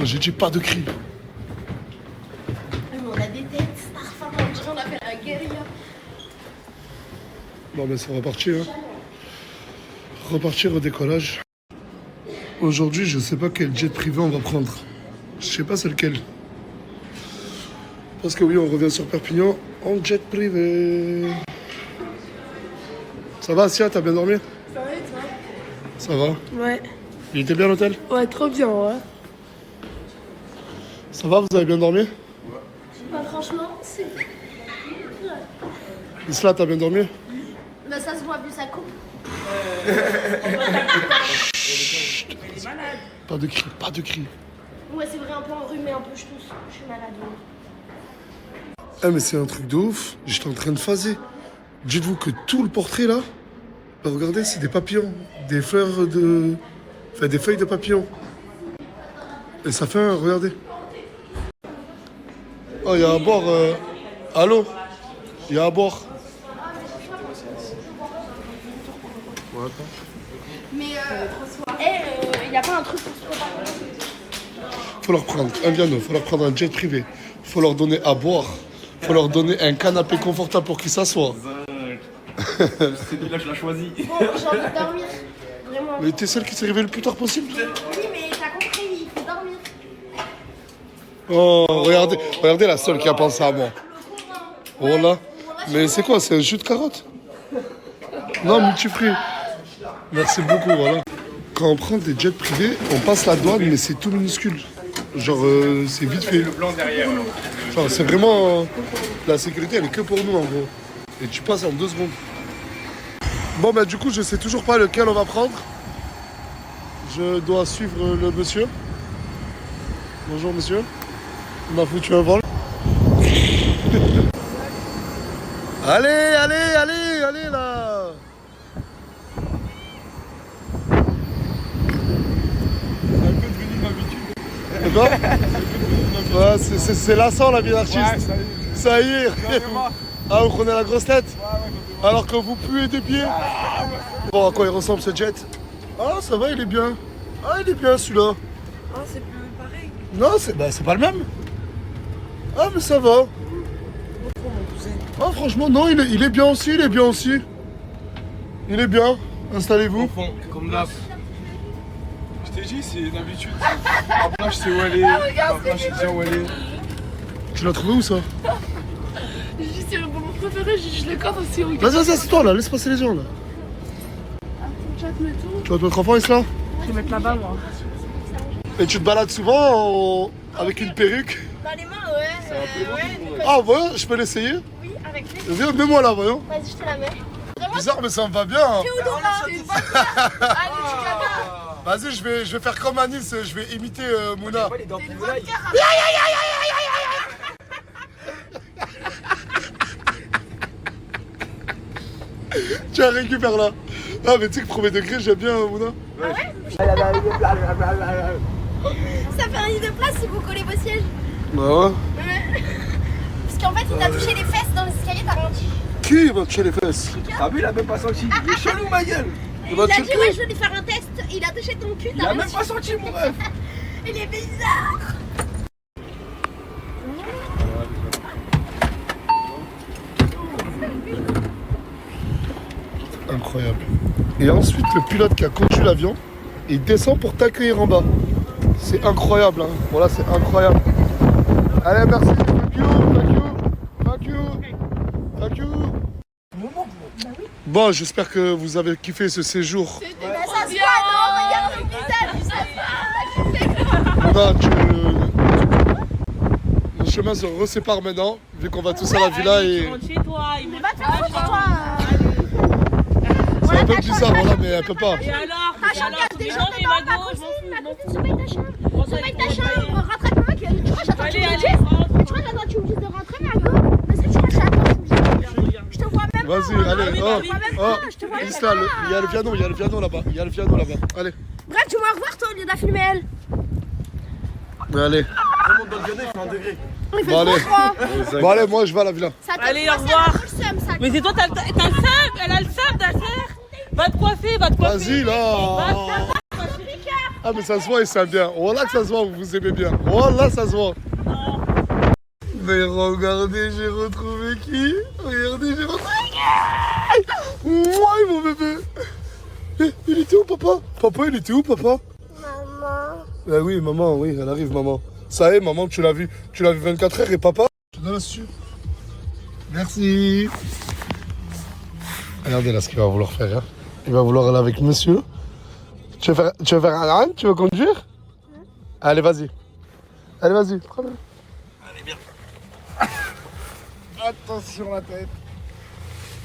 j'ai dit pas de cris. On a des têtes, Starfam, on dirait on a fait la guérilla. Non mais ça va partir. Hein. Repartir au décollage. Aujourd'hui, je sais pas quel jet privé on va prendre. Je sais pas c'est lequel. Parce que oui, on revient sur Perpignan en jet privé. Ça va, Sia, t'as bien dormi? Ça va et toi? Ça va? Ouais. Il était bien l'hôtel? Ouais, trop bien, ouais. Ça va, vous avez bien dormi? Bah, franchement, c'est... Isla, t'as bien dormi? Bah, ça se voit vu sa coupe. Pas de cris, pas de cris. Ouais, c'est vrai, un peu enrhumé, un peu je tousse. Je suis malade. Eh mais c'est un truc de ouf, j'étais en train de phaser. Dites-vous que tout le portrait là, bah regardez, c'est des papillons, des fleurs de... Enfin des feuilles de papillons. Et ça fait un, regardez. Oh, il y a à boire. Allô? Il y a à boire. Mais il y a pas un truc pour se préparer? Faut leur prendre un piano, faut leur prendre un jet privé, faut leur donner à boire, faut leur donner un canapé confortable pour qu'ils s'assoient. Celui-là, je l'ai choisi. Bon, j'ai envie de dormir. Vraiment. Mais t'es celle qui s'est réveillée le plus tard possible? Oui, mais t'as compris, il faut dormir. Oh, regardez, regardez la seule qui a pensé à moi. Voilà. Mais c'est quoi? C'est un jus de carotte? Non, multifruits. Merci beaucoup, voilà. Quand on prend des jets privés, on passe la douane, mais c'est tout minuscule. Genre, c'est vite fait. Le blanc derrière. Genre, c'est vraiment... la sécurité, elle est que pour nous, en gros. Et tu passes en 2 secondes. Bon, bah du coup, je sais toujours pas lequel on va prendre. Je dois suivre le monsieur. Bonjour, monsieur. Il m'a foutu un vol. Allez, allez, allez, allez, là. C'est un peu devenu une habitude. D'accord. Ouais, c'est lassant, la vie d'artiste. Ouais, ça y est. Carrément. Ah, vous prenez la grosse tête? Ouais. Alors que vous puez des pieds. Bon, à quoi il ressemble ce jet? Ah, ça va, il est bien. Ah, il est bien celui-là. Ah, c'est plus pareil. Non, c'est pas le même. Ah, mais ça va. Ah, franchement, non, il est bien aussi, il est bien aussi. Il est bien. Installez-vous. Au fond, comme là. Je t'ai dit, c'est une habitude. Après, je sais où elle est. Après, je sais déjà où elle est. Tu l'as trouvé où, ça? J'ai dit, c'est le moment préféré, j'ai dit, je le garde aussi. Vas-y, c'est toi, là. Laisse passer les gens, là. Tu vas te mettre en face, là? Je vais mettre là-bas, moi. Et tu te balades souvent avec une perruque? Dans les mains, ouais. Ah, voyons, je peux l'essayer? Oui, avec plaisir. Viens, mets-moi là, voyons. Vas-y, je te la mets. Bizarre, mais ça me va bien. Hein. Théodora, c'est une bonne Allez, tu la Vas-y, je vais faire comme Anis, je vais imiter Mouna. Tiens, récupère là. Ah, mais tu sais que premier degré, j'aime bien Mouna. Ça fait un lit de place si vous collez vos sièges. Bah ouais. Parce qu'en fait, il t'a touché les fesses dans l'escalier, t'as rien dit. Qui va toucher les fesses? Ah, mais il a même pas senti. Il est chelou, ma gueule. Il a dit, ouais, je vais lui faire un test. Il a touché ton cul, Il t'as a rien même dit. pas senti, mon ref. Il est bizarre. Incroyable. Et ensuite, le pilote qui a conduit l'avion, il descend pour t'accueillir en bas. C'est incroyable, hein. Voilà, c'est incroyable. Allez, merci. Thank you, thank you, thank you, thank you. Bon, j'espère que vous avez kiffé ce séjour. Bah, ça se voit, non? Regarde le visage, ça se voit. Nos chemins se reséparent maintenant, vu qu'on va tous à la villa et... Chez toi, il Mais va te faire foutre, toi. C'est un peu bizarre, voilà, mais elle peut pas. Et alors Ta chambre, il y a des gens Non, mais dedans, ma ma go, je m'en cousine, fous, ma je m'en cousine, surveille ta chambre. fous. Surveille ta chambre, rattrape-moi, tu crois que j'attends que tu Allez, me dises? allez, rentre. Mais tu crois que j'attends que tu me dises de rentrer, Margot? Mais est-ce que tu crois que j'attends que tu me dises? Je te vois même pas. Vas-y, allez, Je te vois même pas, je te vois même Isla, pas. il y a le piano, il y a le piano là-bas, il y a le piano là-bas. Allez, Bref, tu vas revoir toi au lieu de la filmer elle. allez. Remonte dans le piano, il fait un degré. Il fait Bon, allez. trop froid. Bon, allez, moi je vais à la villa. Ça te Allez, froid, au revoir. ça me fout le seum, ça. Mais c'est toi, t'as le seum. Elle a le seum, ta sœur. Va te coiffer, va te coiffer. Vas-y là. Ah, mais ça se voit et ça bien. Voilà que ça se voit, vous vous aimez bien. Voilà, ça se voit. Mais regardez, j'ai retrouvé qui? Regardez, j'ai retrouvé qui? Moi, mon bébé. Il était où, papa? Papa, il était où, papa? Maman. Ah oui, maman, oui, elle arrive, maman. Ça y est, maman, tu l'as vu 24 heures et papa? Je te donne là-dessus. Merci. Regardez là ce qu'il va vouloir faire. Hein. Il va vouloir aller avec monsieur. Tu veux faire un run? Tu veux conduire? Allez, vas-y. Allez, vas-y. Prends-le. Allez, bien. Attention la tête.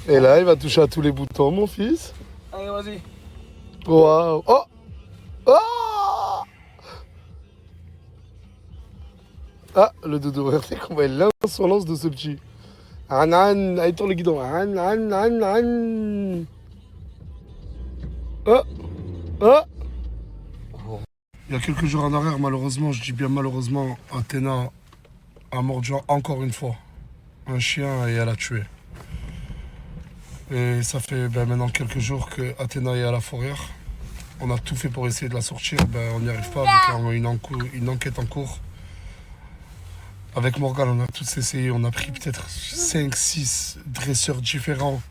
Et là, il va toucher à tous les boutons, mon fils. Allez, vas-y. Waouh. Oh! Oh! Ah, le doudou. Regardez comment il a l'insolence de ce petit. Anan, allez, tourne le guidon. An. Oh! Oh! Il y a quelques jours en arrière, malheureusement, je dis bien malheureusement, Athéna a mordu encore une fois un chien et elle a tué. Et ça fait maintenant quelques jours que Athéna est à la fourrière. On a tout fait pour essayer de la sortir, on n'y arrive pas, vu qu'il y a une enquête en cours. Avec Morgane, on a tous essayé, on a pris peut-être 5-6 dresseurs différents.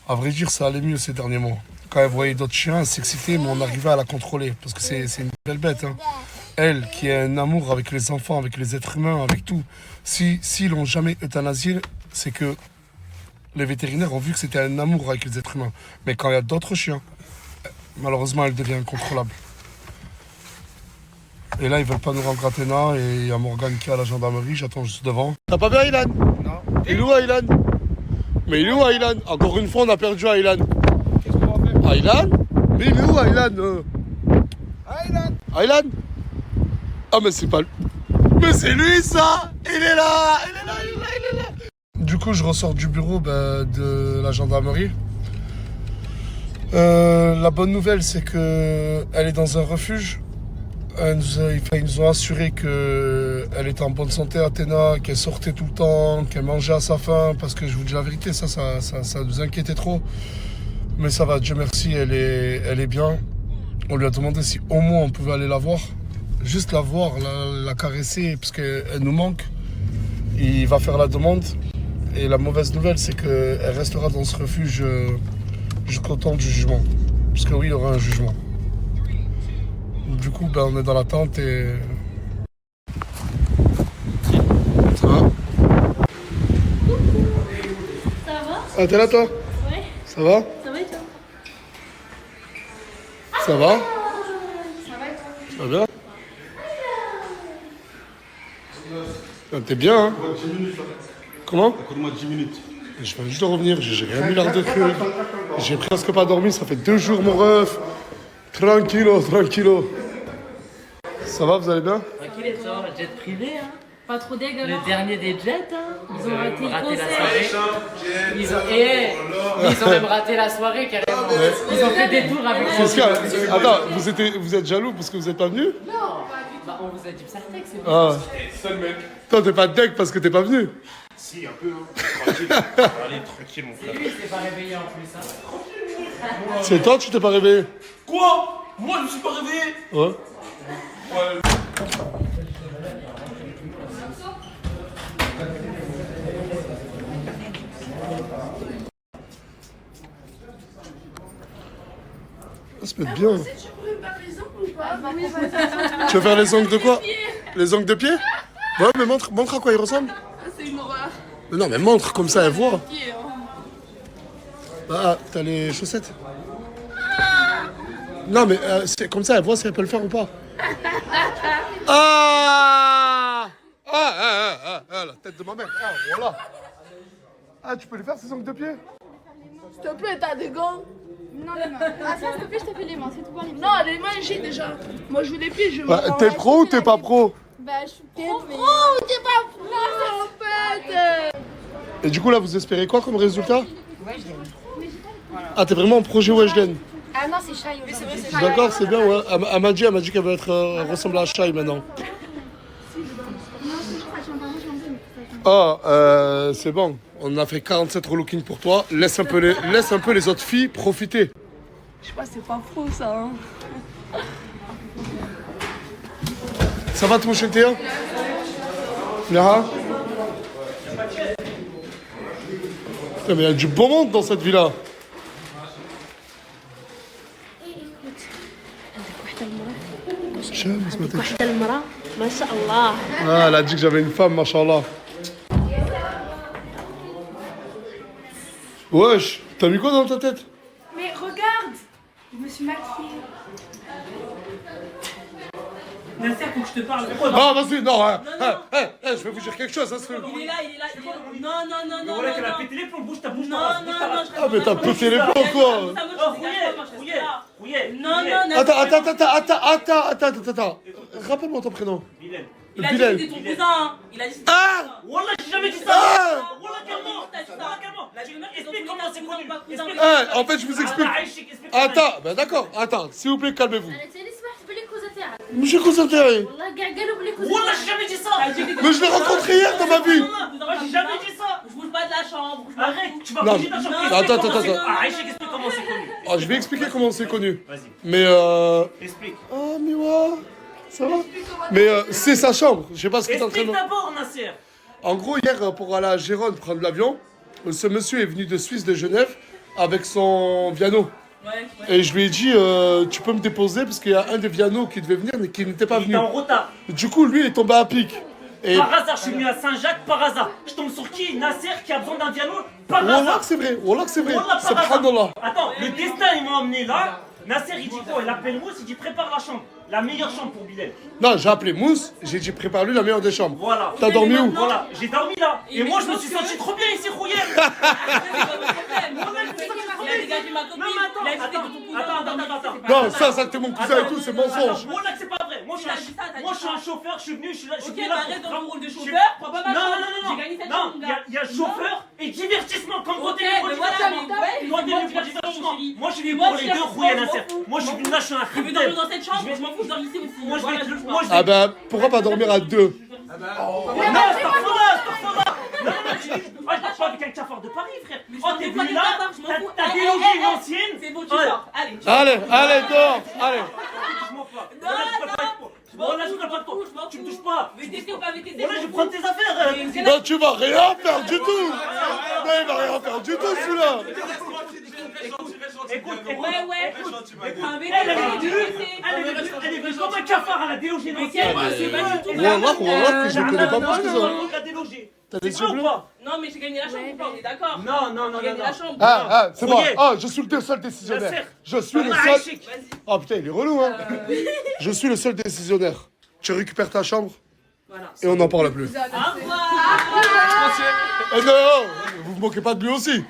À vrai dire, ça allait mieux ces derniers mois. Quand elle voyait d'autres chiens, elle s'excitait, mais on arrivait à la contrôler, parce que c'est une belle bête. Hein. Elle, qui a un amour avec les enfants, avec les êtres humains, avec tout, s'ils l'ont jamais euthanasiée, c'est que les vétérinaires ont vu que c'était un amour avec les êtres humains. Mais quand il y a d'autres chiens, malheureusement, elle devient incontrôlable. Et là, ils veulent pas nous rendre Athéna et il y a Morgane qui est à la gendarmerie, j'attends juste devant. T'as pas vu Aylan? Non. Il est où Aylan? Mais il est où Aylan? Encore une fois, on a perdu Aylan. Qu'est-ce qu'on va faire? Aylan? Mais il est où Aylan? Aylan. Aylan? Ah mais c'est pas lui. Mais c'est lui ça! Il est là! Il est là, il est là, il est là! Du coup, je ressors du bureau de la gendarmerie. La bonne nouvelle, c'est qu'elle est dans un refuge. Ils nous ont assuré qu'elle était en bonne santé, Athéna, qu'elle sortait tout le temps, qu'elle mangeait à sa faim, parce que je vous dis la vérité, ça nous inquiétait trop. Mais ça va, Dieu merci, elle est bien. On lui a demandé si au moins on pouvait aller la voir. Juste la voir, la caresser, parce qu'elle nous manque. Il va faire la demande. Et la mauvaise nouvelle, c'est qu'elle restera dans ce refuge jusqu'au temps du jugement. Parce que oui, il y aura un jugement. Du coup, on est dans l'attente et... Ça va? Ça va? Ah, t'es là, toi? Ouais. Ça va? Ça va et toi? Ça va? Ça va et toi? Ça va bien? Ah, t'es bien, hein? 10 minutes. Comment? Accorde-moi 10 minutes. Je viens juste de revenir, j'ai rien mis l'heure de truc. J'ai presque pas dormi, ça fait 2 jours, mon ref. Tranquillo. Ça va, vous allez bien? Tranquille, et toi, jet privé, hein. Pas trop dégueulasse. Le dernier des jets, hein. Ils ont raté le la concert. soirée. Ils ont même raté la soirée carrément. Ils ont fait des tours avec Qu'est-ce qu'il y a? Attends, vous êtes jaloux parce que vous êtes pas venu? Bah, on vous a dit Psartek, c'est bon. Ah. Seul mec. Toi, t'es pas deck parce que t'es pas venu? Si, un peu. Hein. Tranquille. Allez, tranquille, mon frère. Lui, il s'est pas réveillé en plus, hein. C'est toi, tu t'es pas réveillé? Quoi? Moi, je me suis pas réveillé. Ouais. Ouais. Ça se met bien. Tu veux faire les ongles de quoi? Les ongles de pied? Ouais, mais montre à quoi il ressemble. C'est une horreur. Mais non, mais montre, comme ça elle voit. Pied, hein. Ah, t'as les chaussettes? Non, mais c'est comme ça elle voit si elle peut le faire ou pas. La tête de ma mère. Ah, voilà. Ah, tu peux les faire ces ongles de pied? S'il te plaît, t'as des gants? Non, les mains. Ah, ça, s'il te plaît, je te fais les mains. C'est tout voir les pieds. Non, les mains, j'ai déjà. Moi, je veux les pieds, je veux. Bah, t'es pro ou t'es pas pro? Bah, je suis pro, mais. Oh, t'es pas pro, en fait. Et du coup, là, vous espérez quoi comme résultat? Ah, t'es vraiment en projet Weshden? Ah non, c'est Shai aujourd'hui. D'accord, c'est bien, ouais. Elle m'a dit qu'elle veut ressembler à Shai maintenant. Ah, c'est bon. On a fait 47 relooking pour toi. Laisse un peu les autres filles profiter. Je sais pas, c'est pas faux, ça, hein. Ça va, ton chétéa? Là. Mais il y a du bon monde dans cette villa. واحدة المرأة ما شاء الله. Ah, elle a dit que j'avais une femme, machallah. Wesh, t'as mis quoi dans ta tête? Mais regarde, je me suis maquillée. Nasser, faut que je te parle. Ah, vas-y, non, je vais vous dire quelque chose, ça se fait. Il est là. Non, non. Voilà qu'elle a pété les plombs, bouge ta bouche. Non. Ah, mais t'as pété les plombs, quoi. Rouillet. Non. Attends. Rappelle-moi ton prénom. Bilal. Il a dit que c'était ton cousin. Il a dit que c'était ton Ah! cousin. Wallah, j'ai jamais dit ça. Ah! Wallah, calme-moi. Explique comment c'est connu. En fait, je vous explique. Attends, s'il vous plaît, calmez-vous. مش كونسنتري. Wallah, j'ai jamais dit ça. Mais je l'ai rencontré hier dans ma vie. Moi, j'ai jamais dit ça. Je bouge pas de la chambre. Arrête, tu vas Non, bouger ta chambre. attends. Aïcha, explique comment c'est connu. Ah, je vais expliquer comment c'est connu. Vas-y, Mais explique. Oh, Miwa, ça va? Mais c'est sa chambre. Je sais pas ce que t'es en train de... Explique d'abord, Nasser. En gros, hier, pour aller à Gérone prendre l'avion, ce monsieur est venu de Suisse, de Genève, avec son Viano. Ouais. Et je lui ai dit, tu peux me déposer parce qu'il y a un des Viano qui devait venir mais qui n'était pas Il venu. est en retard. Du coup, lui, il est tombé à pic. Et Par hasard, je suis venu à Saint-Jacques, par hasard. Je tombe sur qui? Nasser qui a besoin d'un piano, par Wallah hasard. que c'est vrai, Wallah que c'est vrai. Wallah, par Subhanallah. hasard. Attends, le destin, il m'a emmené là. Nasser, il dit quoi? Il appelle Mousse, il dit prépare la chambre. La meilleure chambre pour Bilal. Non, j'ai appelé Mousse, j'ai dit prépare-lui la meilleure des chambres. Voilà. T'as dormi où? Voilà, j'ai dormi là. Et moi, je me suis senti trop bien ici, Rouillet. Il a dégagé ma copine. Non, mais Il a dit que ton cousin. attends. Non, ça que t'es mon cousin et tout, c'est mensonge. Voilà que c'est pas vrai. Moi, je suis un chauffeur, je suis venu, je suis là. Ok, venu là arrête pour- dans le rôle de je suis- chauffeur. Prends pas ma Non, chambre. J'ai gagné cette non, chambre, gars. il y a chauffeur et divertissement comme Ok, côté mais voilà, mais ouais, Toi, c'est t'es moi venu pour qui divertissement. chérie. Moi, je suis venu Moi, pour je les suis deux, là, Rouillet je m'en Nasser. fous. Moi, je suis venu là, je suis un Tu veux dormir dans cette chambre? Je m'en fous, je dors ici aussi. Moi, je Voilà, vais- je moi, je Ah ben, pourquoi pas dormir à deux? Non, Starfora. Non, je dors pas avec un cafard de Paris, frère. Oh, t'es venu là, je m'en fous. t'as délogé une ancienne. C'est bon, tu sors. Allez. Allez, dehors, allez. Touche-moi pas. Voilà, je peux pas avec toi. Voilà, je peux pas avec toi. Tu me touches pas. VTC ou pas VTC? Voilà, je vais prendre tes affaires. Non, tu vas rien faire du tout. Non, il va rien faire du tout, celui-là. Écoute, Ouais. Un VTC, Elle est venue VTC. comme un cafard, elle a délogé une ancienne. C'est pas du tout. Wallah, je le connais pas plus que ça. Elle a délogé. T'as des C'est yeux vrai ou bleus? pas? Non, mais j'ai gagné la chambre ou pas? On est d'accord? Non. J'ai gagné la chambre. Ah, c'est moi. Rouillet. Ah, je suis le seul décisionnaire. Je suis le seul. Ah putain, il est relou, hein. Je suis le seul décisionnaire. Tu récupères ta chambre Voilà. et on n'en parle plus. Au revoir. Eh non, vous vous moquez pas de lui aussi.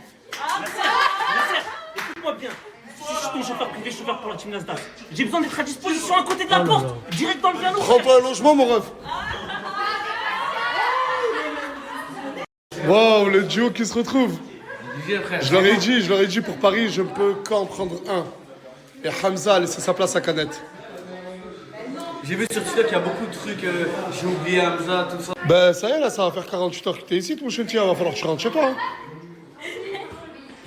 Nasser, écoute-moi bien. Si je suis ton chauffeur privé, chauffeur pour la team Nasdaq, j'ai besoin d'être à disposition à côté de la porte, direct dans le piano. Prends-toi un logement, mon ref. Waouh, le duo qui se retrouve. Je leur ai dit pour Paris, je ne peux qu'en prendre un. Et Hamza a laissé sa place à Canette. J'ai vu sur Twitter qu'il y a beaucoup de trucs, j'ai oublié Hamza, tout ça. Ben ça y est, là, ça va faire 48 heures que t'es ici, mon chantier. Il va falloir que tu rentres chez toi. Hein.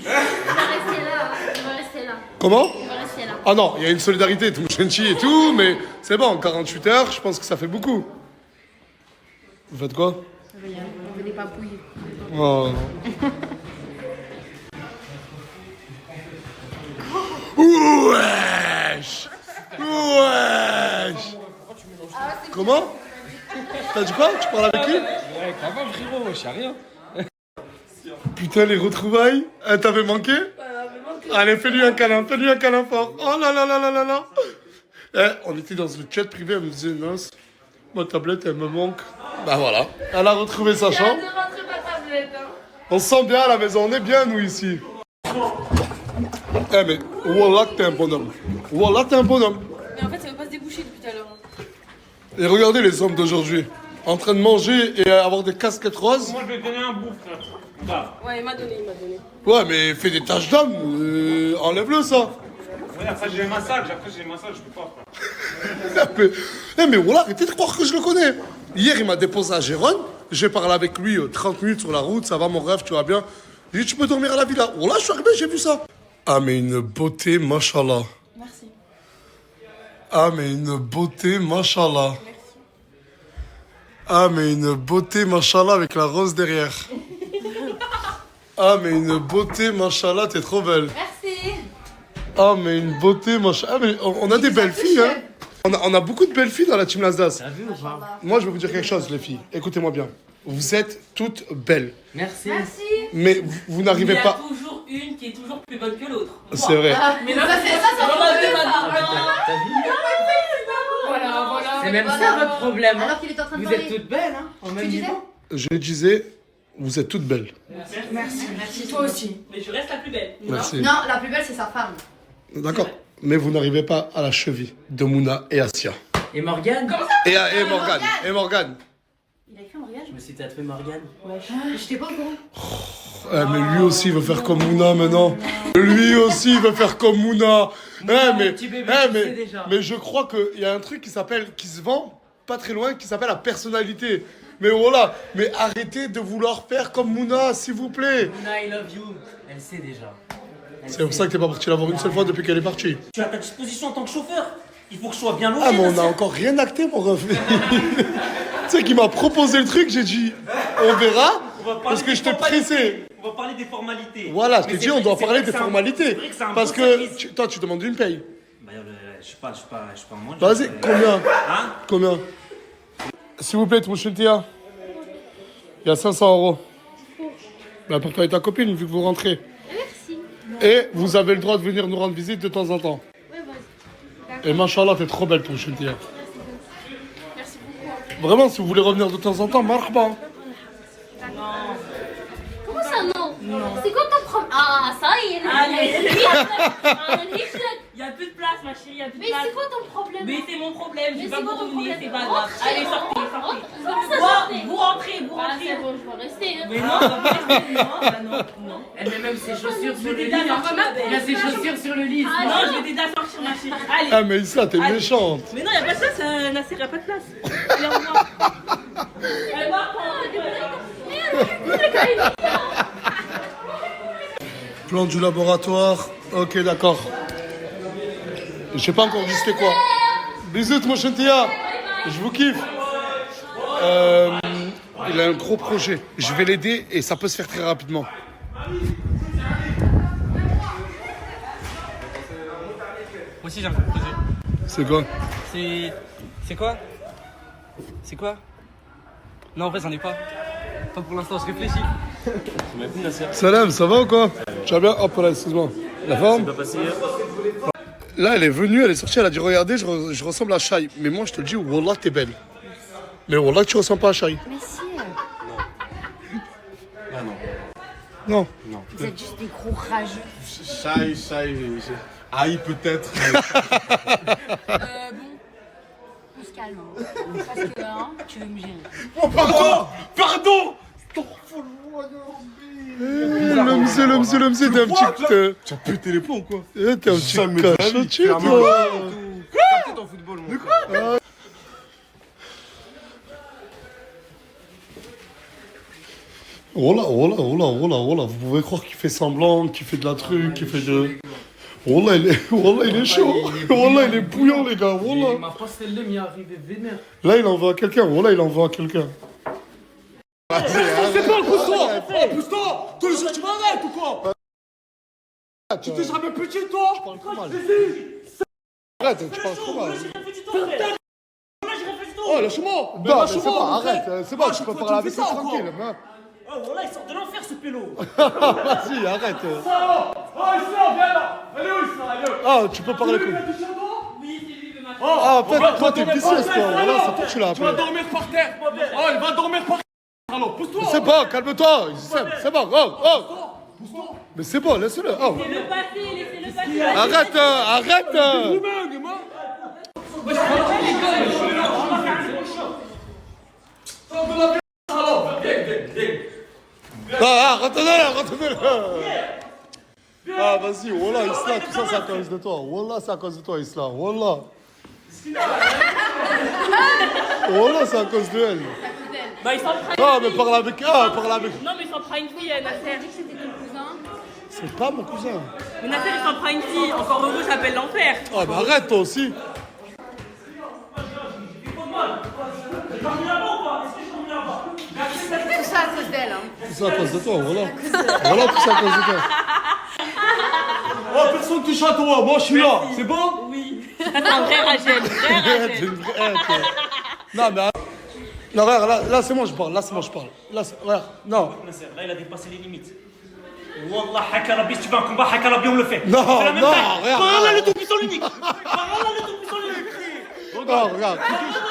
Il va rester là. Comment? Il va rester là. Ah non, il y a une solidarité, tout chantier et tout, mais c'est bon, 48 heures, je pense que ça fait beaucoup. Vous faites quoi? Rien, on veut des papouilles. Oh non. Wesh! Comment? T'as dit quoi? Tu parles avec qui? Ouais, grave frérot, je sais rien. Putain, les retrouvailles. T'avais manqué? Allez, fais-lui un câlin fort. Oh là là là là là là. On était dans le chat privé, elle me disait, mince, ma tablette, elle me manque. Bah voilà, elle a retrouvé sa chambre. On se sent bien à la maison, on est bien nous ici. Eh mais, Wallah que t'es un bonhomme. Wallah t'es un bonhomme. Mais en fait, ça veut pas se déboucher depuis tout à l'heure. Et regardez les hommes d'aujourd'hui, en train de manger et avoir des casquettes roses. Moi, je vais te donner un bout, frère. Regarde. Ouais, il m'a donné. Ouais, mais fais des taches d'homme, enlève-le ça. Ouais, après j'ai les massages, je peux pas. mais voilà, arrêtez de croire que je le connais. Hier, il m'a déposé à Gérone. J'ai parlé avec lui 30 minutes sur la route. Ça va, mon rêve, tu vas bien? J'ai dit, tu peux dormir à la villa. Voilà, je suis arrivé, j'ai vu ça. Ah, mais une beauté, machallah. Merci. Ah, mais une beauté, machallah. Ah, mais une beauté, machallah, avec la rose derrière. Ah, mais une beauté, machallah, t'es trop belle. Merci. Ah, mais une beauté, machallah. Ah, mais on a des belles filles, hein. On a beaucoup de belles filles dans la team Nasdaq. T'as vu ou pas? Moi, je vais vous dire quelque chose, les filles. Écoutez-moi bien. Vous êtes toutes belles. Merci. Merci. Mais vous Il n'arrivez y a pas... toujours une qui est toujours plus bonne que l'autre. C'est vrai. Mais là, c'est ça, ça T'as vu? Voilà. C'est même ça votre problème. hein. Alors qu'il est en train de Vous parler. êtes toutes belles, hein, en même disais niveau. Je disais, vous êtes toutes belles. Merci. Toi aussi. Mais je reste la plus belle. Merci. Non, la plus belle, c'est sa femme. D'accord. Mais vous n'arrivez pas à la cheville de Mouna et Asia. Et Morgane? Et Morgane. Et Morgane. Il a écrit Morgane. Je me suis tatoué Morgane. Je t'ai pas au courant. Mais lui aussi il veut faire comme Mouna maintenant. Lui aussi il veut faire comme Mouna. Mais, petit bébé, tu sais déjà. mais je crois qu'il y a un truc qui se vend pas très loin, qui s'appelle la personnalité. Mais voilà, mais arrêtez de vouloir faire comme Mouna, s'il vous plaît. Mouna, I love you. Elle sait déjà. C'est pour ça que t'es pas parti la voir une seule fois depuis qu'elle est partie. Tu as ta disposition en tant que chauffeur. Il faut que je sois bien logé. Ah, mais on a Nasser. encore rien acté, mon ref. Tu sais qu'il m'a proposé le truc, j'ai dit, on verra, On va parler parce que des j'étais formalités. pressé. On va parler des formalités. Voilà, je Mais t'ai c'est dit, on vrai- doit c'est parler vrai des que c'est un- formalités. c'est vrai que c'est un Parce beau que, service. toi, tu demandes une paye. Bah, je suis pas en moins. Vas-y, combien Hein? Combien S'il vous plaît, Mouchentia. Il y a 500 euros. Bah, pour toi et ta copine, vu que vous rentrez. Merci. Et vous avez le droit de venir nous rendre visite de temps en temps. Ouais, vas-y. Et machallah, t'es trop belle, Mouchentia. Merci beaucoup. Vraiment, si vous voulez revenir de temps en temps, marhaba. Comment ça, non? C'est quoi ton problème? Ah, ça y est. Allez. Mais Il y a plus de place, ma chérie, il y a plus de place. c'est quoi ton problème? Mais c'est mon problème, je Mais vais pas c'est quoi vous ton revenir, problème? c'est pas grave. Rentrez, Allez, sortez, rentre. sortez. Comment ça, sortez? Vous rentrez, vous Ah, rentrez. c'est bon, je vais rester. Hein. Mais non, on va pas rester. Non, bah non, non. Elle met même ses chaussures sur le des lit. dames, hein. ma belle. Il a ses chaussures sur le lit. Ah, Non, je vais t'aider à sortir, ma chérie. Allez. Ah, mais ça, t'es Allez. méchante. Mais non, il n'y a pas de place, Nasser, il n'y a pas de place. Allez, au revoir. Allez, au revoir. Plan du laboratoire. Ok, d'accord. Je sais pas encore dit c'était quoi. Bisous, mon chantia. Je vous kiffe. Il a un gros projet. Je vais l'aider et ça peut se faire très rapidement. Moi aussi j'ai un truc à poser. C'est quoi? C'est quoi? C'est quoi? Non en vrai j'en ai pas. Pas pour l'instant, je réfléchis. Salam, ça va ou quoi? Tu vas bien? Hop là, excuse-moi. La forme? Là, elle est venue, elle est sortie, elle a dit regardez, je ressemble à Shai. Mais moi, je te le dis, Wallah, t'es belle. Mais Wallah, tu ressembles pas à Shai. Mais si. Non. Vous êtes juste des gros rageux. Chai. Aïe, peut-être. Bon. On se calme. Hein. Parce que, hein, tu veux me gêner. Oh, pardon. Le monsieur, t'es un petit. Tu as pété les plombs ou quoi? T'es un petit Jamais de la vie, cachotier, tu as toi. Capté ton football, mon frère. Wallah. Vous pouvez croire qu'il fait semblant, qu'il fait de la truc, qu'il fait de. Wallah, il est chaud. Wallah, il est bouillant, les gars. Wallah. Ma pastel de m'y arrivé vénère. Là, il envoie à quelqu'un. Wallah, il envoie à quelqu'un. C'est pas, pousse-toi. Tous les jours, tu m'arrêtes ou quoi? Tu t'es jamais petit, toi? Arrête, tu parles trop mal. Oh, lâche-moi. Non, mais c'est bon, arrête. C'est bon, tu peux parler avec lui tranquille. hein. Oh, voilà, il sort de l'enfer, ce pélo. Vas-y, arrête. Oh, Islam, viens là. Elle est où, Islam? Elle est où? Ah, tu peux parler avec lui. Oui, c'est lui, le Ah, en fait, toi, t'es vicieux, toi. Voilà, c'est toi que tu l'as Tu vas appelé. dormir par terre. Oh, il va dormir par terre. Alors, pousse-toi. C'est bon, calme-toi. C'est bon. Oh. Mais c'est bon, laisse-le. Oh. Le passé, laissez-le passer. Arrête. Roumain, moi. Retourne-le. Ah, vas-y, Wallah, Islam, tout ça, c'est à cause de toi. Wallah, c'est à cause de toi, Islam. Wallah. Wallah, c'est à cause de elle. Bah, il s'en prend. Ah, mais parle avec. Non, mais il s'en prend une fille, Nasser. C'est pas mon cousin. Mais Nasser, il s'en prend une fille. Encore heureux, j'appelle l'enfer. Ah, mais arrête, toi aussi. dormi là-bas ou pas? Est-ce que j'ai dormi là-bas? Tout ça à cause d'elle. Hein. Tout ça à cause de toi, voilà. Voilà, tout ça à cause de toi. Oh, personne touche à toi, moi je suis là, c'est bon? Oui. Un vrai Rachel, vrai T'es Rachel. une vraie- toi. Non, mais. Non, regarde, là c'est moi je parle, là c'est moi je parle. Là, regarde, non. Là, il a dépassé les limites. Wallah, Hakarabi, si tu veux un combat, Hakarabi, on le fait. Non, On fait la même non, taille. regarde. Voilà le tout-puissant l'unique. Voilà le tout-puissant l'unique. Non, regarde. Voilà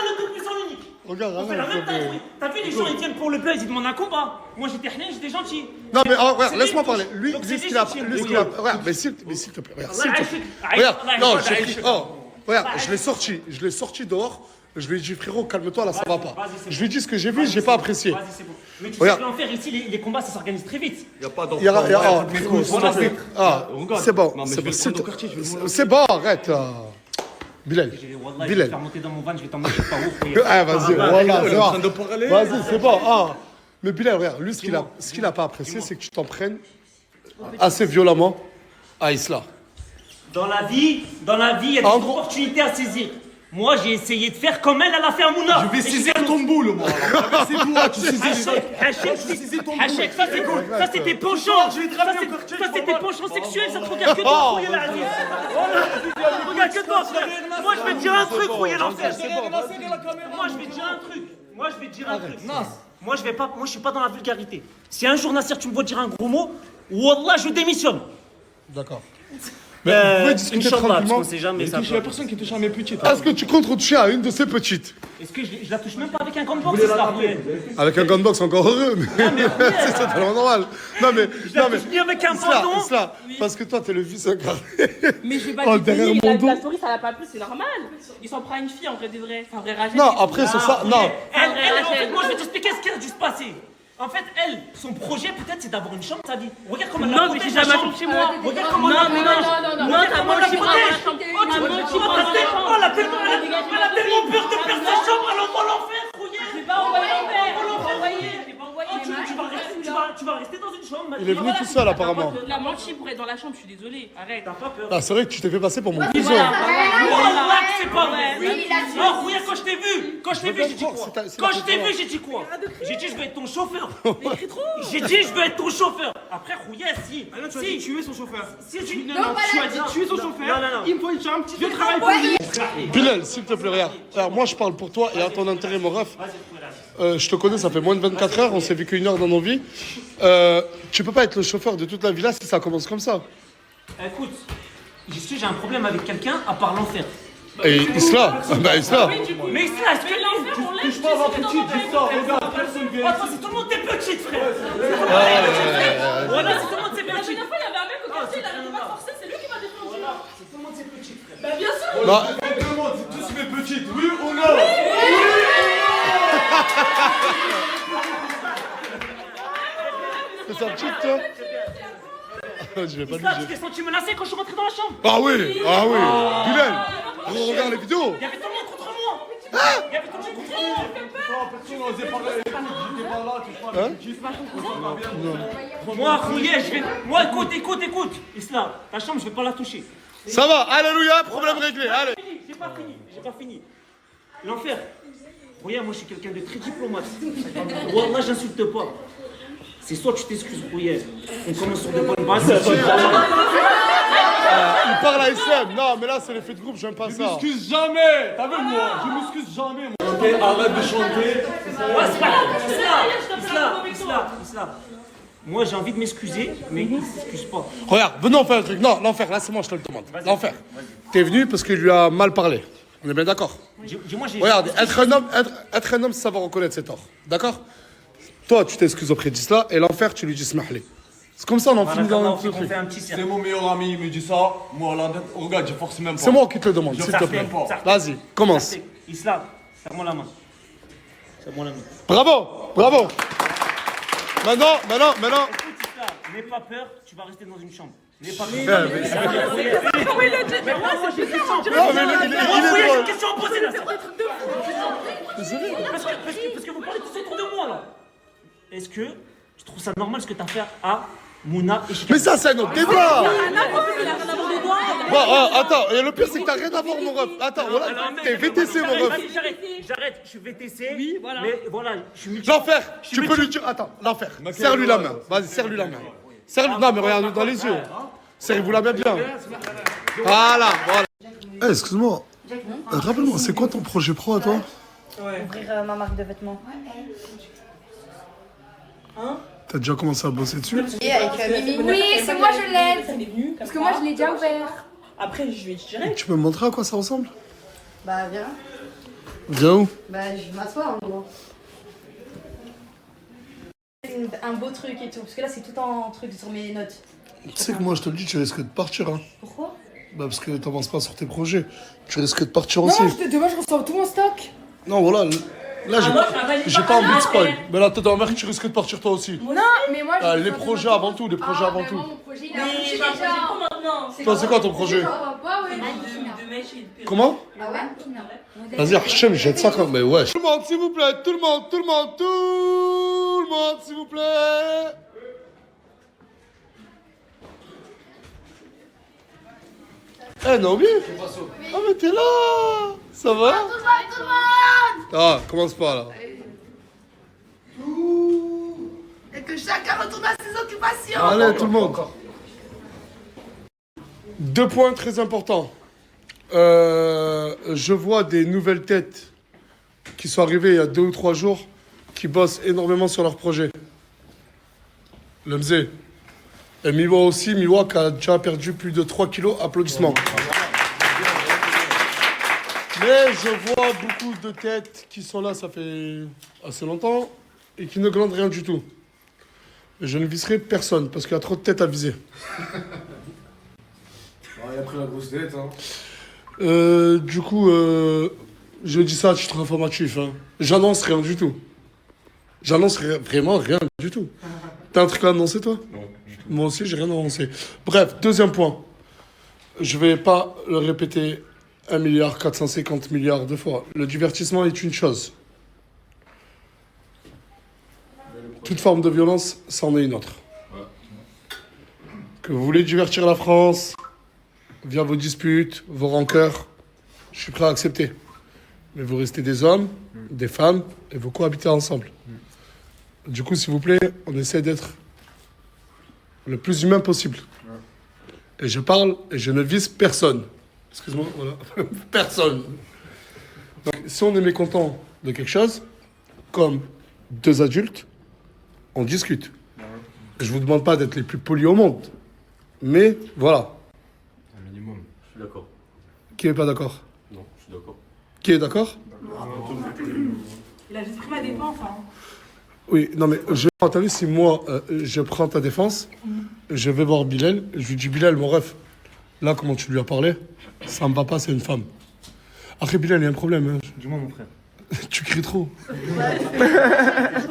le tout-puissant l'unique. Regarde, On fait la même taille. Oui. T'as vu, les gens, ils viennent pour le buzz, ils demandent un combat. Moi, j'étais hné, j'étais gentil. Non, mais regarde, C'est laisse-moi des- parler. Lui, donc lui, c'est ce qu'il a. légitime, Lui, ce oui. qu'il a. Regarde, mais s'il te plaît, regarde, s'il te plaît. Allah Regarde, Aïchik, regarde, Aïchik, non, Aïchik. j'ai pris. Oh, regarde, je l'ai sorti dehors. Je lui ai dit, frérot, calme-toi, là, ça va pas. Vas-y, c'est Je lui ai dit ce que j'ai vu, j'ai pas apprécié. Vas-y, c'est bon. Mais tu sais Regarde. que l'enfer, ici, les combats, ça s'organise très vite. Y'a pas Il y aura- il y aura- d'enfant. oh, Voilà, c'est. Ah, Regarde. c'est bon, Non, mais c'est je vais bon, le s'il prendre te- au quartier, je vais le monter. c'est bon, arrête. Bilal, Wallah, je vais te Bilal. faire monter dans mon van, je vais t'emmener quelque part où. Ah, vas-y, voilà, Il c'est est en bon. train de parler. Vas-y, c'est bon. Ah. Mais Bilal, regarde, lui, ce qu'il a pas apprécié, c'est que tu t'en prennes assez violemment à Isla. Dans la vie, il y a des En gros- opportunités à saisir. Moi, j'ai essayé de faire comme elle a fait à Mouna. Je vais saisir ton boule, moi. C'est toi, tu saisis Hachek, Hachek, ça c'est cool. Ça c'était penchant. Je vais te ramener au quartier, Ça je c'était vois penchant sexuel, ça te regarde que toi, Rouya l'Aziz. Regarde que toi, frère. Moi je vais te dire un truc, Rouya l'enfer. Moi je vais te dire un truc. Moi je suis pas dans la vulgarité. Si un jour Nasser tu me vois dire un gros mot, Wallah je démissionne. D'accord. Mais vous pouvez discuter Inch'Allah, parce tranquillement. qu'on sait jamais ça. Je suis la personne qui touche à mes petites. Est-ce que tu comptes toucher à une de ces petites? Est-ce que je la touche même pas avec un gunbox, c'est ça, Rouya? Avec un gunbox encore heureux, mais c'est totalement normal. Non mais, non mais, touche ni avec un Isla, pantalon. Isla, parce que toi t'es le vice incarné. Mais je vais pas Oh, te derrière dire, mon dos. la story ça l'a pas plu, c'est normal. Il s'en prend à une fille en vrai de vrai. Enfin, vrai Rachel. Non, après c'est ça, non. Elle, en fait, moi je vais t'expliquer ce qui a dû se passer. En fait, elle, son projet peut-être c'est d'avoir une chambre, t'as dit. Regarde comment elle la Non, mais protège, j'ai jamais la chambre chambre. chez moi. Regarde comment elle Non, la mais protège. non. Regarde T'as comment elle la menti, moi, protège. la chambre. Oh, tu T'as vois, menti, tu vois, moi, elle a tellement peur de perdre sa chambre, elle envoie l'enfer, Rouillé. Je vais pas envoyer l'enfer. Je vais pas envoyer. Je vais pas envoyer. Tu vas rester dans une chambre. Il est venu tout seul apparemment. La menti pour être dans la chambre, je suis désolée. Arrête. T'as pas peur. Ah, c'est vrai que tu t'es fait passer pour mon cousin. Voilà. Wallah, que c'est pas vrai. Oui, il a dit. Oh, Rouillé, quand je t'ai vu, j'ai dit quoi? C'est Quand la je t'ai première vu, j'ai dit quoi? J'ai dit, je vais être ton chauffeur. J'ai dit, je vais être ton chauffeur. Après, Rouillé, si. Tu as dit tuer son chauffeur. Si tu. Non, tu as dit tuer son chauffeur. Non. Il me faut une chambre. Je travaille pour lui. Bilal, s'il te plaît, regarde. Alors, moi je parle pour toi et à ton intérêt, mon ref. Je te connais, ça fait moins de 24 heures, on s'est vu qu'une heure dans nos vies. Tu peux pas être le chauffeur de toute la villa si ça commence comme ça. Écoute, j'ai un problème avec quelqu'un à part l'enfer. Et Isla, bah Isla. Mais Isla, est-ce que l'enfer, on l'aime? Touche pas à ma petite, je sors, regarde, personne vient. Attends, c'est tout le monde tes petites, frère. Voilà, c'est tout le monde tes La petites. dernière fois, il y avait un mec au quartier, il avait pas forcé, c'est lui qui m'a défendu. C'est tout le monde tes petites, frère. Bah, bien sûr. Bah, On demande, c'est tous mes petites, oui ou non? c'est sa petite, toi. Je vais pas lui Isla, tu dire. t'es senti menacé quand je suis rentré dans la chambre? Ah oui, ah oui. Bilal, on regarde les vidéos. Il y avait tout le monde contre moi. Il y avait tout le monde contre moi. Personne n'osait parler. J'étais pas là, touche pas à mes petites. Moi, Rouillé, je vais. Moi, écoute. Isla, ta chambre, je vais pas la toucher. Ça va, alléluia, problème réglé, allez. J'ai pas fini. L'enfer. Rouillé, moi, je suis quelqu'un de très diplomate. Wallah, j'insulte pas. C'est soit tu t'excuses, Rouillé. On commence sur de bonnes bases. Il parle à Islam. Non, mais là, c'est l'effet de groupe, j'aime pas Je ça. m'excuse jamais. T'as vu moi? Je m'excuse jamais. Ok, arrête de chanter. Ouais, c'est pas grave. Isla. Moi, j'ai envie de m'excuser, mais il s'excuse pas. Regarde, venons faire un truc. Non, l'enfer, là, c'est moi, je te le demande. L'enfer. T'es venu parce qu'il lui a mal parlé. On est bien d'accord? Dis-moi, j'ai. Regarde, être un homme, c'est savoir reconnaître ses torts. D'accord? Toi, tu t'excuses auprès d'Isla et l'enfer, tu lui dis smahli. C'est comme ça, on en finit dans on le truc. fait un petit C'est cercle. mon meilleur ami, il me dit ça. Moi, là, regarde, je force même pas. C'est moi qui te le demande, Je s'il te force plaît. même pas. Vas-y, commence. Isla, serre-moi la main. Serre-moi la main. Bravo. Maintenant. Écoute, Isla, n'aie pas peur, tu vas rester dans une chambre. N'aie pas peur. Non, mais il est J'ai une drôle. question à poser là. Parce que vous parlez tous autour de moi là. Est-ce que tu trouves ça normal ce que tu as fait à Mouna, ich Mais ça, c'est un autre débat. Bon, attends, et le pire, c'est que t'as rien à voir, mon ref. Attends, voilà, t'es VTC, mon ref. J'arrête, je suis VTC. Oui, voilà. Mais voilà, je suis multi. L'enfer, tu peux lui dire. Attends, l'enfer. Serre-lui la main. Vas-y, serre-lui la main. Serre-lui. Non, mais regarde dans les yeux. Serrez-vous la main bien. Voilà, voilà. Eh, excuse-moi. Rappelle-moi, c'est quoi ton projet pro à toi? Ouvrir ma marque de vêtements. T'as déjà commencé à bosser dessus? Et avec Mimi. Oui, c'est moi je l'aide. Parce que moi je l'ai déjà ouvert. Après, je vais te dirai. Tu peux me montrer à quoi ça ressemble? Bah viens. Viens où? Bah je m'assois en gros. Un beau truc et tout. Parce que là c'est tout en truc sur mes notes. Tu sais que moi, je te le dis, tu risques de partir. Hein. Pourquoi? Bah, parce que t'avances pas sur tes projets. Tu risques de partir aussi. Non, demain je ressors tout mon stock. Non, voilà. Là, j'ai pas envie de spoil. Mais là, t'es dans la merde, tu risques de partir toi aussi. Non, mais moi je. Les projets avant tout, les projets avant tout. Mon projet il a poussé déjà. maintenant. Toi, c'est quoi ton projet? De mèche et de Comment? Ah ouais? Vas-y, Hachem, jette ça quand même. Mais ouais. Tout le monde, s'il vous plaît. Tout le monde, tout le monde, tout le monde, s'il vous plaît. Eh, Naomi? Ah, mais t'es là. Ça va? Tout le monde. Ah, commence pas là. Et que chacun retourne à ses occupations. Allez, tout le monde. 2 points très importants. Je vois des nouvelles têtes qui sont arrivées il y a 2 ou 3 jours qui bossent énormément sur leur projet. Le Mzé. Et Miwa aussi, Miwa qui a déjà perdu plus de 3 kilos. Applaudissements. Mais je vois beaucoup de têtes qui sont là, ça fait assez longtemps, et qui ne glandent rien du tout. Et je ne viserai personne, parce qu'il y a trop de têtes à viser. Il a pris la grosse tête, hein. Du coup, je dis ça à titre informatif. Hein. J'annonce rien du tout. J'annonce vraiment rien du tout. T'as un truc à annoncer, toi? Non. Moi aussi, j'ai rien annoncé. Bref, deuxième point. Je vais pas le répéter 1,450 milliard de fois. Le divertissement est une chose. Toute forme de violence, c'en est une autre. Que vous voulez divertir la France via vos disputes, vos rancœurs, je suis prêt à accepter. Mais vous restez des hommes, des femmes, et vous cohabitez ensemble. Du coup, s'il vous plaît, on essaie d'être le plus humain possible. Et je parle et je ne vise personne. Excuse-moi, voilà. Personne. Donc, si on est mécontent de quelque chose, comme 2 adultes, on discute. Je ne vous demande pas d'être les plus polis au monde. Mais voilà. Un minimum. Je suis d'accord. Qui n'est pas d'accord? Non, je suis d'accord. Qui est d'accord? Il a juste pris ma défense. Hein. Oui, non mais t'as vu, si moi je prends ta défense, je vais voir Bilal, je lui dis Bilal, mon ref, là comment tu lui as parlé, ça me va pas, c'est une femme. Après Bilal, il y a un problème. Hein. Dis-moi, mon frère. Tu cries trop.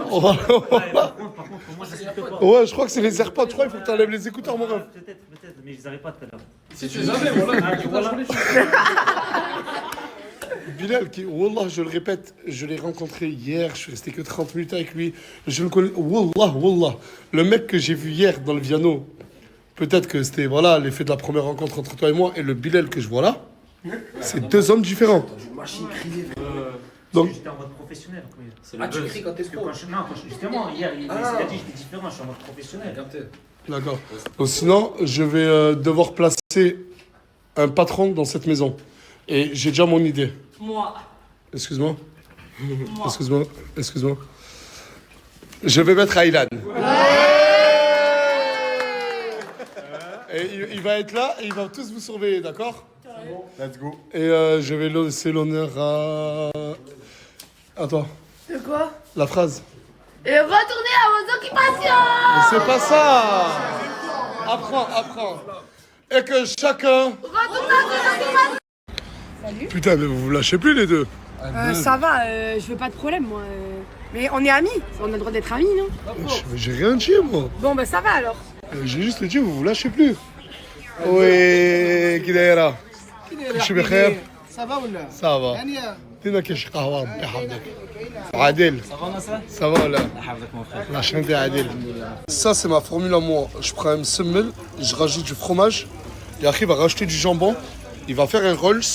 Par contre, pour moi, ça se fait pas. Ouais, je crois que c'est les AirPods, je crois, il faut que tu enlèves les écouteurs, mon ref. Peut-être, mais je les avais pas tout à l'heure. Si tu les avais, voilà. Ah, tu vois là. Bilal, Wallah, je le répète, je l'ai rencontré hier, je suis resté que 30 minutes avec lui. Je le connais, Wallah. Le mec que j'ai vu hier dans le Viano, peut-être que c'était voilà l'effet de la première rencontre entre toi et moi, et le Bilal que je vois là, c'est 2 hommes différents. Donc, J'étais en mode professionnel. Ah, tu cries quand t'es pro. Justement, hier, il a dit que j'étais différent, je suis en mode professionnel. d'accord. Donc, sinon, je vais devoir placer un patron dans cette maison. Et j'ai déjà mon idée. Moi. Excuse-moi. Excuse-moi. Je vais mettre Aylan. Et il va être là et il va tous vous surveiller, d'accord? Let's go. Et je vais laisser l'honneur à toi. De quoi? La phrase. Et retournez à vos occupations. Mais c'est pas ça. Apprends. Et que chacun... Retournez à vos occupations. Putain, mais vous vous lâchez plus les deux. Ça va, je veux pas de problème moi. Mais on est amis, on a le droit d'être amis, non? J'ai rien dit, moi. Bon bah ça va alors. J'ai juste dit, vous vous lâchez plus. Oui, Kidera. Je suis bien. Ça va ou là? Ça va. دينا كاش قهوة ربي يحفظك عادل ça va là la chaîne de Adil ça c'est ma formule à moi je prends un semmel je rajoute du fromage et après il va rajouter du jambon il va faire un rolls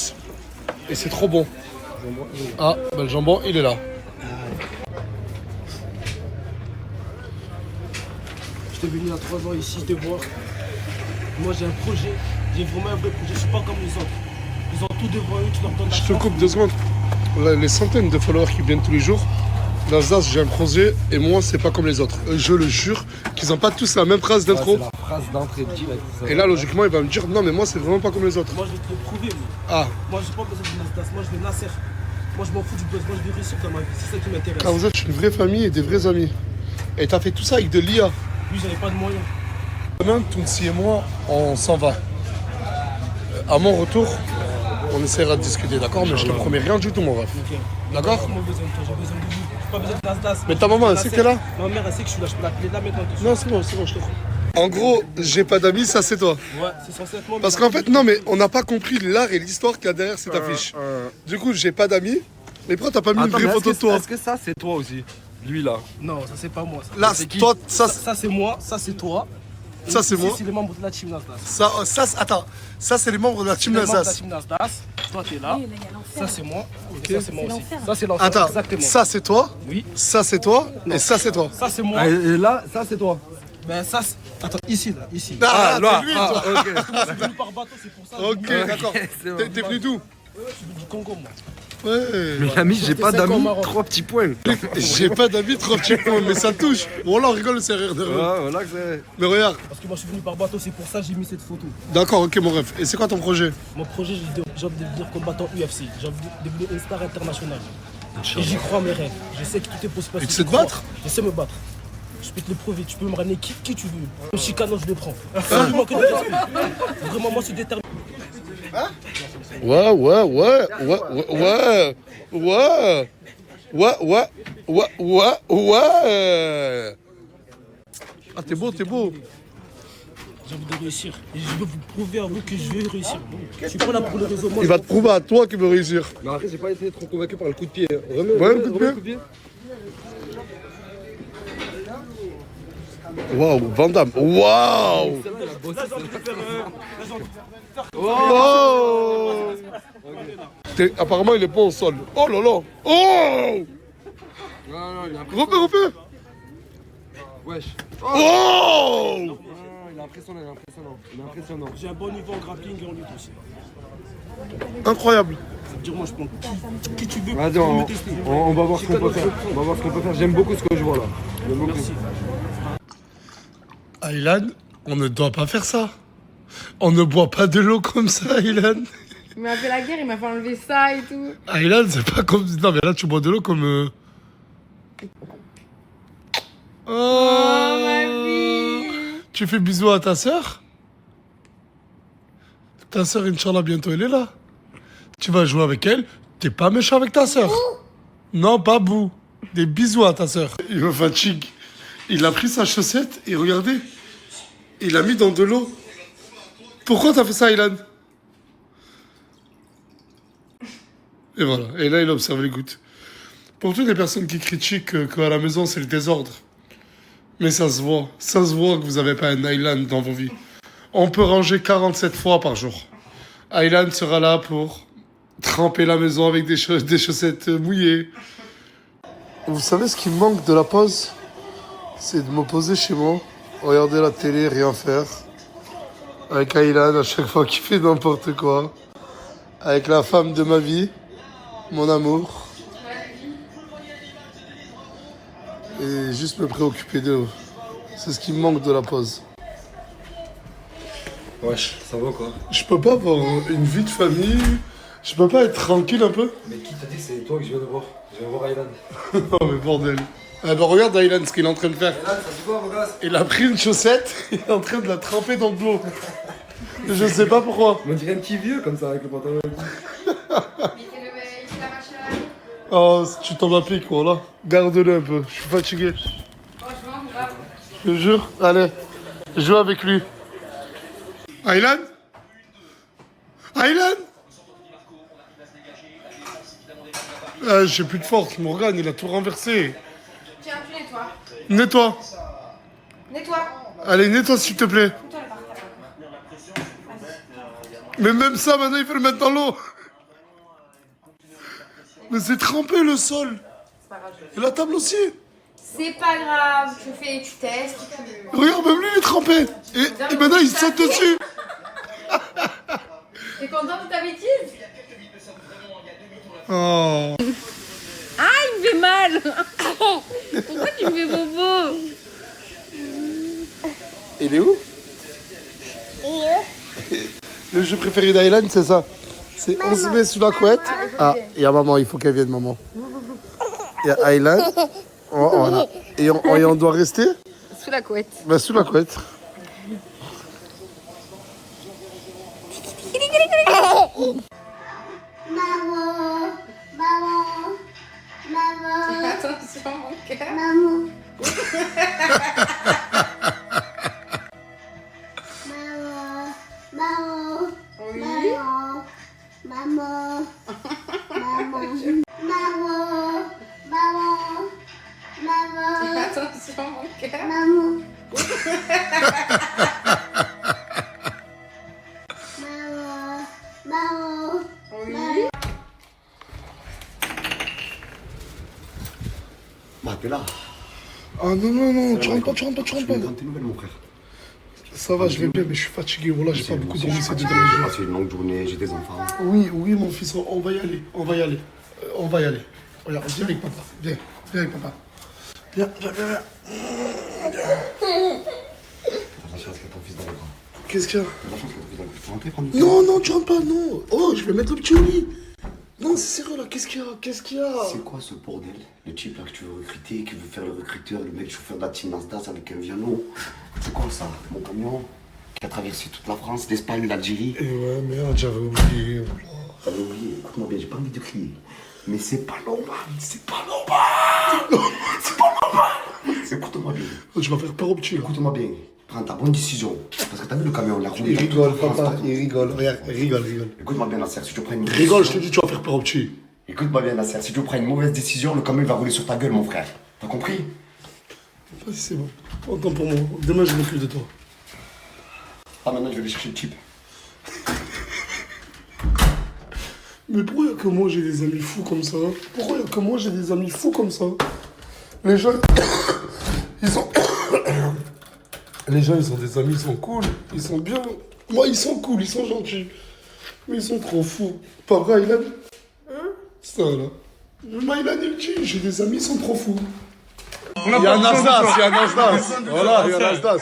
et c'est trop bon ah bah, le jambon il est là J'étais venu il y a 3 ans ici te voir. Moi j'ai un projet, j'ai vraiment un vrai projet, je suis pas comme les autres. Ils ont tout devant eux, tu leur donnes la je te chance. coupe 2 secondes les centaines de followers qui viennent tous les jours l'Alsace j'ai un projet et moi c'est pas comme les autres je le jure qu'ils ont pas tous la même phrase d'intro La phrase d'entrée direct. et là logiquement il va me dire non mais moi c'est vraiment pas comme les autres Moi je vais te le prouver. ah Moi j'ai pas besoin de Nasdaq, moi je vais Nasser. Moi je m'en fous du buzz, moi je vais réussir dans ma vie, c'est ça qui m'intéresse. ah, vous êtes une vraie famille et des vrais amis et t'as fait tout ça avec de l'IA Lui j'avais pas de moyens. demain Tounsi et moi on s'en va à mon retour on essaiera de discuter d'accord mais je te promets rien du tout mon ref Ok. d'accord J'ai pas besoin de toi, j'ai besoin de vous. J'ai pas besoin de Nasdaq. mais ta maman elle sait que t'es là Ma mère elle sait que je suis là, je peux l'appeler là maintenant. Tout de suite. non c'est bon je te crois en gros j'ai pas d'amis ça c'est toi Ouais, c'est censé être moi. mais parce ça- qu'en fait non mais on n'a pas compris l'art et l'histoire qu'il y a derrière cette affiche du coup j'ai pas d'amis mais pourquoi t'as pas mis une vraie photo de toi Est-ce que ça c'est toi aussi? Lui là. Non, ça c'est pas moi. Ça, là c'est qui toi ça Ça c'est moi, ça c'est toi. Ça, Et c'est ici, moi. C'est les membres de la team Nasdaq. attends ça c'est les membres de la team Les membres de la Alsace team Nasdaq. Toi t'es là. Ça c'est moi. Et ça c'est moi aussi. Ça c'est l'enfer. attends Exactement. ça c'est toi Oui. ça c'est toi et ça c'est toi Ça c'est moi. Et là, ça c'est toi. Ben ça c'est... Attends, ici là, ici. ah, là, t'es lui, toi. ok. Je suis venu par bateau, c'est pour ça. Ok, d'accord. T'es venu d'où Je suis venu du Congo moi. Ouais. Mais l'ami, j'ai pas C'était cinq ans au d'amis, Maroc. 3 petits points. J'ai pas d'amis trop petits points, mais ça touche. Bon, là, on rigole, c'est rire de rien. Voilà que c'est. Mais regarde, Parce que moi je suis venu par bateau, c'est pour ça que j'ai mis cette photo. d'accord, ok, mon ref. Et c'est quoi ton projet? Mon projet, j'ai envie de devenir combattant UFC. J'ai envie de devenir une star internationale. Et j'y crois à mes rêves. Je sais que tout est possible. parce Et que tu sais j'y te crois. battre? Je sais me battre. Je peux te le prouver. Tu peux me ramener qui tu veux. Le chicano, je le prends. Absolument que de respect. Vraiment, moi, je suis déterminé. Ouais. Ah, t'es beau. J'ai envie de réussir. Et je veux vous prouver à vous que je vais réussir. Je suis pas là pour le réseau. Moi, Il va te prouver à toi qu'il veut réussir. Mais après, j'ai pas été trop convaincu par le coup de pied. Ouais, le coup de pied. Waouh, Van Damme. Waouh. Oh. Apparemment, il est bon au sol. Oh là là. Oh. Non, il a Refais. Wesh. Oh. Non, il est impressionnant. j'ai un bon niveau en grappling et en lutte aussi. Incroyable. Ça veut dire, moi, je prends qui tu veux. Vas-y, pour me tester. on va voir ce qu'on peut faire. J'aime beaucoup ce que je vois là. J'aime beaucoup. Merci. Aylan, on ne doit pas faire ça. On ne boit pas de l'eau comme ça, Aylan. Il m'a fait la guerre, il m'a fait enlever ça et tout. Aylan, c'est pas comme... Non, mais là, tu bois de l'eau comme... Oh, ma fille. Tu fais bisous à ta sœur? Ta sœur, Inch'Allah, bientôt, elle est là. Tu vas jouer avec elle. T'es pas méchant avec ta sœur. Non, pas Bou. Des bisous à ta sœur. Il me fatigue. Il a pris sa chaussette et regardez. Il l'a mis dans de l'eau. Pourquoi t'as fait ça, Aylan? Et voilà. Et là, il observe les gouttes. Pour toutes les personnes qui critiquent qu'à la maison, c'est le désordre. Mais ça se voit. Ça se voit que vous n'avez pas un Aylan dans vos vies. On peut ranger 47 fois par jour. Aylan sera là pour tremper la maison avec des chaussettes mouillées. Vous savez ce qui me manque de la pause? C'est de me poser chez moi, regarder la télé, rien faire. Avec Aylan à chaque fois qu'il fait n'importe quoi. Avec la femme de ma vie, mon amour. Et juste me préoccuper d'eux. C'est ce qui me manque de la pause. Wesh, ça va quoi? Je peux pas avoir une vie de famille. Je peux pas être tranquille un peu. Mais qui t'a dit c'est toi que je viens de voir? Je viens de voir Aylan. Oh mais bordel. Ah bah regarde Aylan ce qu'il est en train de faire. Aylan, ça dit quoi, mon gars? Il a pris une chaussette, il est en train de la tremper dans de l'eau. Je sais pas pourquoi. On dirait un petit vieux comme ça avec le pantalon. Oh, tu t'en appliques quoi là. Garde-le un peu, je suis fatigué. Franchement, bravo. Je te jure, allez, joue avec lui. Aylan? Aylan? J'ai plus de force. Morgane, il a tout renversé. Tiens, tu nettoies. Nettoie. Nettoie. Allez, nettoie s'il te plaît. Toi, le parc. Mais même ça, maintenant, il faut le mettre dans l'eau. Mais c'est trempé le sol. Et la table aussi. C'est pas grave, tu testes. Regarde, même lui, il est trempé. Et maintenant, il saute dessus. T'es content de ta bêtise? Oh. Ah, il me fait mal. Pourquoi tu me fais bobo? Il est où? Le jeu préféré d'Aylan, c'est ça. C'est on se met sous la couette. Ah, il y a maman, il faut qu'elle vienne, maman. Il y a Aylan. Oh, voilà. Et on doit rester Sous la couette. bah, sous la couette. Maman, maman, maman. Attention, mon cœur. Maman. Maman, maman, Oui. maman, maman, maman, maman, maman, Attention, mon cœur. maman. Maman, maman. Oui. Bah, t'es là. Ah non, non, non, tu rentres pas, tu rentres pas, tu rentres Je vais pas. dans tes nouvelles, mon frère. Ça va, je vais bien, mais je suis fatigué. Voilà, j'ai pas beaucoup dormi ces 2 derniers J'ai jours. passé une longue journée, j'ai des enfants. Oui, oui, mon fils, on va y aller. On va y aller. On va y aller. Regarde, viens avec papa. Viens, viens avec papa. Viens, viens, viens, viens. T'as la chance qu'il y a ton fils dans les bras. Qu'est-ce qu'il y a? T'as la chance qu'il y a ton fils dans les bras. Tu peux rentrer, prendre une Non, non, tu rentres pas, non. Oh, je vais mettre le petit au lit. Non, c'est sérieux là, qu'est-ce qu'il y a? Qu'est-ce qu'il y a? C'est quoi ce bordel? Le type là que tu veux recruter, qui veut faire le recruteur, le mec chauffeur de la team Nasdaq avec un violon. C'est quoi ça? Mon camion qui a traversé toute la France, l'Espagne, l'Algérie. Et ouais, merde, j'avais oublié. T'avais oublié, écoute-moi bien, j'ai pas envie de crier. Mais c'est pas normal, c'est pas normal! C'est pas normal! Écoute-moi bien. Tu vas faire peur au petit là. Écoute-moi bien. Prends ta bonne décision. Parce que t'as vu le camion, il a roulé. Il dans rigole, toute la France, papa, partout. il rigole. Regarde, il rigole, rigole. Écoute-moi bien, Nasser, si tu prends une Rigole, je te dis, tu vas faire peur au petit. Écoute-moi bien, Nasser, si tu prends une mauvaise décision, le camion il va rouler sur ta gueule, mon frère. T'as compris? Vas-y, c'est bon. Attends pour moi. Demain, je m'occupe de toi. Ah, maintenant, je vais aller chercher le type. Mais pourquoi il y a que moi j'ai des amis fous comme ça? Pourquoi il y a que moi j'ai des amis fous comme ça? Les gens, ils sont... Les gens, ils ont des amis, ils sont cool, ils sont bien. Moi, ils sont cool, ils sont gentils. Mais ils sont trop fous. Pas vrai, Aylan? Ça, là. Moi, Aylan, il dit, j'ai des amis, ils sont trop fous. Il y a un Nasdaq, il y a un Nasdaq. Voilà, il y a un Nasdaq.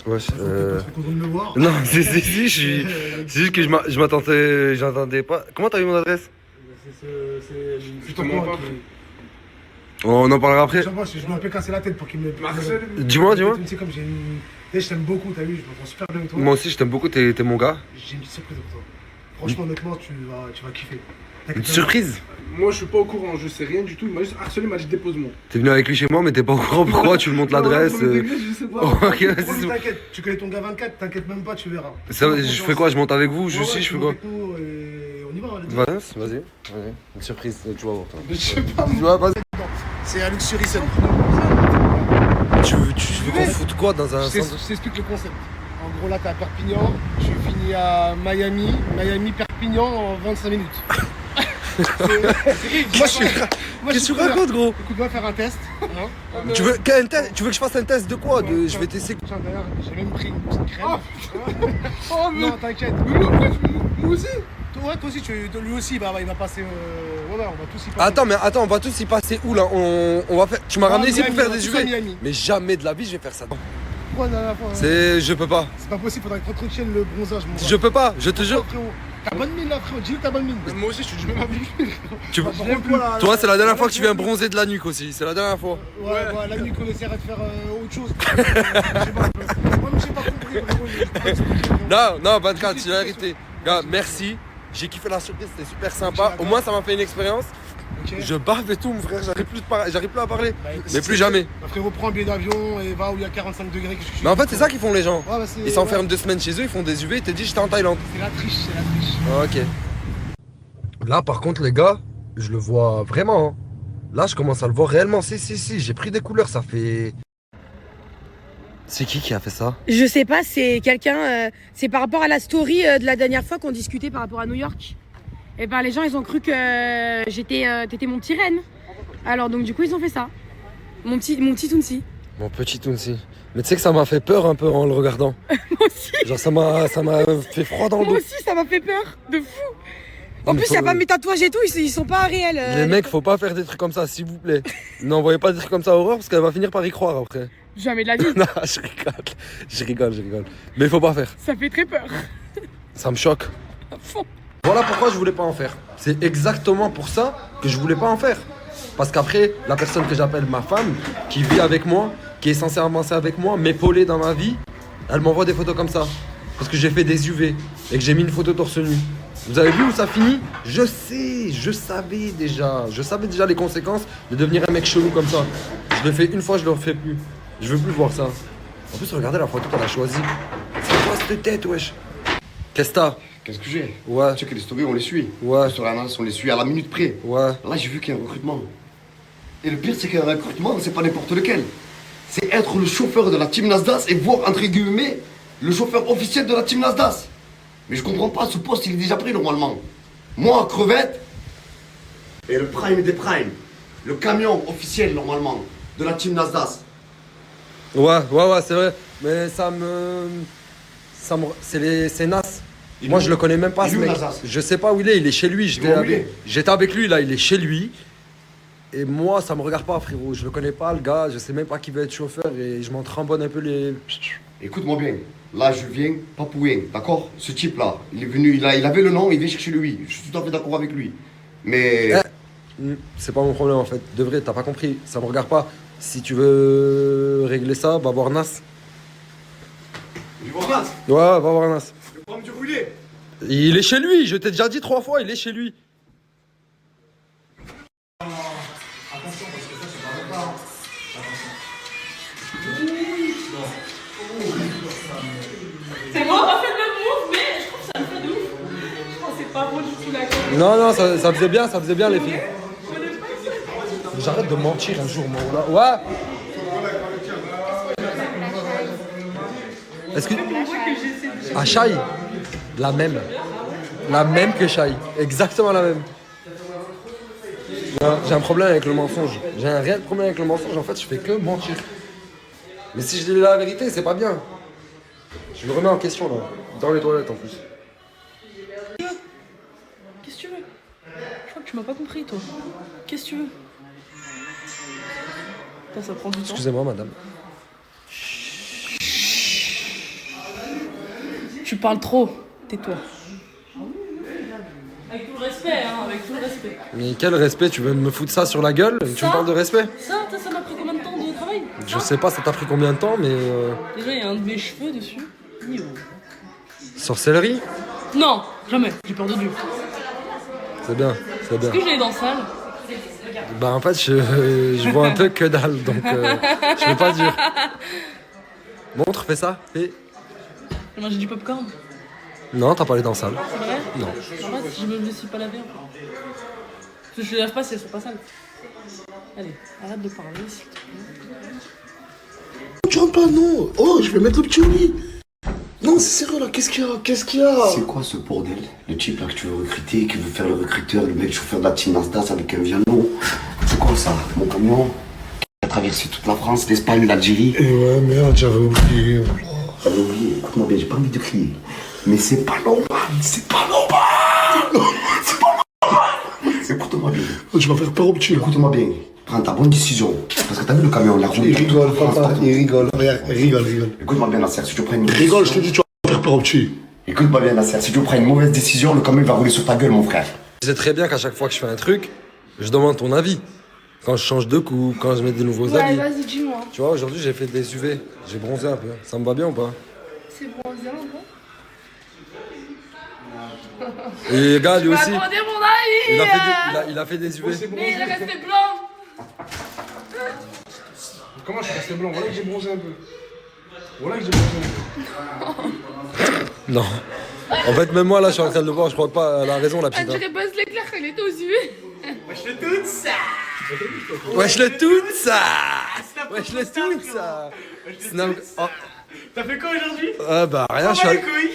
Ouais, T'es content de me voir? Non, si, je suis. C'est juste que je m'attendais. J'entendais pas. Comment t'as eu mon adresse? Je t'en prends pas. On en parlera après. Je me un peu cassé la tête pour qu'il me. Dis-moi, dis-moi. Tu sais, comme j'ai une. Je t'aime beaucoup, t'as vu, je m'entends super bien avec toi. Moi aussi, je t'aime beaucoup, t'es mon gars. J'ai une petite surprise pour toi. Franchement, honnêtement, tu vas kiffer. Une surprise? Moi, je suis pas au courant, je sais rien du tout. Il m'a juste harcelé, il m'a dit dépose-moi. T'es venu avec lui chez moi, mais t'es pas au courant pourquoi tu me montres l'adresse. Je sais pas. Ok, vas-y. T'inquiète, tu connais ton gars 24, t'inquiète même pas, tu verras. Je fais quoi? Je monte avec vous? Je suis, je fais quoi? On y va, on Vas-y. Une surprise, tu vas voir. Je sais pas, Tu vois, vas-y. C'est à Luxury Sun. Tu veux qu'on foute quoi dans un Je centre? t'explique le concept. En gros, là, t'es à Perpignan, je suis fini à Miami, Perpignan en 25 minutes. Qu'est-ce que tu racontes, gros? Écoute, on va faire un test. Hein. Tu veux que je fasse un test de quoi? Je vais tester. Tiens, d'ailleurs, j'ai même pris une petite crème. Oh, mais. Non, t'inquiète. Moi aussi. Toi aussi, lui aussi, il va passer. Ouais, on va tous y passer. Attends, mais attends, on va tous y passer où là? On va faire. Tu m'as ramené ici pour faire des UV. Miami. Mais jamais de la vie je vais faire ça. Pourquoi la dernière fois? Je peux pas. C'est pas possible, faudrait que tu entretiennes le bronzage, mon gars. Je peux pas, je te jure. Frérot, t'as bonne mine là, frérot. Dis-le, t'as bonne mine. Moi aussi, je suis même habitué. Tu peux. Toi, c'est la dernière fois que tu viens bronzer de la nuque aussi. C'est la dernière fois. Ouais, la nuit qu'on essaierait de faire autre chose. Je sais pas. Moi-même, j'ai pas compris, frérot. Non, 24, c'est la vérité. Gars, merci. J'ai kiffé la surprise, c'était super sympa. Au moins, ça m'a fait une expérience. Je bave et tout, mon frère, j'arrive plus à parler. Bah, Mais plus jamais. Bah, frérot, prends un billet d'avion et va où il y a 45 degrés. Que je... Mais en fait, c'est ça qu'ils font les gens. Ouais, bah, Ils s'enferment 2 semaines chez eux, ils font des UV, ils te disent j'étais en Thaïlande. C'est la triche, c'est la triche. Ok. Là, par contre, les gars, je le vois vraiment. Hein. Là, je commence à le voir réellement. Si, j'ai pris des couleurs, ça fait... C'est qui a fait ça? Je sais pas, c'est quelqu'un. C'est par rapport à la story de la dernière fois qu'on discutait par rapport à New York. Et ben les gens ils ont cru que t'étais mon petit reine. Alors donc du coup ils ont fait ça. Mon petit Tounsi. Mon petit Tounsi. Mais tu sais que ça m'a fait peur un peu en le regardant. Moi aussi. Genre ça m'a fait froid dans le dos. Moi aussi ça m'a fait peur, de fou. En plus, il n'y a pas mes tatouages et tout, ils sont pas réels. Les mecs, faut pas faire des trucs comme ça, s'il vous plaît. N'envoyez pas des trucs comme ça à Aurore parce qu'elle va finir par y croire après. Jamais de la vie. Non, je rigole. Mais faut pas faire. Ça fait très peur. Ça me choque. À fond. Voilà pourquoi je voulais pas en faire. C'est exactement pour ça que je voulais pas en faire. Parce qu'après, la personne que j'appelle ma femme, qui vit avec moi, qui est censée avancer avec moi, m'épauler dans ma vie, elle m'envoie des photos comme ça. Parce que j'ai fait des UV et que j'ai mis une photo torse nu. Vous avez vu où ça finit? Je savais déjà les conséquences de devenir un mec chelou comme ça. Je le fais une fois, je le refais plus. Je veux plus voir ça. En plus, regardez la photo qu'elle a choisie. C'est quoi cette tête, wesh? Qu'est-ce que t'as? Qu'est-ce que j'ai? Ouais. Tu sais que les stories, on les suit. Ouais. Sur l'annonce, on les suit à la minute près. Ouais. Là, j'ai vu qu'il y a un recrutement. Et le pire, c'est qu'un recrutement, c'est pas n'importe lequel. C'est être le chauffeur de la team Nasdaq et voir, entre guillemets, le chauffeur officiel de la team Nasdaq. Mais je comprends pas, ce poste, il est déjà pris normalement. Moi, crevette, et le prime des primes. Le camion officiel, normalement, de la team Nasdaq. Ouais, c'est vrai. Mais c'est Nas. Moi, je le connais même pas, ce mec. Je sais pas où il est chez lui. J'étais avec lui, là, il est chez lui. Et moi, ça me regarde pas, frérot. Je le connais pas, le gars. Je sais même pas qui va être chauffeur et je m'en trambonne un peu les... Écoute-moi bien. Là, je viens pas pour rien, d'accord? Ce type-là, il est venu, il avait le nom, il vient chercher lui. Je suis tout à fait d'accord avec lui. Mais... c'est pas mon problème, en fait. De vrai, t'as pas compris. Ça me regarde pas. Si tu veux régler ça, va voir Nas. Tu vois Nas? Ouais, va voir Nas. Le problème du rouler. Il est chez lui. Je t'ai déjà dit 3 fois, il est chez lui. Attention, parce que ça, c'est pas même pas. C'est moi, on a fait le même move, mais je trouve que ça me fait de ouf. Je pense que c'est pas beau du tout la gueule. Non, ça faisait bien les filles. J'arrête de mentir un jour, moi. Là. Ouais. Est-ce que... Ah, Shai. La même que Shai. Exactement la même. Non, j'ai un problème avec le mensonge. J'ai un réel problème avec le mensonge. En fait, je fais que mentir. Mais si je dis la vérité, c'est pas bien. Je me remets en question, là. Dans les toilettes, en plus. Qu'est-ce que tu veux? Je crois que tu m'as pas compris, toi. Qu'est-ce que tu veux? Ça prend du temps. Excusez-moi, madame. Tu parles trop. Tais-toi. Avec tout le respect, hein, avec tout le respect. Mais quel respect? Tu veux me foutre ça sur la gueule? Tu me parles de respect? Ça m'a pris combien de temps de travail? Je sais pas, ça t'a pris combien de temps, mais... Déjà, il y a un de mes cheveux dessus. Sorcellerie? Non, jamais. J'ai peur de Dieu. C'est bien. Est-ce que j'ai les dents sales? Bah en fait, je vois un peu que dalle, donc je veux pas dire. Montre, fais ça, fais. J'ai mangé du popcorn. Non, t'as pas les dents sales. C'est vrai? Non. En fait, je me suis pas lavé encore. Parce que je les lave pas si elles sont pas sales. Allez, arrête de parler, s'il te plaît. Tu rentres pas, non. Oh, je vais mettre le petit au lit. Non, c'est sérieux là, qu'est-ce qu'il y a? C'est quoi ce bordel? Le type là que tu veux recruter, qui veut faire le recruteur, le mec chauffeur de la team Nasdaq avec un violon. C'est quoi ça? Mon camion qui a traversé toute la France, l'Espagne, l'Algérie. Et ouais, merde, j'avais oublié. J'avais oublié, écoute-moi bien, j'ai pas envie de crier. Mais c'est pas normal, c'est pas normal. C'est pas normal. Écoute-moi bien. Tu vas faire peur au petit là. Écoute-moi bien. Prends ta bonne décision. Parce que t'as vu le camion, la route. Il rigole, papa, il rigole. Regarde, il rigole. Écoute-moi bien, Nasser, si tu prends une mauvaise Rigole, je décision... te dis, tu vas faire peur au petit. Écoute-moi bien, Nasser, si tu prends une mauvaise décision, le camion va rouler sur ta gueule, mon frère. Tu sais très bien qu'à chaque fois que je fais un truc, je demande ton avis. Quand je change de coupe, quand je mets des nouveaux habits. vas-y, dis-moi. Tu vois, aujourd'hui j'ai fait des UV. J'ai bronzé un peu. Ça me va bien ou pas? C'est bronzé un peu. Et les gars, lui Tu aussi. m'as demandé mon avis. Il a fait des UV. Mais il est resté blanc. Comment je suis resté blanc? Voilà que j'ai bronzé un peu. Voilà que j'ai bronzé un peu. Non. En fait, même moi là, je suis en train de le voir. Je crois pas. Elle a raison, la On petite. hein. dirait Buzz l'éclair quand il était aux yeux. Wesh le tout ça. Wesh le tout ça. Wesh le tout ça. Non, oh. T'as fait quoi aujourd'hui? Bah rien, je suis. les couilles.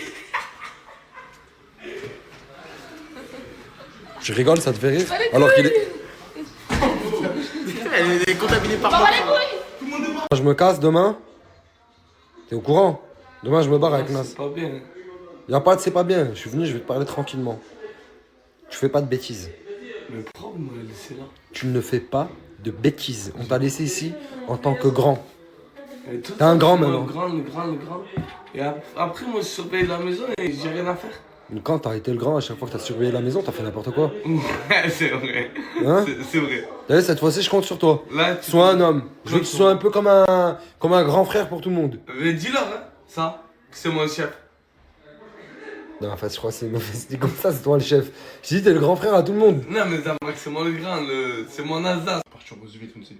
Je rigole, ça te fait rire? Alors qu'il est. Elle est contaminée par Bah, moi. les couilles. Je me casse demain. T'es au courant? Demain, je me barre avec Nas. C'est pas bien. Y'a pas de c'est pas bien. Je suis venu, je vais te parler tranquillement. Tu fais pas de bêtises. Le problème, c'est là. Tu ne fais pas de bêtises. On t'a laissé ici en tant que grand. T'es un grand maintenant. Le grand. Et après, moi, je surveille la maison et j'ai rien à faire. Quand t'as été le grand, à chaque fois que t'as surveillé la maison, t'as fait n'importe quoi. Ouais, c'est vrai. Hein? C'est vrai. T'as vu, cette fois-ci, je compte sur toi. Là, Sois un homme. Je veux que tu sois un peu comme un grand frère pour tout le monde. Mais dis-leur, hein, ça, que c'est mon chef. Non, en fait, je crois que c'est dit comme ça, c'est toi le chef. Je dis, t'es le grand frère à tout le monde. Non, mais Zamak, c'est moi le grand, c'est mon Alsace. Partir aux UV, tu sais.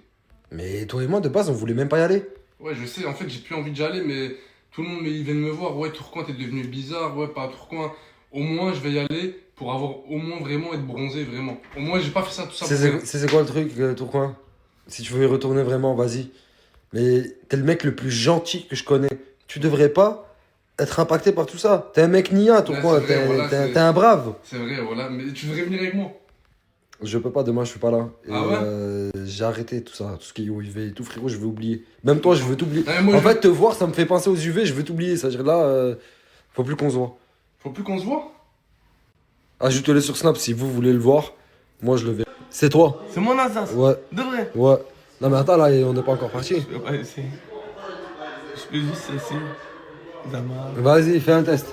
Mais toi et moi, de base, on voulait même pas y aller. Ouais, je sais, en fait, j'ai plus envie d'y aller, mais tout le monde, ils viennent me voir. Ouais, Tourcoing, t'es devenu bizarre. Ouais, pas Tourcoing. Au moins, je vais y aller pour avoir au moins vraiment être bronzé, vraiment. Au moins, j'ai pas fait ça tout ça pour rien. C'est quoi le truc, Tourcoing? Si tu veux y retourner vraiment, vas-y. Mais t'es le mec le plus gentil que je connais. Tu devrais pas être impacté par tout ça. T'es un mec nia, Tourcoing. Ouais, c'est vrai, voilà, T'es un brave. C'est vrai, voilà. Mais tu devrais venir avec moi. Je peux pas, demain je suis pas là. Et, Ah ouais? j'ai arrêté tout ça, tout ce qui est UV et tout, frérot, je veux oublier. Même toi, je veux t'oublier. Ouais, moi, En je- fait, te voir, ça me fait penser aux UV, je veux t'oublier. C'est-à-dire là, faut plus qu'on se voit. Faut plus qu'on se voit. Ajoutez-le sur Snap si vous voulez le voir. Moi, je le verrai. C'est toi? C'est mon Alsace. Ouais. De vrai. Ouais. Non, mais attends, là, on n'est pas encore parti. Je peux pas essayer. Je peux juste essayer. Zamak. Vas-y, fais un test.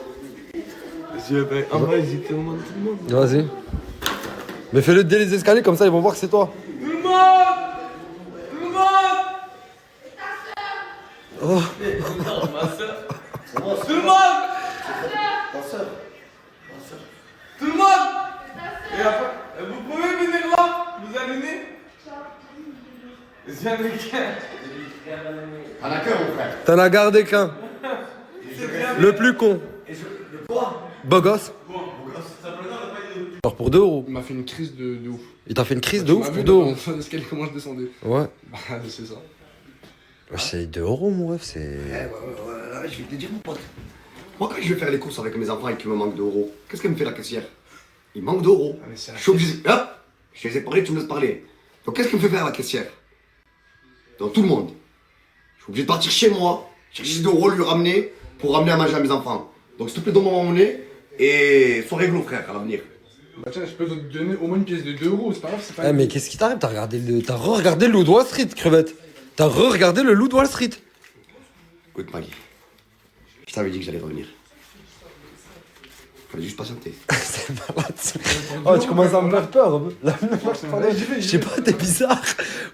Je vais envoyer tout le monde. Vas-y. Mais fais-le dès les escaliers, comme ça, ils vont voir que c'est toi. Tout le monde! Tout le monde! Oh. Ma soeur. Tout le monde! Tout le monde! Et après, vous pouvez venir là? Vous allez venir? J'en ai qu'un. T'en as qu'un, mon frère. T'en as gardé qu'un. Le plus con. Beau gosse. Alors pour 2 euros. Il m'a fait une crise de ouf. Il t'a fait une crise Tu de m'as ouf vu pour 2 euros. dans l'escalier, comment je descendais. Ouais. Bah, c'est ça. C'est 2 euros, mon ref, c'est. Ouais, je vais te dire, mon pote. Moi, quand je vais faire les courses avec mes enfants et qu'il me manque d'euros, qu'est-ce qu'elle me fait la caissière? Il manque d'euros. Ah, mais c'est Je suis obligé. Hop! Je les ai parlé, tu me laisses parler. Donc, qu'est-ce qu'elle me fait faire la caissière? Dans tout le monde. Je suis obligé de partir chez moi, chercher 10 euros, lui ramener, pour ramener à manger à mes enfants. Donc, s'il te plaît, donne-moi mon monnaie et sois réglo, frère, à l'avenir. Bah, tiens, je peux te donner au moins une pièce de 2 euros, c'est pas grave, c'est pas Eh, mais qu'est-ce qui t'arrive? T'as re-regardé le Loup de Wall Street, crevette. T'as re-regardé le Loup de Wall Street. Écoute, Maggie, je t'avais dit que j'allais revenir. Fallait juste patienter. C'est malade. Oh, tu commences à me faire peur. Là, je sais pas, t'es bizarre.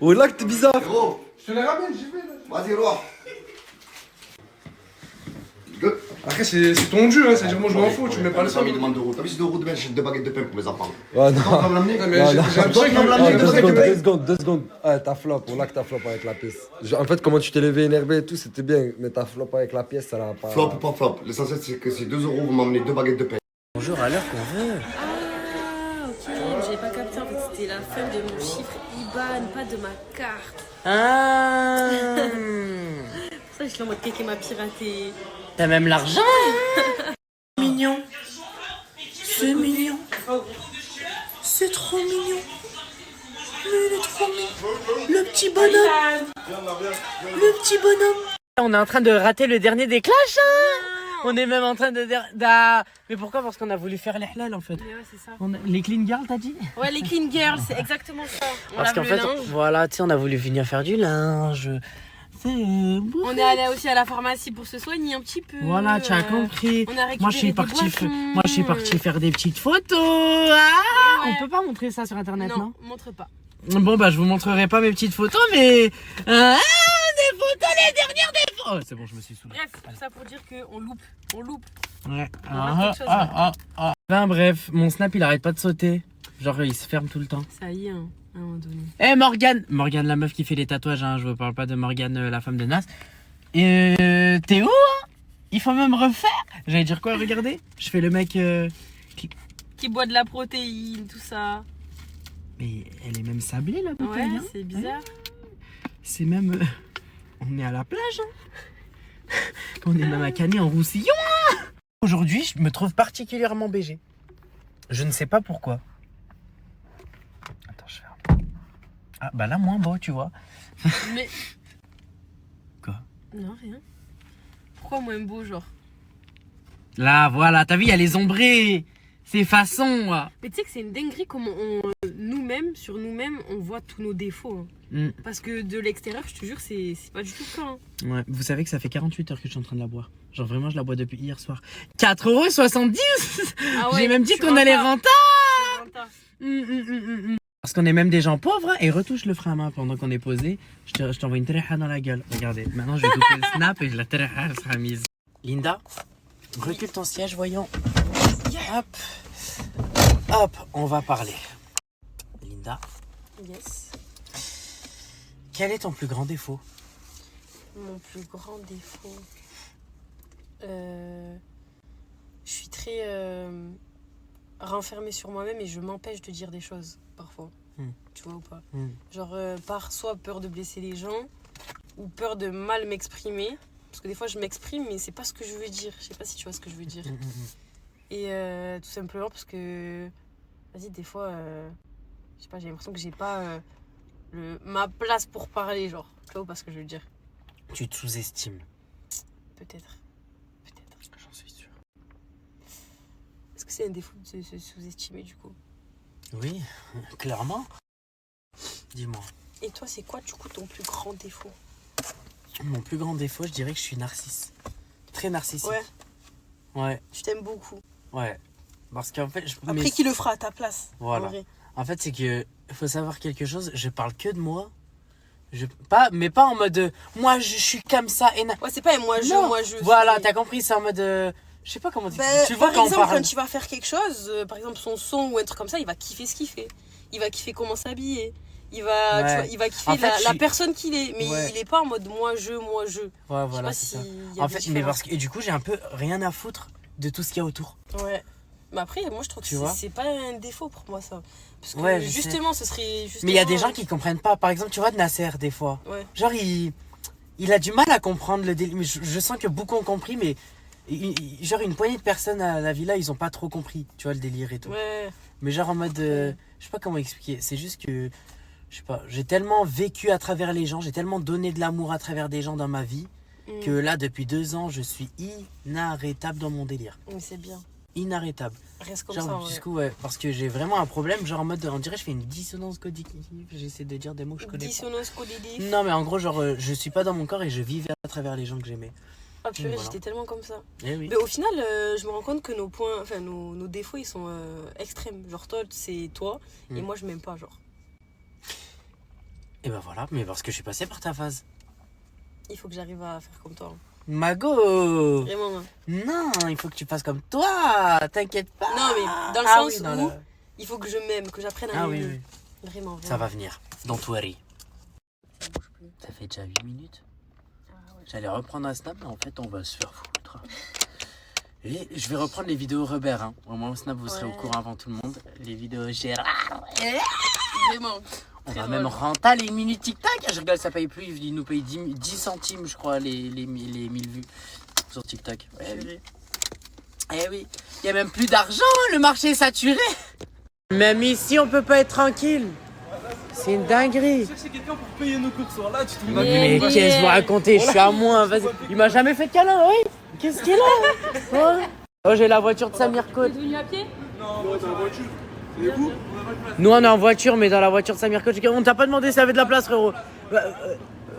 Oh là que t'es bizarre. Gros, Je te les ramène, j'y vais là. vas-y, roi. Après, c'est ton jeu, hein, c'est-à-dire moi je m'en fous, tu me mets pas le ça. sang. Il demande d'euros. T'as vu, c'est 2 euros demain, j'achète 2 baguettes de pain pour mes enfants. Ouais, non. Toi, tu vas me l'amener? Non, mais Non, j'ai non. l'impression que Oh, 2 secondes. Ah, t'as flop. Oh là que t'as flop avec la pièce. En fait, comment tu t'es levé énervé et tout, c'était bien. Mais t'as flop avec la pièce, ça l'a pas. Flop ou pas flop, l'essentiel c'est que ces 2 euros vont m'emmener 2 baguettes de pain. Bonjour à l'heure qu'on veut. Ah, ok, j'ai pas capté en fait, c'était la fin de mon chiffre IBAN, pas de ma carte. Ah. C'est pour ça que je suis en mode quelqu'un m'a piraté. T'as même l'argent. Mignon. C'est mignon. C'est trop mignon. Mais il est trop mignon. Le petit bonhomme. Le petit bonhomme. On est en train de rater le dernier des clashs, hein. On est même en train de... Mais pourquoi? Parce qu'on a voulu faire les halal en fait. Mais ouais, c'est ça. Les clean girls, t'as dit? Ouais, les clean girls, c'est exactement ça. On Parce lave qu'en le fait, linge. voilà, tu sais, on a voulu venir faire du linge. On est allé aussi à la pharmacie pour se soigner un petit peu. Voilà, tu as compris. On a récupéré Moi, je suis des parti. boissons. Moi, je suis parti faire des petites photos. Ah, Ouais. on peut pas montrer ça sur internet, non? Non, montre pas. Bon, bah, je vous montrerai pas mes petites photos, mais. Ah, des photos, les dernières des photos. Oh, c'est bon, je me suis saoulé. Bref, tout ça pour dire qu'on loupe. On loupe. Ouais. On rate quelque chose, ouais. Enfin bref, mon Snap il arrête pas de sauter. Genre il se ferme tout le temps. Ça y est, hein, à un moment donné. Eh Morgane, Morgane la meuf qui fait les tatouages, hein, je vous parle pas de Morgane la femme de Nas. T'es où hein? Il faut même refaire. J'allais dire quoi, regardez. Je fais le mec Qui boit de la protéine, tout ça. Mais elle est même sablée la bouteille. Ouais, hein. c'est bizarre. C'est même... On est à la plage. Hein. On est même à Canet en Roussillon. Hein. Aujourd'hui, je me trouve particulièrement BG. Je ne sais pas pourquoi. Attends, je fais un peu. Ah, bah là, moins beau, tu vois. Mais... Quoi? Non, rien. Pourquoi moins beau, genre? Là, voilà, t'as vu, il y a les ombrés. C'est façon. Là. Mais tu sais que c'est une dinguerie comment nous-mêmes, sur nous-mêmes, on voit tous nos défauts. Hein. Mm. Parce que de l'extérieur, je te jure, c'est pas du tout le cas. Hein. Ouais, vous savez que ça fait 48 heures que je suis en train de la boire. Genre vraiment, je la bois depuis hier soir. 4,70 €. Ah ouais, J'ai même dit qu'on allait renta. Parce qu'on est même des gens pauvres hein, et retouche le frein à main pendant qu'on est posé. Je t'envoie une tereha dans la gueule. Regardez, maintenant je vais couper le snap et la tereha elle sera mise. Linda, recule ton siège, voyons. Hop, hop, on va parler. Linda, Yes. quel est ton plus grand défaut? Mon plus grand défaut. Je suis très renfermée sur moi-même et je m'empêche de dire des choses parfois. Tu vois ou pas? Genre par soit peur de blesser les gens ou peur de mal m'exprimer. Parce que des fois je m'exprime mais c'est pas ce que je veux dire. Je sais pas si tu vois ce que je veux dire. Et tout simplement parce que, vas-y, des fois, je sais pas, j'ai l'impression que j'ai pas ma place pour parler, genre. Tu vois pas ce que je veux dire? Tu te sous-estimes. Peut-être. J'en suis sûr. Est-ce que c'est un défaut de se sous-estimer, du coup? Oui, clairement. Dis-moi. Et toi, c'est quoi, du coup, ton plus grand défaut? Mon plus grand défaut, je dirais que je suis narcisse. Très narcissique. Ouais. Ouais. Tu t'aimes beaucoup. Ouais. Parce qu'en fait, Après, qui le fera à ta place? Voilà. En vrai. En fait, c'est que faut savoir quelque chose. Je parle que de moi. Mais pas en mode moi je suis comme ça et ouais, c'est pas un moi je. Voilà, t'as compris, c'est en mode je sais pas comment dire. Tu vois par exemple, quand tu vas faire quelque chose, par exemple son son ou un truc comme ça, il va kiffer ce qu'il fait. Il va kiffer comment s'habiller. Il va, tu vois, il va kiffer la personne qu'il est. Mais il est pas en mode moi je. Ouais, voilà, c'est ça. En fait, mais parce que et du coup, j'ai un peu rien à foutre de tout ce qu'il y a autour. Ouais. Mais après, moi je trouve que c'est pas un défaut pour moi ça. Parce que ouais, justement, ce serait. Mais il y a des gens qui comprennent pas. Par exemple, tu vois, de Nasser, des fois. Ouais. Genre, il a du mal à comprendre le délire. Mais je sens que beaucoup ont compris, mais genre, une poignée de personnes à la villa, ils ont pas trop compris, tu vois, le délire et tout. Ouais. Mais genre, en mode. Je sais pas comment expliquer. C'est juste que. Je sais pas. J'ai tellement vécu à travers les gens, j'ai tellement donné de l'amour à travers des gens dans ma vie, que là, depuis 2 ans, je suis inarrêtable dans mon délire. Mais c'est bien. Inarrêtable. Reste comme genre, ça. Du coup, ouais, parce que j'ai vraiment un problème, genre en mode, on dirait, je fais une dissonance cognitive. J'essaie de dire des mots que je connais dissonance cognitive. Non, mais en gros, genre, je suis pas dans mon corps et je vivais à travers les gens que j'aimais. Ah purée, voilà. J'étais tellement comme ça. Eh oui. Mais au final, je me rends compte que nos points, enfin nos défauts, ils sont extrêmes. Genre toi, c'est toi, et moi, je m'aime pas, genre. Et ben voilà, mais parce que je suis passé par ta phase. Il faut que j'arrive à faire comme toi. Mago! Vraiment. Non, il faut que tu fasses comme toi, t'inquiète pas. Non, mais dans le sens où il faut que je m'aime, que j'apprenne à m'aimer. Oui. Vraiment. Ça va venir, don't worry. Ça fait déjà 8 minutes. J'allais reprendre un snap, mais en fait, on va se faire foutre. Et je vais reprendre les vidéos Robert. Hein. Au moins, au snap, vous serez au courant avant tout le monde. Les vidéos Gérard. Vraiment. On va même renta les minutes TikTok. Je rigole, ça paye plus. Il nous paye 10 centimes, je crois, les 1000 vues sur TikTok. Ouais, oui. Eh oui. Il n'y a même plus d'argent. Le marché est saturé. Même ici, on peut pas être tranquille. C'est une dinguerie. C'est quelqu'un pour payer nos courses. Là, tu te mais qu'est-ce que vous racontez? Je suis à moins. Vas-y. Il m'a jamais fait de câlin, oui. Qu'est-ce qu'il a? Oh, j'ai la voiture de Samir Côte. T'es venu à pied? Non, dans la voiture. Et vous? Nous, on est en voiture, mais dans la voiture de Samir Côte. On t'a pas demandé si avait de la place, frérot.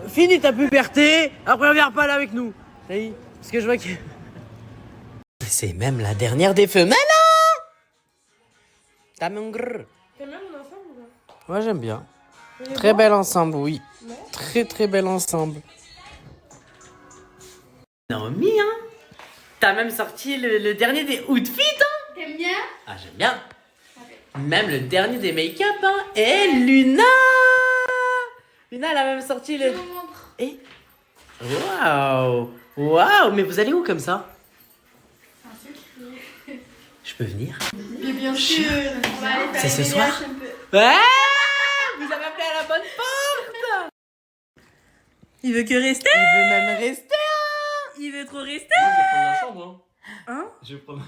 Finis ta puberté. Après, viens pas là avec nous. Parce que je vois que. C'est même la dernière des feux. Mais non! T'as mon grrr. T'aimes bien mon ensemble ou pas? Ouais, j'aime bien. Très bel ensemble, oui. Ouais. Très bel ensemble. Naomi, hein? T'as même sorti le dernier des outfits, hein? T'aimes bien? Ah, j'aime bien. Même le dernier des make-up, hein. Et Luna! Luna, elle a même sorti le... Et... Waouh! Waouh! Mais vous allez où comme ça? Je peux venir? Bien sûr. C'est ce soir? Ouais! Vous avez appelé à la bonne porte! Il veut que rester? Il veut même rester, hein. Il veut trop rester. Moi, je vais prendre la chambre, hein. Hein? Je vais prendre...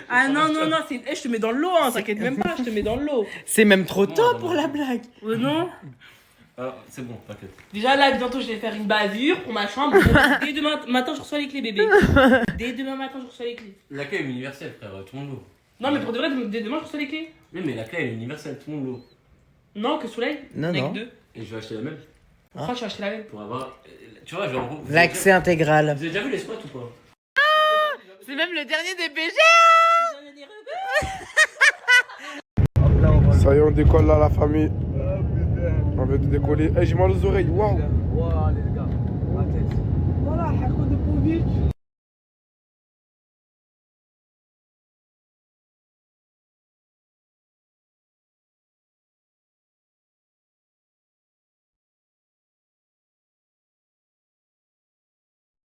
Ah non, non, non, c'est... je te mets dans l'eau, hein, t'inquiète même pas, je te mets dans l'eau. C'est même trop tôt pour la blague. Non? Ah, c'est bon, t'inquiète. Déjà là, bientôt, je vais faire une bavure pour ma chambre. Dès demain matin, je reçois les clés, bébé. Dès demain matin, je reçois les clés. La clé est universelle, frère, tout le monde l'ouvre. Non, mais pour de vrai, dès demain, je reçois les clés. Oui, mais la clé est universelle, tout le monde l'ouvre. Non, que Soleil. Non, avec non. 2. Et je vais acheter la même. Pourquoi tu vas acheter la même? Pour avoir. Tu vois, genre. L'accès intégral. Vous avez déjà vu les squats ou pas? C'est même le dernier des BG. Ça y est, on décolle là, la famille. On vient de décoller. Eh, j'ai mal aux oreilles, waouh! Waouh, les gars, la tête. Voilà, Hako de Povic.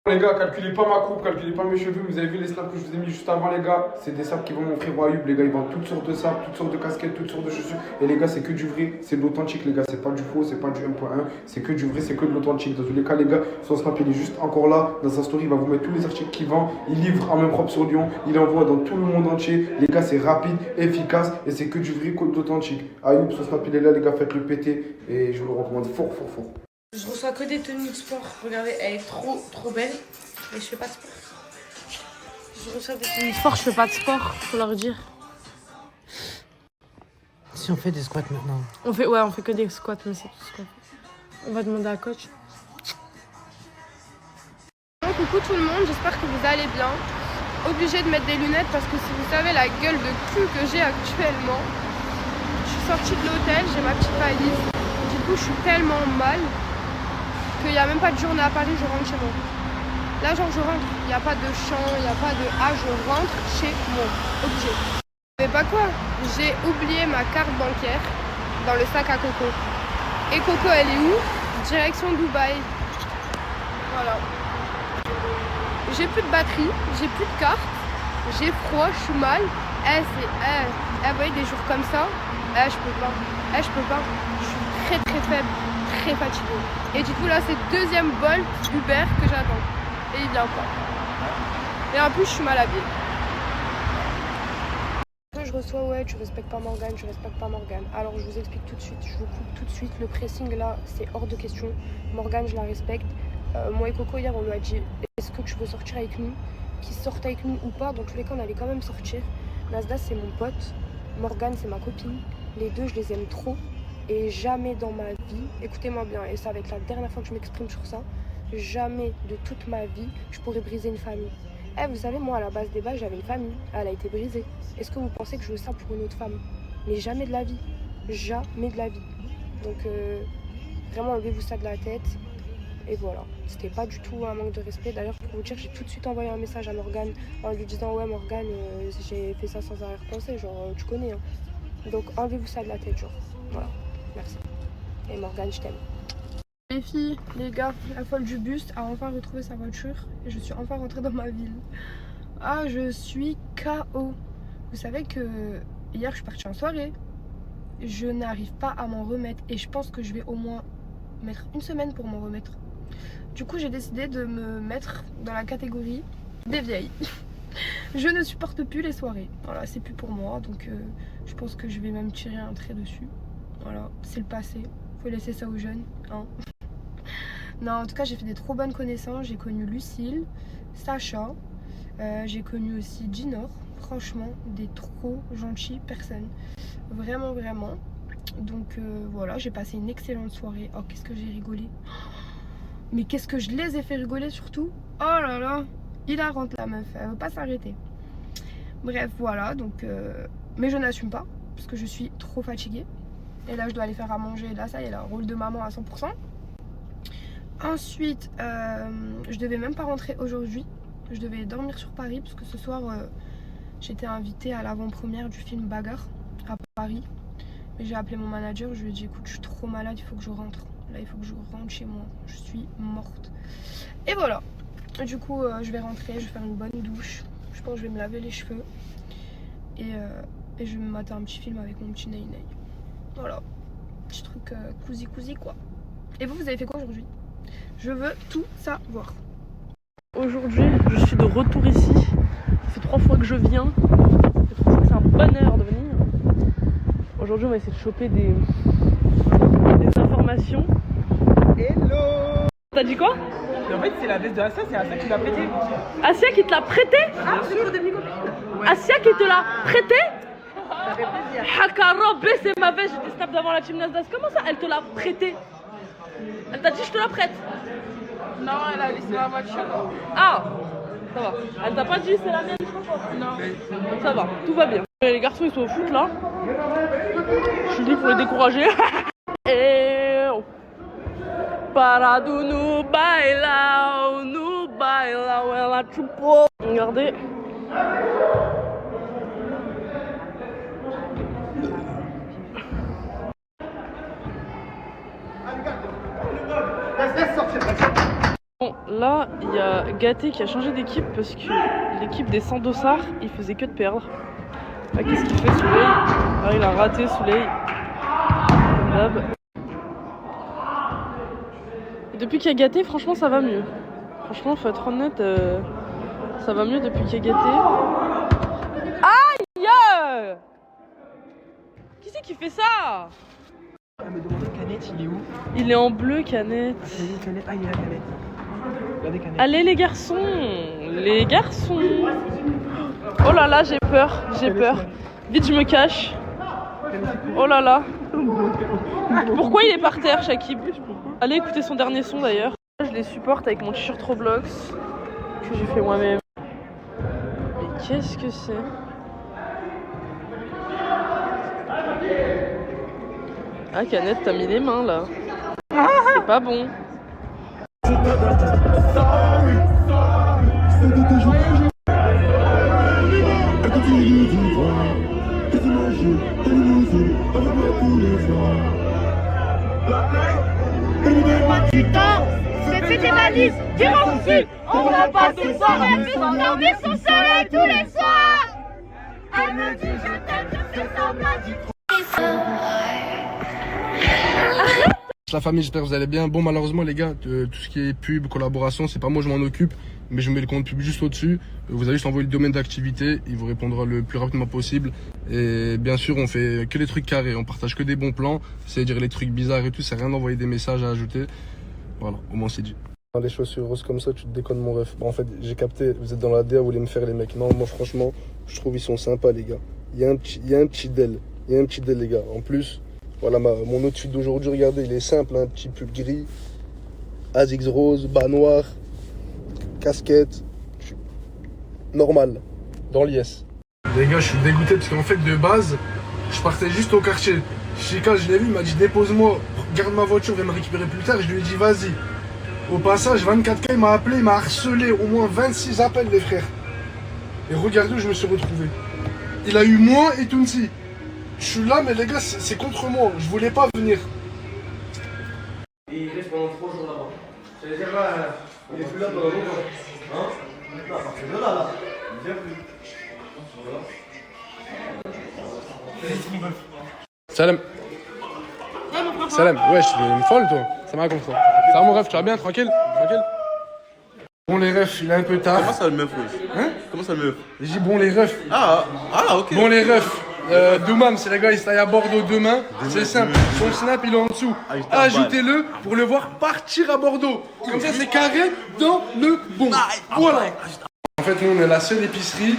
Les gars, calculez pas ma coupe, calculez pas mes cheveux. Vous avez vu les snaps que je vous ai mis juste avant, les gars. C'est des saps qui vont mon frère Ayub, les gars. Ils vendent toutes sortes de saps, toutes sortes de casquettes, toutes sortes de chaussures. Et les gars, c'est que du vrai, c'est de l'authentique, les gars. C'est pas du faux, c'est pas du 1.1. C'est que du vrai, c'est que de l'authentique. Dans tous les cas, les gars, son snap, il est juste encore là. Dans sa story, il va vous mettre tous les articles qu'il vend. Il livre en même propre sur Lyon. Il envoie dans tout le monde entier. Les gars, c'est rapide, efficace. Et c'est que du vrai, que de l'authentique. Ayub, son snap, il est là, les gars. Faites-le péter. Et je vous le recommande fort, fort, fort. Je reçois que des tenues de sport. Regardez, elle est trop belle. Mais je fais pas de sport. Je reçois des tenues de sport, je fais pas de sport, faut leur dire. Si on fait des squats maintenant. On fait que des squats, mais c'est tout ce qu'on fait. On va demander à coach. Coucou tout le monde, j'espère que vous allez bien. Obligée de mettre des lunettes parce que si vous savez la gueule de cul que j'ai actuellement, je suis sortie de l'hôtel, j'ai ma petite valise. Du coup, je suis tellement mal qu'il n'y a même pas de journée à Paris, je rentre chez moi. Là, genre, je rentre, il n'y a pas de chant, il n'y a pas de ah, je rentre chez moi. Obligé. Vous savez pas quoi? J'ai oublié ma carte bancaire dans le sac à Coco. Et Coco, elle est où? Direction Dubaï. Voilà. J'ai plus de batterie, j'ai plus de carte, j'ai froid, je suis mal. Vous voyez des jours comme ça, je peux pas. Je suis très faible, très fatiguée. Et du coup là c'est le deuxième vol Uber que j'attends. Et il vient pas. Et en plus je suis mal habillée. Je reçois ouais tu respectes pas Morgane, je respecte pas Morgane. Alors je vous explique tout de suite, je vous coupe tout de suite. Le pressing là c'est hors de question. Morgane je la respecte. Moi et Coco hier on lui a dit est-ce que tu veux sortir avec nous? Qu'il sorte avec nous ou pas, dans tous les cas on allait quand même sortir. Nasdaq c'est mon pote, Morgane c'est ma copine. Les deux je les aime trop. Et jamais dans ma vie, écoutez-moi bien, et ça va être la dernière fois que je m'exprime sur ça, jamais de toute ma vie je pourrais briser une famille. Vous savez, moi à la base des bases j'avais une famille, elle a été brisée. Est-ce que vous pensez que je veux ça pour une autre femme? Mais jamais de la vie, jamais de la vie. Donc vraiment enlevez-vous ça de la tête. Et voilà, c'était pas du tout un manque de respect. D'ailleurs pour vous dire, j'ai tout de suite envoyé un message à Morgane en lui disant ouais Morgane, j'ai fait ça sans arrière-pensée, genre tu connais. Hein. Donc enlevez-vous ça de la tête, genre. Voilà, merci. Et Morgane, je t'aime. Les filles, les gars, la folle du buste a enfin retrouvé sa voiture et je suis enfin rentrée dans ma ville. Ah, je suis KO. Vous savez que hier je suis partie en soirée. Je n'arrive pas à m'en remettre et je pense que je vais au moins mettre une semaine pour m'en remettre. Du coup, j'ai décidé de me mettre dans la catégorie des vieilles. Je ne supporte plus les soirées. Voilà, c'est plus pour moi, donc je pense que je vais même tirer un trait dessus. Voilà, c'est le passé. Faut laisser ça aux jeunes, hein. Non, en tout cas, j'ai fait des trop bonnes connaissances. J'ai connu Lucille, Sacha, j'ai connu aussi Ginor. Franchement, des trop gentilles personnes. Vraiment, vraiment. Donc voilà, j'ai passé une excellente soirée. Oh, qu'est-ce que j'ai rigolé. Mais qu'est-ce que je les ai fait rigoler surtout. Oh là là, hilarante la meuf, elle veut pas s'arrêter. Bref, voilà, donc... mais je n'assume pas, parce que je suis trop fatiguée. Et là, je dois aller faire à manger. Là, ça y est, là, rôle de maman à 100%. Ensuite, je devais même pas rentrer aujourd'hui. Je devais dormir sur Paris, parce que ce soir, J'étais invitée à l'avant-première du film Bagarre à Paris. Mais j'ai appelé mon manager, je lui ai dit écoute, je suis trop malade, il faut que je rentre. Là, il faut que je rentre chez moi, je suis morte. Et voilà. Du coup, je vais rentrer, je vais faire une bonne douche. Je pense que je vais me laver les cheveux. Et je vais me mater un petit film avec mon petit Ney. Voilà. Petit truc cousi quoi. Et vous avez fait quoi aujourd'hui? Je veux tout savoir. Aujourd'hui, je suis de retour ici. Ça fait 3 fois que je viens. Ça fait 3 fois que c'est un bonheur de venir. Aujourd'hui, on va essayer de choper des informations. Hello. T'as dit quoi? En fait, c'est la veste de Asia, c'est Asia qui l'a prêté. Asia qui te l'a prêté? Ah, c'est pour des copines. Asia qui te l'a prêté? Ça fait plaisir. Hakarobe, c'est ma veste, j'étais snap devant la team Nasdaq. Comment ça, elle te l'a prêté? Elle t'a dit je te la prête? Non, elle a laissé la voiture. Ah, ça va. Elle t'a pas dit c'est la mienne? Non. Ça va, tout va bien. Les garçons ils sont au foot là. Je suis dit pour les décourager. Et Parado no baila, ela chupou. Regardez. Bon, là, il y a Gâté qui a changé d'équipe parce que l'équipe des Sandossards, il faisait que de perdre. Là, qu'est-ce qu'il fait, Soleil? Ah, il a raté, Soleil. Comme d'hab. Et depuis qu'il y a Gâté, franchement, ça va mieux. Franchement, faut être honnête, ça va mieux depuis qu'il y a Gâté. Aïe! Qui c'est qui fait ça? Elle me demande Canette, il est où? Il est en bleu, Canette. Canette, ah, il est là, Canette. Regardez, Canette. Allez les garçons, les garçons. Oh là là, j'ai peur, j'ai peur. Vite, je me cache. Oh là là. Pourquoi il est par terre, Shakib? Allez écouter son dernier son d'ailleurs. Je les supporte avec mon t-shirt Roblox que j'ai fait moi-même. Mais qu'est-ce que c'est? Ah, Canette, t'as mis les mains là. C'est pas bon. Fais tes valises, viens ensuite. On va passer soirée, mais on dormir son soleil tous les soirs. Elle me dit je t'aime, je fais semblant d'y La famille, j'espère que vous allez bien. Bon, malheureusement, les gars, tout ce qui est pub, collaboration, c'est pas moi, je m'en occupe, mais je mets le compte pub juste au-dessus. Vous avez juste envoyé le domaine d'activité, il vous répondra le plus rapidement possible. Et bien sûr, on fait que les trucs carrés, on partage que des bons plans, c'est-à-dire les trucs bizarres et tout, c'est rien d'envoyer des messages à ajouter. Voilà, au moins c'est dit. Les chaussures roses comme ça, tu te déconnes mon ref. Bon, en fait, j'ai capté, vous êtes dans la DA, vous voulez me faire les mecs. Non, moi franchement, je trouve ils sont sympas les gars. Il y a un petit del, les gars. En plus, voilà mon outfit d'aujourd'hui, regardez, il est simple, un petit pull gris, Asics rose, bas noir, casquette, normal, dans l'IS. Les gars, je suis dégoûté parce qu'en fait, de base, je partais juste au quartier. Chica, je l'ai vu, il m'a dit dépose-moi, garde ma voiture, viens me récupérer plus tard. Je lui ai dit vas-y. Au passage, 24K, il m'a appelé, il m'a harcelé, au moins 26 appels, les frères. Et regardez où je me suis retrouvé. Il a eu moi et Tounsi. Je suis là, mais les gars, c'est contre moi. Je voulais pas venir. Et il reste pendant 3 jours là-bas. C'est-à-dire là, il est plus là pendant longtemps. Hein? Non, à partir de là, il vient plus. Voilà. Salam. Salam. Ouais, je suis une folle, toi. Ça m'a comme ça. Ça va, mon ref, tu vas bien, tranquille? Tranquille. Bon, les refs, il est un peu tard. Comment ça, le meuf, oui? Hein? Comment ça, le meuf? J'ai dit, bon, les refs. Ah, ok. Bon, les refs. Doumam, c'est le gars, il se taille à Bordeaux demain. C'est simple. Son snap, il est en dessous. Ajoutez-le pour le voir partir à Bordeaux. Comme ça, c'est carré dans le bon. Voilà. En fait, nous, on est la seule épicerie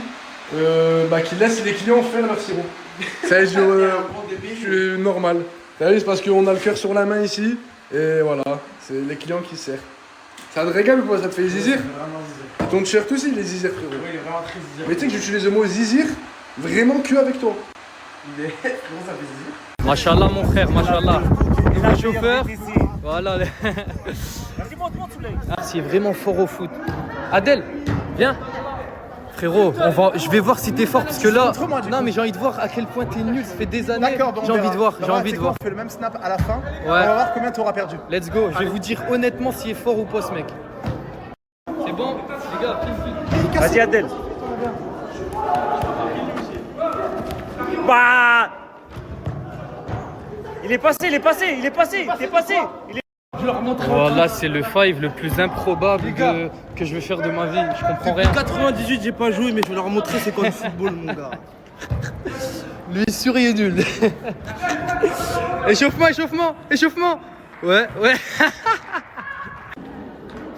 qui laisse les clients faire leur sirop. Ça, c'est normal. C'est parce qu'on a le cœur sur la main ici. Et voilà, c'est les clients qui servent. Ça te régale ou quoi? Ça te fait zizir? Ton t-shirt aussi, il est zizir, frérot. Oui, il est vraiment très zizir. Mais tu sais que j'utilise le mot zizir vraiment que avec toi. Comment ça fait zizir? Machallah mon frère, machallah. Nouveau chauffeur. Voilà. Ah, c'est vraiment fort au foot. Adèle, viens. Frérot, je vais voir si t'es fort parce que là, non mais j'ai envie de voir à quel point t'es nul, ça fait des années. J'ai envie de voir, j'ai envie de voir. On fait le même snap à la fin, Ouais. on va voir combien t'auras perdu. Let's go, je vais vous dire honnêtement s'il est fort ou pas ce mec. C'est bon, les gars, Vas-y Adèle. Bah il est passé, il est passé, il est passé, il est passé. Voilà, c'est le 5 le plus improbable que je vais faire de ma vie. Je comprends rien. 98, j'ai pas joué, mais je vais leur montrer c'est quoi le football, mon gars. Lui, sur est nul. Échauffement, échauffement, échauffement. Ouais, ouais.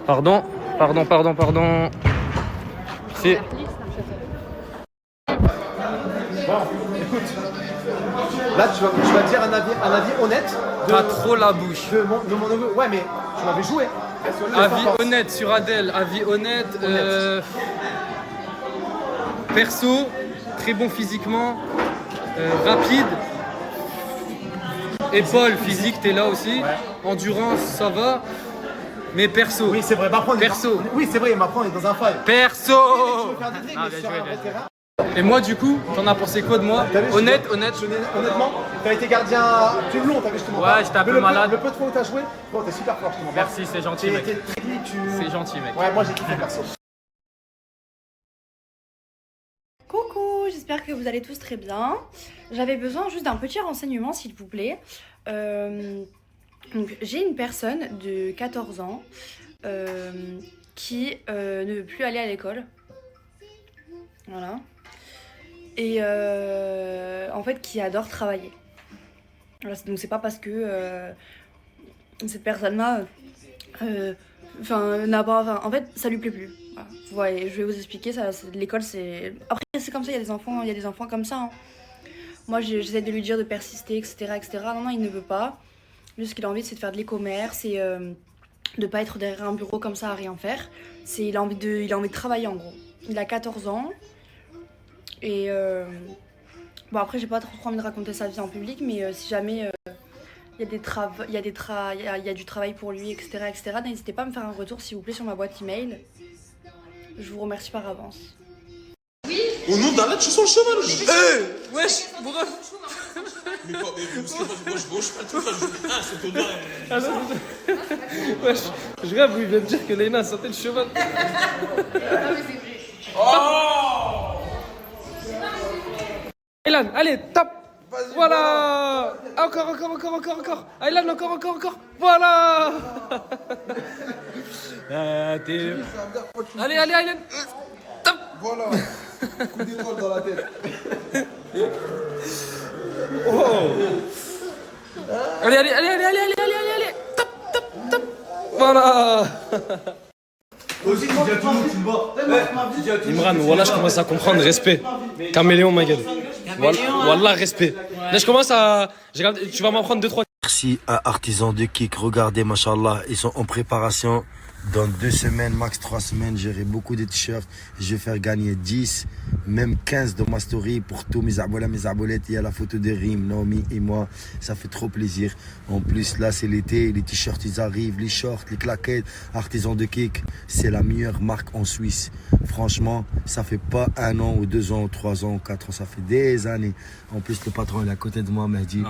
Pardon. C'est... Bon, écoute. Là, tu vas dire un avis honnête. Pas trop la bouche. De mon neveu. Ouais, mais tu m'avais joué. Avis honnête sur Adèle, avis honnête. Perso, très bon physiquement, rapide. Épaule, physique, t'es là aussi. Ouais. Endurance, ça va. Mais perso. Oui, c'est vrai. Perso. Oui, c'est vrai, Macron est dans un fight. Perso. Et moi, du coup, t'en as pensé quoi de moi? Honnêtement, t'as été gardien tout le long, t'as vu justement. Ouais, j'étais un peu malade. Le peu de fois où t'as joué, bon, t'es super fort, justement. Merci, c'est gentil, mec. C'est gentil, mec. Ouais, moi j'ai kiffé perso. Coucou, j'espère que vous allez tous très bien. J'avais besoin juste d'un petit renseignement, s'il vous plaît. Donc, j'ai une personne de 14 ans qui ne veut plus aller à l'école. Voilà. Et en fait qui adore travailler. Voilà, donc c'est pas parce que cette personne-là en fait ça lui plaît plus. Voilà. Vous voyez, je vais vous expliquer ça. L'école c'est... Après c'est comme ça, il y a des enfants comme ça. Hein. Moi j'essaie de lui dire de persister, etc. Non, il ne veut pas. Lui ce qu'il a envie c'est de faire de l'e-commerce et de pas être derrière un bureau comme ça à rien faire. Il a envie de travailler en gros. Il a 14 ans. Et bon après j'ai pas trop envie de raconter sa vie en public, mais si jamais il y a du travail pour lui, etc. N'hésitez pas à me faire un retour s'il vous plaît sur ma boîte email. Je vous remercie par avance. Oui. Au nom d'Allah, tu sens le cheval. Wesh, bref. Mais quoi, mais parce que moi je gauche pas tout ça. Ah, c'est ton Wesh, je rêve où il vient de dire que Léna sentait le cheval. Oh. Aylan, allez, tape. Voilà. Encore. Aylan, encore. Voilà. Allez, Aylan. Tape. Voilà. Coup d'étoile dans la tête. Oh. Allez. Tape. Voilà. Aussi, tu dis à tout le monde, tu me vois. Imran, voilà, je commence à comprendre, respect. Caméléon, ma gueule. Wallah, respect. Là, je commence à... Tu vas m'en prendre 2-3. Merci à Artisan de Kick. Regardez, machallah, ils sont en préparation. Dans 2 semaines, max 3 semaines, j'aurai beaucoup de t-shirts. Je vais faire gagner 10, même 15 dans ma story pour tous mes aboulettes. Il y a la photo de Rim, Naomi et moi. Ça fait trop plaisir. En plus, là, c'est l'été. Les t-shirts, ils arrivent. Les shorts, les claquettes. Artisan de Kick, c'est la meilleure marque en Suisse. Franchement, ça fait pas 1 an ou 2 ans ou 3 ans ou 4 ans. Ça fait des années. En plus, le patron, il est à côté de moi, m'a dit.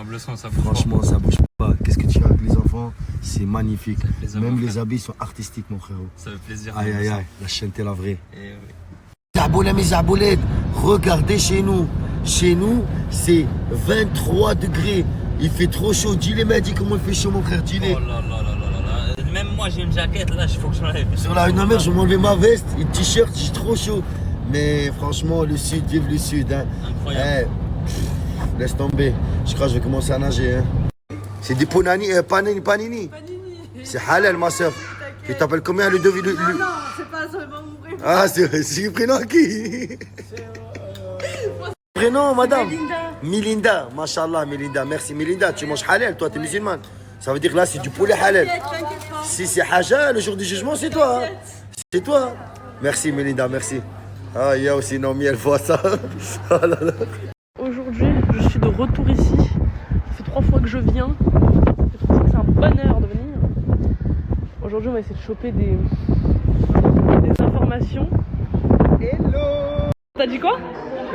Franchement, ça bouge pas. Qu'est-ce que tu as avec les enfants? C'est magnifique. Même les habits sont artistiques, mon frérot. Ça fait plaisir. Aïe, la chaîne, t'es la vraie. Mes aboulettes, regardez chez nous. Chez nous, c'est 23 degrés. Il fait trop chaud. Dis-les, m'a dit comment il fait chaud, mon frère. Dis-les. Oh là. Même moi, j'ai une jaquette, là, il faut que je l'enlève. Sur la rue, je vais m'enlever ma veste, une t-shirt, j'ai trop chaud. Mais franchement, le sud, vive le sud. Hein. Incroyable. Laisse tomber. Je crois que je vais commencer à nager. Hein. C'est du panini. C'est halal, ma soeur. Tu t'appelles combien le devis? Non, c'est pas seulement mon prénom. Ah, c'est le prénom qui? Prénom, madame? Milinda. Machallah, Milinda. Merci, Milinda. Tu manges halal, toi, t'es musulmane. Ça veut dire là, c'est du poulet halal. Si c'est haja, le jour du jugement, c'est toi. Hein. C'est toi. Merci, Milinda, merci. Ah, il y a aussi Naomi, elle voit ça. Oh là là. Aujourd'hui, je suis de retour ici. Ça fait 3 fois que je viens. Je trouve que c'est un bonheur de venir. Aujourd'hui, on va essayer de choper des informations. Hello. T'as dit quoi?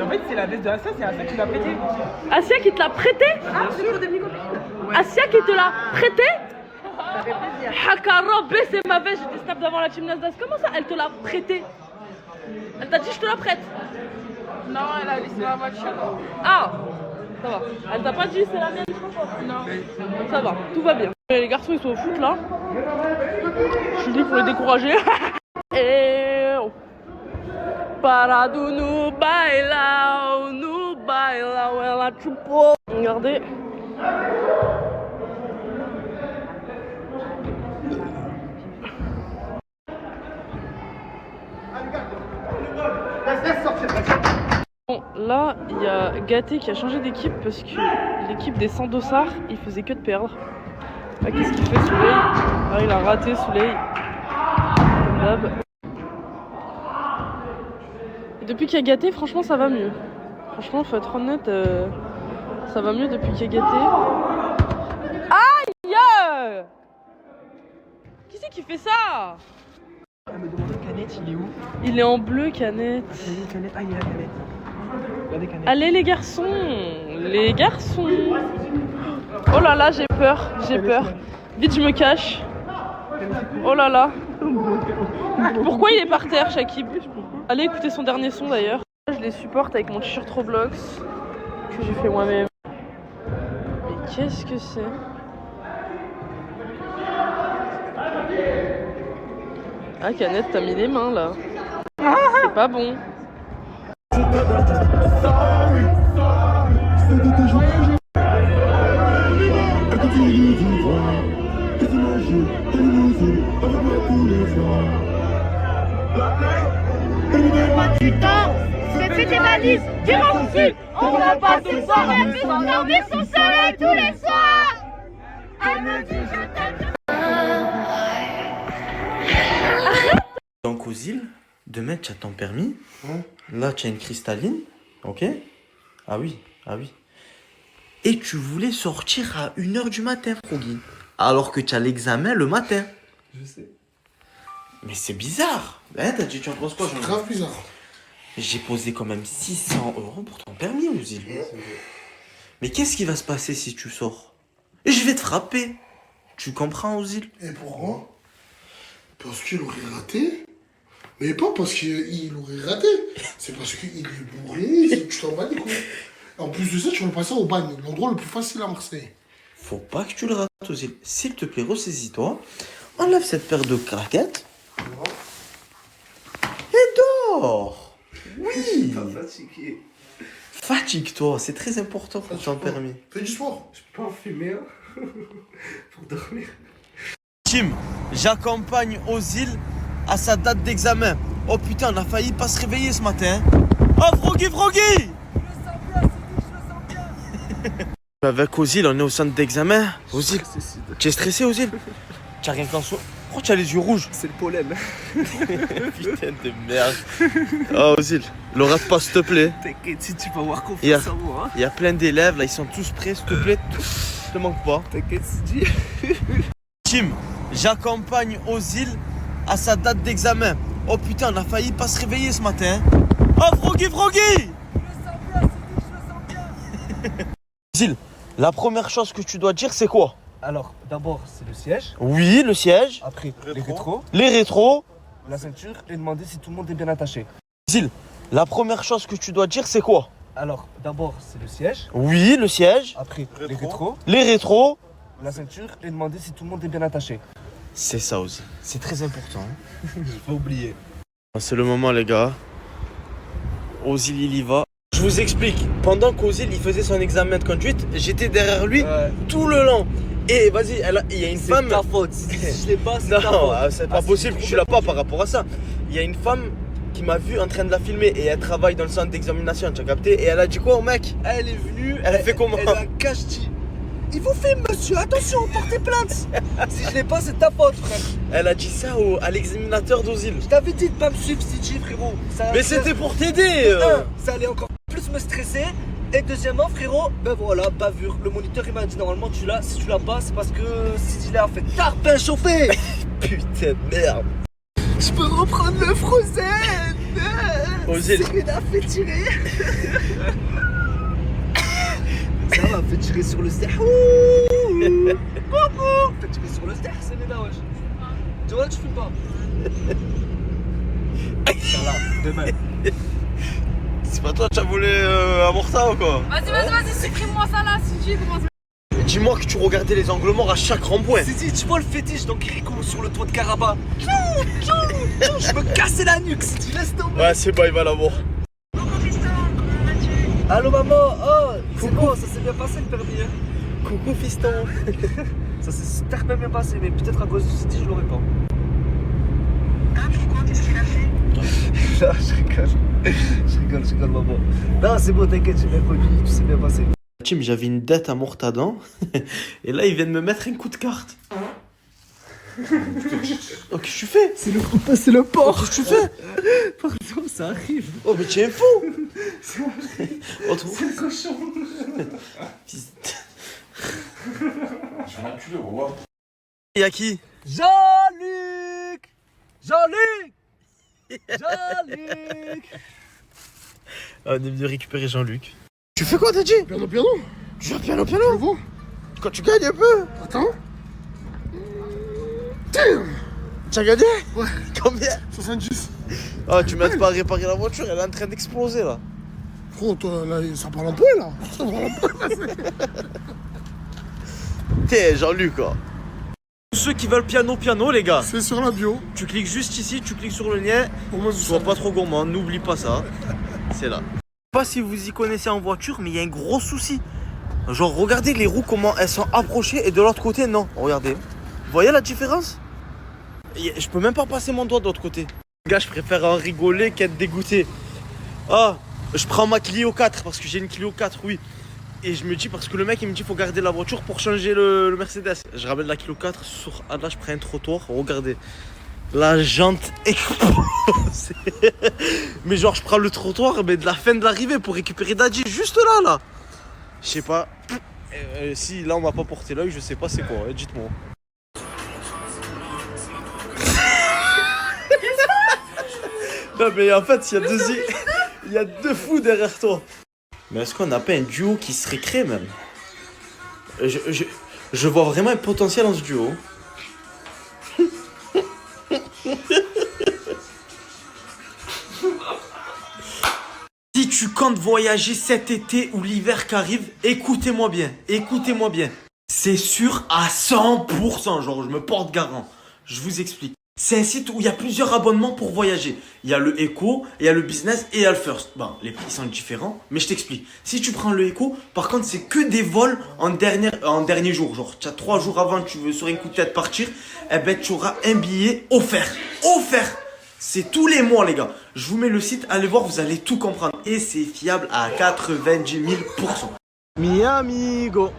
En fait, c'est la veste de Asia, c'est Asia qui l'a prêté. Asia qui te l'a prêté? Ah, c'est pour des copines. Asia qui te l'a prêté? Ça fait plaisir. Hakarob, c'est ma veste, j'étais snap devant la team Nasdaq. Comment ça, elle te l'a prêté? Elle t'a dit je te la prête? Non, elle a laissé la voiture. Ah, ça va. Elle t'a pas dit c'est la mienne? Non. Ça va, tout va bien. Les garçons ils sont au foot là. Je suis dit pour les décourager. Et oh. Parado no bailao, ela chupou. Regardez. Bon, là, il y a Gâté qui a changé d'équipe parce que l'équipe des Sandossards, il faisait que de perdre. Ah, qu'est-ce qu'il fait, Soleil? Ah, il a raté, Soleil. Comme d'hab. Depuis qu'il y a Gâté, franchement, ça va mieux. Franchement, faut être honnête, ça va mieux depuis qu'il y a Gâté. Aïe! Qui c'est qui fait ça? Elle me demande Canette, il est où? Il est en bleu, Canette. Canette, ah, il est là, Canette. Regardez, Canette. Allez, les garçons! Les garçons! Oh là là, j'ai peur, j'ai peur. Vite, je me cache. Oh là là. Pourquoi il est par terre, Shakib? Allez écouter son dernier son d'ailleurs. Je les supporte avec mon t-shirt Roblox que j'ai fait moi-même. Mais qu'est-ce que c'est? Ah, Canette, t'as mis les mains là. C'est pas bon. Fais tes valises, tire en sud. On repart ce soir, elle veut s'endormir son soleil tous les soirs. Elle me dit je t'aime. Donc aux îles, demain tu as ton permis. Là tu as une cristalline. Ok? Ah oui, ah oui. Et tu voulais sortir à 1h du matin, Froggy. Alors que tu as l'examen le matin. Je sais. Mais c'est bizarre. Hein, t'as dit tu en penses quoi? C'est grave bizarre. J'ai posé quand même 600 € pour ton permis aux îles. Mais qu'est-ce qui va se passer si tu sors? Et je vais te frapper. Tu comprends aux îles? Et pourquoi? Parce qu'il aurait raté. Mais pas parce qu'il aurait raté. C'est parce qu'il est bourré, tu t'en bats les couilles. En plus de ça, tu vas passer au bagne, l'endroit le plus facile à Marseille. Faut pas que tu le rates aux îles. S'il te plaît, ressaisis-toi. Enlève cette paire de craquettes. Et dors. Oui. Fatigué. Fatigue-toi, c'est très important pour ton permis. Fais du sport. Je peux pas en fumer pour dormir. Tim, j'accompagne aux îles à sa date d'examen. Oh putain, on a failli pas se réveiller ce matin. Oh Froggy! Je le sens bien. Avec aux îles, on est au centre d'examen. Aux îles. Tu es stressé aux îles? Tu as rien qu'en soi. Pourquoi tu as les yeux rouges? C'est le pollen. Putain de merde. Oh aux îles, le rate pas s'il te plaît. T'inquiète, si tu vas avoir confiance en moi. Il y a plein d'élèves là, ils sont tous prêts, s'il te plaît. Te manque pas. T'inquiète, Sidi. Tim, j'accompagne aux îles à sa date d'examen. Oh putain, on a failli pas se réveiller ce matin. Oh Froggy! Je le sens bien. Aux îles, la première chose que tu dois dire, c'est quoi? Alors, d'abord, c'est le siège. Oui, le siège. Après, les rétros. Les rétros. La ceinture et demander si tout le monde est bien attaché. Zil, la première chose que tu dois dire, c'est quoi? Alors, d'abord, c'est le siège. Oui, le siège. Après, les rétros. Les rétros. La ceinture et demander si tout le monde est bien attaché. C'est ça aussi. C'est très important. J'ai pas oublié. C'est le moment, les gars. Ozil, il y va. Je vous explique. Pendant qu'Ozil, il faisait son examen de conduite, j'étais derrière lui tout le long. Et vas-y, il y a une femme. C'est ta faute. Si je l'ai pas, c'est ta ta faute. faute. C'est pas possible que tu l'as pas par rapport à ça. Il y a une femme qui m'a vu en train de la filmer et elle travaille dans le centre d'examination, tu as capté? Et elle a dit quoi au mec? Elle est venue. Elle a fait comment? Elle a caché dit. Il vous filme, monsieur, attention, portez plainte. Si je l'ai pas, c'est ta faute, frère. Elle a dit ça à l'examinateur d'Ozil. Je t'avais dit de pas me suivre, Sidi, frérot. Mais c'était pour t'aider. Ça allait encore plus me stresser. Et deuxièmement, frérot, ben voilà, bavure. Le moniteur, il m'a dit normalement tu l'as. Si tu l'as pas, c'est parce que Sidi l'a fait tarpin chauffé. Putain de merde. Je peux reprendre le Frozen. Ozil. C'est a fait tirer. Ça va, fait tirer sur le ster. Coucou. Fait tirer sur le ster, c'est là, wesh. Tu vois, tu fumes pas. Voilà, demain. C'est pas toi qui as volé à Morta ou quoi? Vas-y, supprime-moi ça là, si tu commences. Dis-moi que tu regardais les angles morts à chaque rond-point. Si, tu vois le fétiche d'Enrico sur le toit de Karabakh. Je me casser la nuque si tu laisses tomber. Ouais, c'est bon, il va l'avoir. Allô maman, oh, c'est bon, ça s'est bien passé le permis. Hein. Coucou fiston. Ça s'est super bien passé, mais peut-être à cause du City, je l'aurais pas. Ah, pourquoi? Qu'est-ce qu'il a fait? Non, je rigole maman. Non, c'est bon, t'inquiète, j'ai bien conduit, tout s'est bien passé. Tim, j'avais une dette à Mortadan et là ils viennent me mettre un coup de carte. Oh, qu'est-ce que tu fais? C'est le porc. Qu'est-ce que tu fais? Pardon, ça arrive. Oh, mais tu es fou. C'est le cochon. Je vais l'enculer, on va voir. Y'a qui? Jean-Luc. On est venu récupérer Jean-Luc. Tu fais quoi, t'as dit? Piano. Tu joues piano. Je vois. Quand tu gagnes un peu. Attends. Damn. Tu as gagné? Ouais. Combien? 70. Oh, tu m'aides pas à réparer la voiture, elle est en train d'exploser là. Gros, toi, là, ça parle un peu, là. Ça parle un peu, T'es Jean-Luc, quoi. Tous ceux qui veulent piano, les gars. C'est sur la bio. Tu cliques juste ici, tu cliques sur le lien. Sois pas trop gourmand, n'oublie pas ça. C'est là. Je sais pas si vous y connaissez en voiture, mais il y a un gros souci. Genre, regardez les roues, comment elles sont approchées, et de l'autre côté, non. Regardez. Vous voyez la différence? Je peux même pas passer mon doigt de l'autre côté. Les gars, je préfère en rigoler qu'être dégoûté. Ah, je prends ma Clio 4 parce que j'ai une Clio 4, oui. Et je me dis, parce que le mec il me dit faut garder la voiture pour changer le Mercedes. Je ramène la Clio 4 sur. Ah là, je prends un trottoir, regardez. La jante explose. Mais genre, je prends le trottoir, mais de la fin de l'arrivée pour récupérer Daddy, juste là. Je sais pas. Si là on m'a pas porté l'œil, je sais pas c'est quoi, dites-moi. Non mais en fait il y a deux fous derrière toi. Mais est-ce qu'on n'a pas un duo qui serait créé même? Je vois vraiment un potentiel dans ce duo. Si tu comptes voyager cet été ou l'hiver qui arrive, écoutez-moi bien. C'est sûr à 100%, genre je me porte garant. Je vous explique. C'est un site où il y a plusieurs abonnements pour voyager. Il y a le Eco, il y a le Business et il y a le First. Bon, les prix sont différents, mais je t'explique. Si tu prends le Eco, par contre, c'est que des vols en dernier jour. Genre, tu as 3 jours avant, tu veux sur un coup de tête partir, eh ben, tu auras un billet offert. C'est tous les mois, les gars. Je vous mets le site, allez voir, vous allez tout comprendre. Et c'est fiable à 90 000%. Miami, go.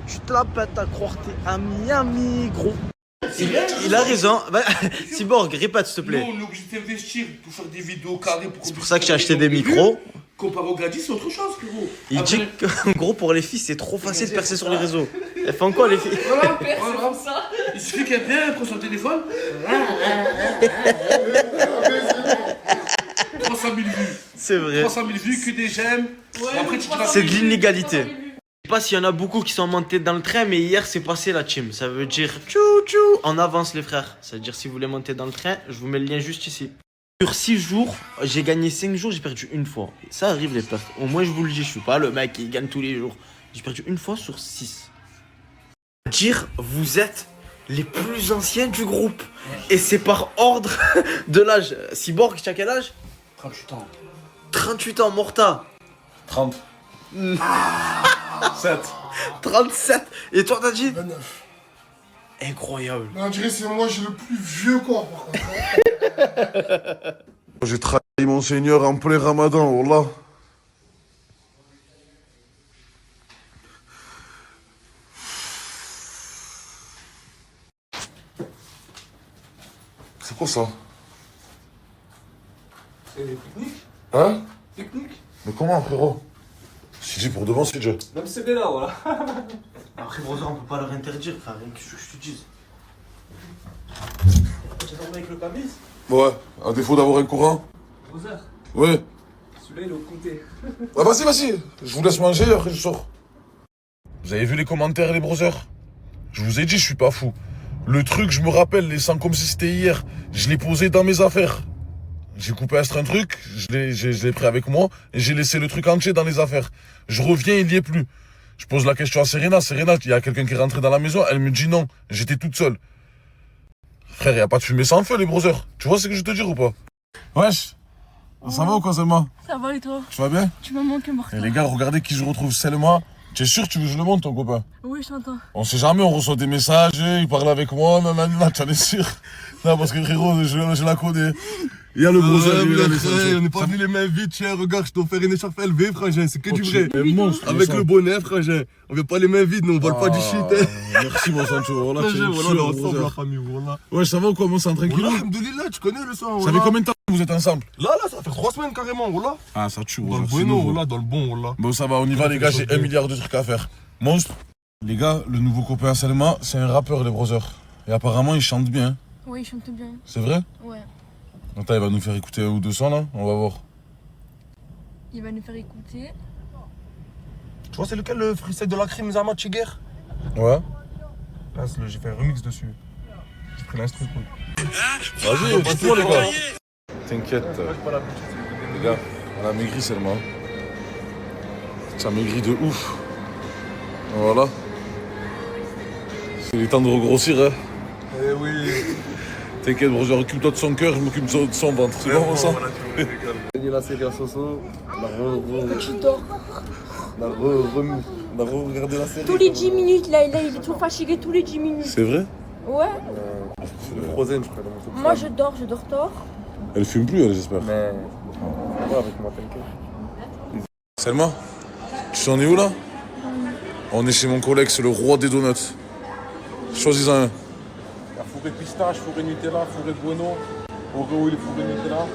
Tu te la pètes à croire que t'es à Miami, gros. Il a raison. Bah, Cyborg, répète s'il te plaît. Nous, on est obligé d'investir pour faire des vidéos carrées. C'est pour ça que j'ai acheté des micros. Comparé au Gladys, c'est autre chose, frérot. Il dit qu'en gros, pour les filles, c'est trop facile de percer sur les réseaux. Elles font quoi, les filles? Il suffit qu'elle vienne, prenne son téléphone. 300 000 vues. C'est vrai. 300 000 vues, que des j'aime. Après, c'est de l'inégalité. Je sais pas s'il y en a beaucoup qui sont montés dans le train, mais hier c'est passé la team. Ça veut dire tchou tchou en avance les frères. Ça veut dire si vous voulez monter dans le train, je vous mets le lien juste ici. Sur 6 jours, j'ai gagné 5 jours, j'ai perdu une fois. Ça arrive les pertes. Au moins je vous le dis, je suis pas le mec qui gagne tous les jours. J'ai perdu une fois sur 6. Dire vous êtes les plus anciens du groupe. Et c'est par ordre de l'âge. Cyborg, tu as quel âge? 38 ans. 38 ans, Morta. 30. 7. 37. Et toi, t'as dit? 29. Incroyable. Non, on dirait que c'est moi, j'ai le plus vieux corps, par contre. J'ai trahi mon Seigneur en plein Ramadan, wallah. C'est quoi ça? C'est des techniques. Hein? Technique. Mais comment, frérot? Si dit pour devant, c'est déjà. Même CD là, voilà. Après, Brother, on peut pas leur interdire, frère. Qu'est-ce que je te dise? Tu as dormi avec le camis? Ouais, à défaut d'avoir un courant. brother. Ouais. Celui-là, il est au côté. Ah, vas-y. Je vous laisse manger, après je sors. Vous avez vu les commentaires, les brothers? Je vous ai dit, je suis pas fou. Le truc, je me rappelle, les sangs comme si c'était hier. Je l'ai posé dans mes affaires. J'ai coupé un truc, je l'ai pris avec moi et j'ai laissé le truc entier dans les affaires. Je reviens, il y est plus. Je pose la question à Serena. Serena, il y a quelqu'un qui est rentré dans la maison. Elle me dit non. J'étais toute seule. Frère, il n'y a pas de fumée sans feu, les brothers. Tu vois ce que je te dis ou pas? Wesh. Ça va ou quoi, Selma? Ça va et toi? Tu vas bien? Tu m'as manqué, Martin. Et les gars, regardez qui je retrouve, Selma. Tu es sûr que tu veux que je le montre, ton copain? Oui, je t'entends. On sait jamais, on reçoit des messages, il parle avec moi, nanana, tu en es sûr? Non, parce que frérot, je la connais. Il y a le brother, on n'est pas venu les mains vides, tiens, regarde, je t'ai offert une écharpe LV, frangin, c'est que du tu vrai. es monstre, Avec ça. le bonnet, frangin. On vient pas les mains vides, nous, on vole pas du shit, hein. Merci, mon Sancho. Voilà, tu es Voilà, on est ensemble, la famille, voilà. Ouais, ça va ou quoi, mon sang, tranquille? Wallah, alhamdoulilah, tu connais le son, Ça fait combien de temps que vous êtes ensemble? Là, ça fait 3 semaines carrément, voilà. Ah, ça tue, Dans le c'est bueno, nouveau. voilà, dans le bon, voilà. Bon, ça va, on y va, les gars, j'ai 1 milliard de trucs à faire. Monstre. Les gars, le nouveau copain à Selma, c'est un rappeur, les brothers. Et apparemment, il chante bien. Oui, il chante bien. C'est vrai? Ouais. Attends, il va nous faire écouter 1 ou 2 sons, là. On va voir. Il va nous faire écouter. Tu vois, c'est lequel le freestyle de la crime, Zama Tiger? Ouais. Là, j'ai fait un remix dessus. J'ai pris l'instru, quoi. Vas-y, dites-moi, les gars. T'inquiète. Les gars, on a maigri, Selma. Ça maigri de ouf. Voilà. C'est le temps de regrossir, hein. Eh oui. T'inquiète, bro, occupe-toi de son cœur, je m'occupe de son ventre. C'est bon, ça? Gagné la série à Soso. Tu dors. On a regardé la série. Tous les 10 minutes, là, il est tout fatigué tous les 10 minutes. C'est vrai? Ouais. C'est le Frozen, je crois. Dans mon top Moi, 5. je dors tard. Elle fume plus, elle, j'espère. Mais. Ouais, avec moi, t'inquiète. Selma, tu sais on est où, là? On est chez mon collègue, c'est le roi des donuts. Choisis-en un. La fourrée pistache, fourrée Nutella, fourrée bueno. Oreo, il est fourré Nutella.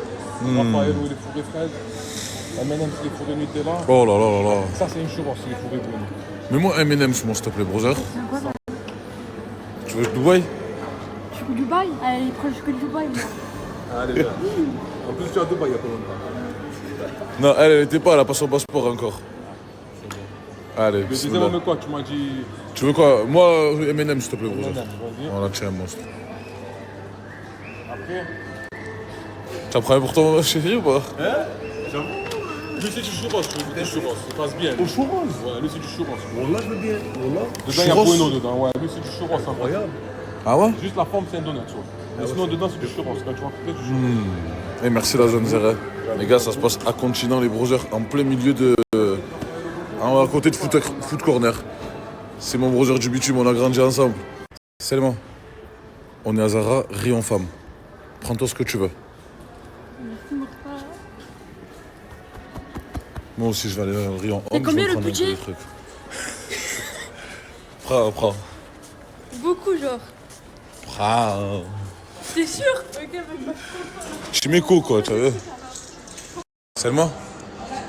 Raphaël, il est fourré fraise. M&M's, il est fourré Nutella. Oh là là là là. Ça, c'est une churros, il est fourré bueno. Mets-moi M&M's, moi, s'il te plaît, brother. Tu veux Dubaï? Je suis Dubaï. Elle est proche que Dubaï, moi. Allez, viens. En plus, tu es à Dubaï il y a pas longtemps. Non, elle était pas, elle a pas son passeport encore. Allez, Mais disais, mais quoi, tu m'as dit. Tu veux quoi? Moi, M&M, s'il te plaît, brother. M&M, vas-y. Voilà, tiens, monstre. Après. T'as pris pour ton chéri ou pas? Hein? J'avoue. Lui, c'est du churros, je veux des churros. Il passe bien. Au churros? Ouais, lui, c'est du churros. Wallah, je veux bien. Wallah. Dedans, il y a bueno dedans, ouais. Lui, c'est du churros, incroyable. Ah ouais? Juste la forme, c'est un donut, tu vois. Mais sinon, dedans, c'est du churros. Quand tu vas couper, du churros. Et merci la zone Zera. Les gars, ça se passe à Continent, les brothers, en plein milieu de. À côté de Foot Corner. C'est mon brother du bitume, on a grandi ensemble. Seulement, on est à Zara, rayon femme. Prends-toi ce que tu veux. Merci, Martin. Moi aussi, je vais aller au rayon C'est homme. combien je vais le prendre un peu budget? des trucs. Prends. Beaucoup, genre. Prends. T'es sûr? Ok, mais Chimico, quoi, tu vois. Selma,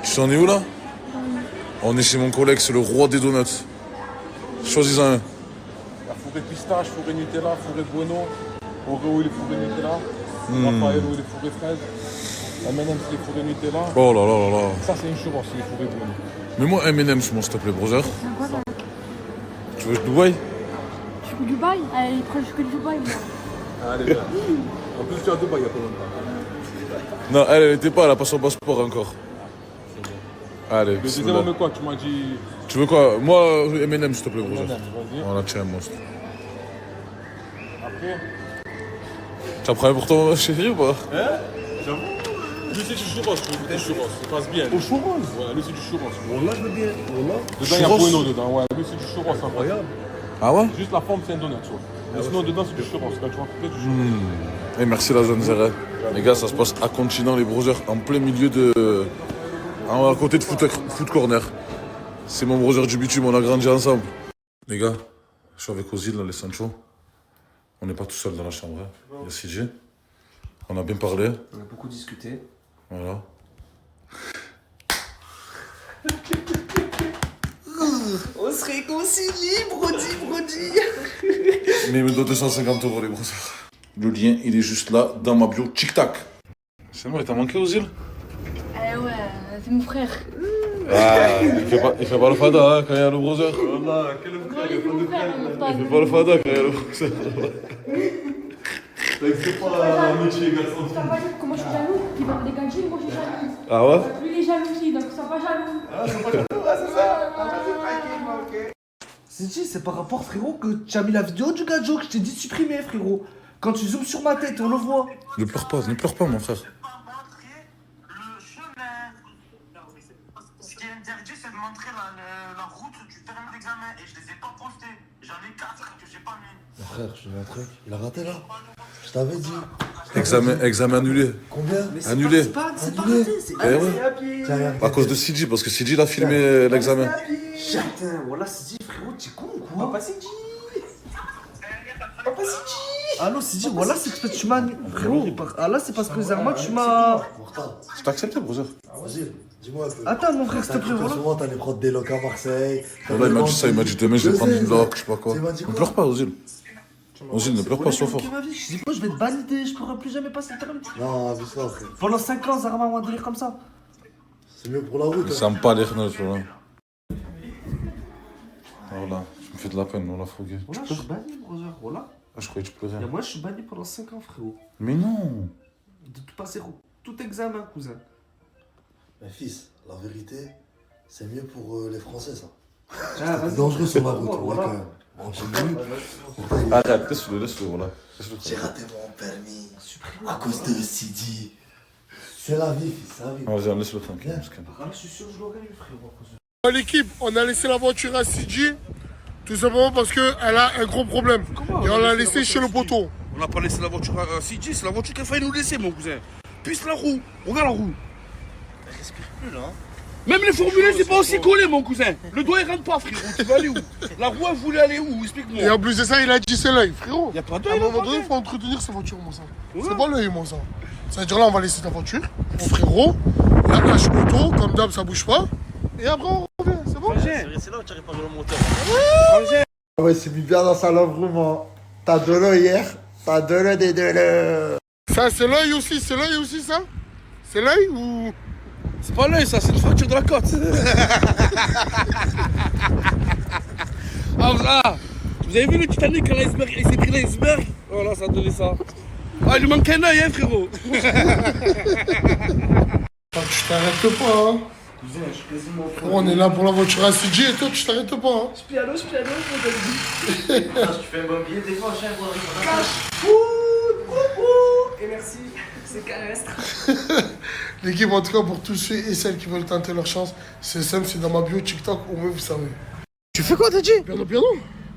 tu sais on est où là? On est chez mon collègue, c'est le roi des donuts. Choisis-en un. La fourrée pistache, fourrée Nutella, fourrée bueno. Oreo, il est fourré Nutella. Raphaël, il est fourré fraise. M&M's, il est fourré Nutella. Oh là là là là. Ça, c'est une churros, il est fourré bueno. Mets-moi M&M's, moi, s'il te plaît, brother. c'est quoi ça? Tu veux Dubaï? Je suis Dubaï. Elle est proche que Dubaï, moi. Allez, viens. En plus, tu es à Dubaï il y a pas longtemps. Non, elle était pas, elle a pas son passeport encore. Allez, Mais disais, bismillah. mais quoi, tu m'as dit. Tu veux quoi? Moi, M&M, s'il te plaît, brother. M&M, vas-y. Voilà, tiens, monstre. Après. T'as pris pour ton chéri ou pas? Hein? J'avoue. Lui, c'est du churros, je veux des churros. Il passe bien. Au churros? Ouais, lui, c'est du churros. Wallah, je veux bien. Wallah. Dedans, il y a bueno dedans, ouais. Lui, c'est du churros, incroyable. Ah ouais? Juste la forme, c'est un donut, tu vois. Mais sinon, dedans, c'est du churros. Quand tu vas couper, du churros. Et merci la zone Zera. Les gars, ça se passe à Continent, les brothers, en plein milieu de. À côté de Foot Corner. C'est mon brother du bitume, on a grandi ensemble. Les gars, je suis avec Ozil, là, les Sancho. On n'est pas tout seul dans la chambre. Hein. Il y a CJ. On a bien parlé. On a beaucoup discuté. Voilà. On se réconcilie, Brody. Mais il me donne 250 €, les brothers. Le lien, il est juste là, dans ma bio TikTok. C'est moi, il t'a manqué aux îles? Eh ouais, c'est mon frère. Ah, il fait pas le fada hein, quand il y a le brother. Wallah, quel frère, il fait pas le fada quand il y a le brother. C'est pas l'amitié, garçon. Sois pas jaloux, comment je suis jaloux? Il va me dégager, moi je suis jaloux. Ah ouais? Lui il est jaloux aussi, donc sois pas jaloux. Ah, sois pas jaloux, ouais, c'est ça. C'est dit, c'est par rapport, frérot, que tu as mis la vidéo du gadjo que je t'ai dit de supprimer, frérot. Quand tu zoomes sur ma tête, on le voit. Ne pleure pas, mon frère. Ce qui est interdit, c'est de montrer la route du terrain d'examen. Et je les ai pas postés. J'en ai 4 que j'ai pas mis. Mon frère, je te dis un truc. Il a raté là. Je t'avais dit. Examen annulé. Combien? Annulé. C'est pas raté, c'est Eh ouais. À cause de Sidi, parce que Sidi il a filmé l'examen. Putain, voilà, Sidi, frérot, t'es con ou quoi? Papa Sidi. Papa Sidi. Allô, Sidi, voilà, c'est parce que tu m'as. Frérot, ah là, c'est parce que Zerma, tu m'as. Je t'ai accepté, brother. Vas-y, dis-moi un peu. Attends, mon frère, s'il te plaît, voilà. Souvent, t'allais prendre des locs à Marseille. Voilà, il m'a dit ça, il m'a dit demain je vais prendre une loc, je sais pas quoi. Tu m'as dit Ne quoi? pleure pas, Ozil. Ozil, ne pleure pas, sois fort. Je dis quoi, je vais te valider, je pourrai plus jamais passer le permis. Non, abuse-toi, frère. Pendant 5 ans, Zerma m'a délire comme ça. C'est mieux pour la route. Ça me parle, les tu vois. Voilà, tu me fais de la peine, on l'a frogué. Voilà, je suis banni, brother, voilà. Ah, je croyais que tu pleurais. Et moi, je suis banni pendant 5 ans, frérot. Mais non. De tout passer, tout examen, cousin. Mais fils, la vérité, c'est mieux pour les Français, ça. Ah, C'est dangereux sur la route, voilà, quand même. Bon, j'ai vu. Arrête, laisse-le, voilà. J'ai raté mon permis à cause de Sidi. C'est la vie, fils, c'est la vie. Vas-y, laisse-le tranquille. Je suis sûr que je l'aurais eu, frérot. L'équipe, on a laissé la voiture à Sidi, tout simplement parce qu'elle a un gros problème. Et on l'a laissé chez le poteau. On n'a pas laissé la voiture à CJ, c'est la voiture qui a failli nous laisser, mon cousin. Puisse la roue, regarde la roue. Elle respire plus là. Même les formulaires, c'est pas aussi collé, mon cousin. Le doigt, il rentre pas, frérot. Tu vas aller où? La roue, elle voulait aller où? Explique-moi. Et en plus de ça, il a dit c'est l'œil, frérot. Y a pas À d'œil, un là, moment donné, il faut entretenir sa voiture, mon sang. C'est pas l'œil, mon sang. Ça veut dire là, on va laisser ta voiture, mon frérot. La hache moto, comme d'hab, ça bouge pas. Et après, on revient, c'est bon? C'est là où tu as réparé le moteur. Ouais, c'est mis bien dans sa love room, hein. T'as de l'œil hier, t'as de l'œil des deux l'œil. Ça, c'est l'œil aussi, ça? C'est l'œil ou. C'est pas l'œil, ça, c'est une fracture de la côte. Ah, vous avez vu le Titanic quand l'iceberg, il s'est pris l'iceberg? Voilà, ça a donné ça. Ah, il lui manque un œil, hein, frérot. Tu t'arrêtes pas, hein. Je suis quasiment On est là pour la voiture à Sidi et toi, tu t'arrêtes pas, hein. Je piano, je fais un bon billet, des fois, je fais un bon cash. Et merci, c'est carrestre. L'équipe, en tout cas, pour tous ceux et celles qui veulent tenter leur chance, c'est simple, c'est dans ma bio TikTok, au moins vous savez. Tu fais quoi, t'as dit? Piano.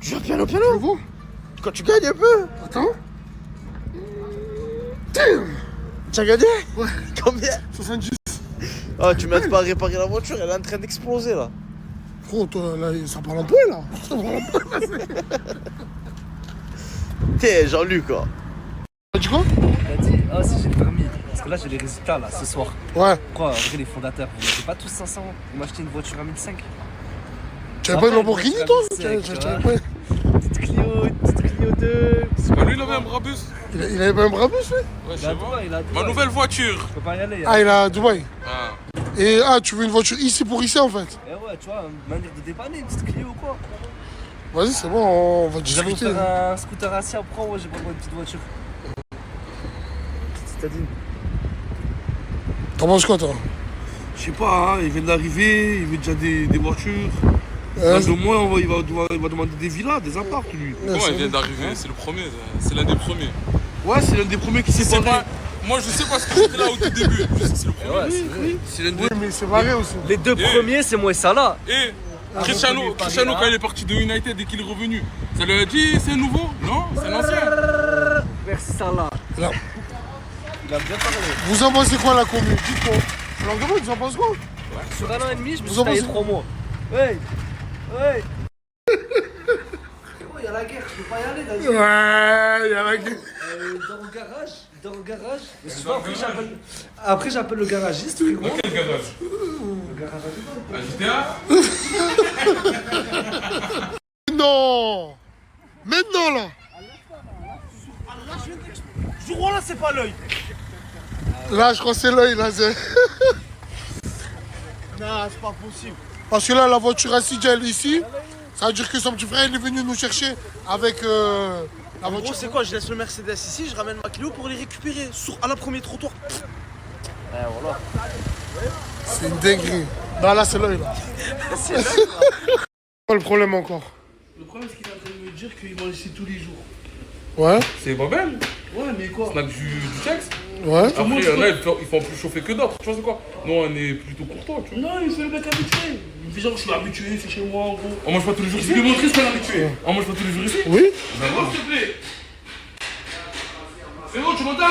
Tu fais piano. Je le vois. Quand tu gagnes un peu. Attends. Tu as gagné? Ouais. Combien? 70. Ah, tu m'aides pas à réparer la voiture, elle est en train d'exploser là. Gros, toi, là, ça parle un peu, là. Ça parle un peu, T'es Jean-Luc, quoi. T'as dit quoi? Il a dit, ah, si j'ai le permis. Parce que là, j'ai les résultats, là, ce soir. Ouais. Quoi, en vrai, les fondateurs, vous n'êtes pas tous 500. Vous m'achetez une voiture à 1005. Tu avais pas une Lamborghini, toi? Petite Clio 2. C'est pas lui, il avait un Brabus? Il avait pas un Brabus, lui? Ouais, je sais pas. Ma nouvelle voiture. Je peux pas y aller. Ah, il est à Dubaï. Ah. Et tu veux une voiture ici pour ici, en fait? Eh ouais, tu vois, une manière de dépanner, une petite Clio ou quoi. Vas-y, c'est bon, on va J'avais discuter. faire un scooter assis après, ouais, j'ai pas besoin d'une petite voiture. Petite citadine. T'en penses quoi, toi? Je sais pas, hein, il vient d'arriver, il veut déjà des voitures. Au moins, il va demander des villas, des apparts, lui. Comment il vient d'arriver? C'est le premier, c'est l'un des premiers. Ouais, c'est l'un des premiers qui s'est barré. Moi, je sais parce que j'étais là au tout début. C'est le premier. Ouais, c'est vrai. C'est l'un des... Oui, mais c'est barré aussi. Les deux premiers, c'est moi et Salah. Et Cristiano, quand il est parti de United et qu'il est revenu, ça lui a dit c'est nouveau? Non, c'est un ancien. Merci Salah. Là. Il a bien parlé. Vous en pensez quoi, la commune? Dites-moi. Alors, vous en pensez quoi? Sur un an et demi, je me Vous suis en taillé pensez 3 mois. Ouais. Ouais. Il y a la guerre, je peux pas y aller là. Ouais, il y a la guerre. Dans le garage. Après, j'appelle le garagiste, frérot. Dans quel garage? Le garage à GTA? Non. Maintenant, là. Je vois là, c'est pas l'œil. Là, je crois que c'est l'œil, là. Non, c'est pas possible. Parce que là, la voiture assise, elle est ici. Ça veut dire que son petit frère, il est venu nous chercher avec la En voiture. gros, c'est quoi? Je laisse le Mercedes ici, je ramène ma Clio pour les récupérer à la première trottoir. Voilà. C'est une dinguerie. Non, là, c'est l'œil, là. C'est l'œil, là. Pas le problème encore. Le problème, c'est qu'il est en train de me dire qu'il mange ici tous les jours. Ouais. C'est pas belle. Ouais, mais quoi? Snack du sexe. Ouais. Après, il y en a, ils font plus chauffer que d'autres. Tu vois, c'est quoi? Nous, on est plutôt courtois, tu vois. Non, il fait le mec habitué. Il fait genre, je suis habitué, c'est chez moi, en gros. On mange pas tous les jours ici. Il veut montrer ce qu'on est habitué. On mange pas tous les jours ici. Oui. Ben voilà. S'il te plaît. C'est bon, tu m'entends?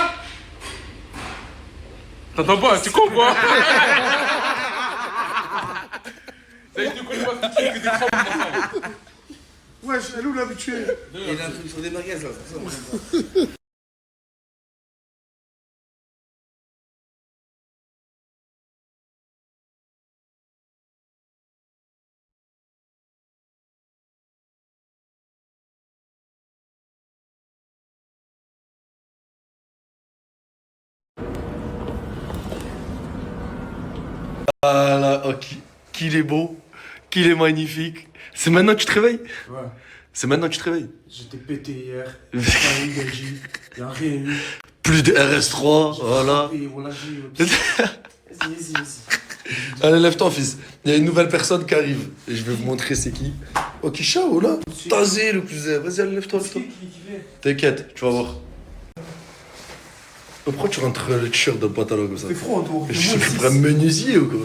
T'entends pas, tu con quoi? Ça y est, tu connais pas ce truc que des crabes ensemble. Ouais, elle est où l'habitué? Il a un truc sur des merguez là, c'est ça. Voilà, oh, qu'il est beau, qu'il est magnifique. C'est maintenant que tu te réveilles? Ouais. C'est maintenant que tu te réveilles? J'étais pété hier. J'ai pas eu Belgique. Y'a rien eu. Plus de RS3, voilà. Et voilà, vas-y. Allez, lève-toi, fils. Il y a une nouvelle personne qui arrive. Et je vais vous montrer c'est qui. Oh, qui chao, là. T'as le cousin. Vas-y, allez, lève-toi, lève-toi. T'inquiète, tu vas voir. Pourquoi tu rentres le t-shirt dans le pantalon comme ça? C'est froid, toi. Je suis un menuisier ou quoi?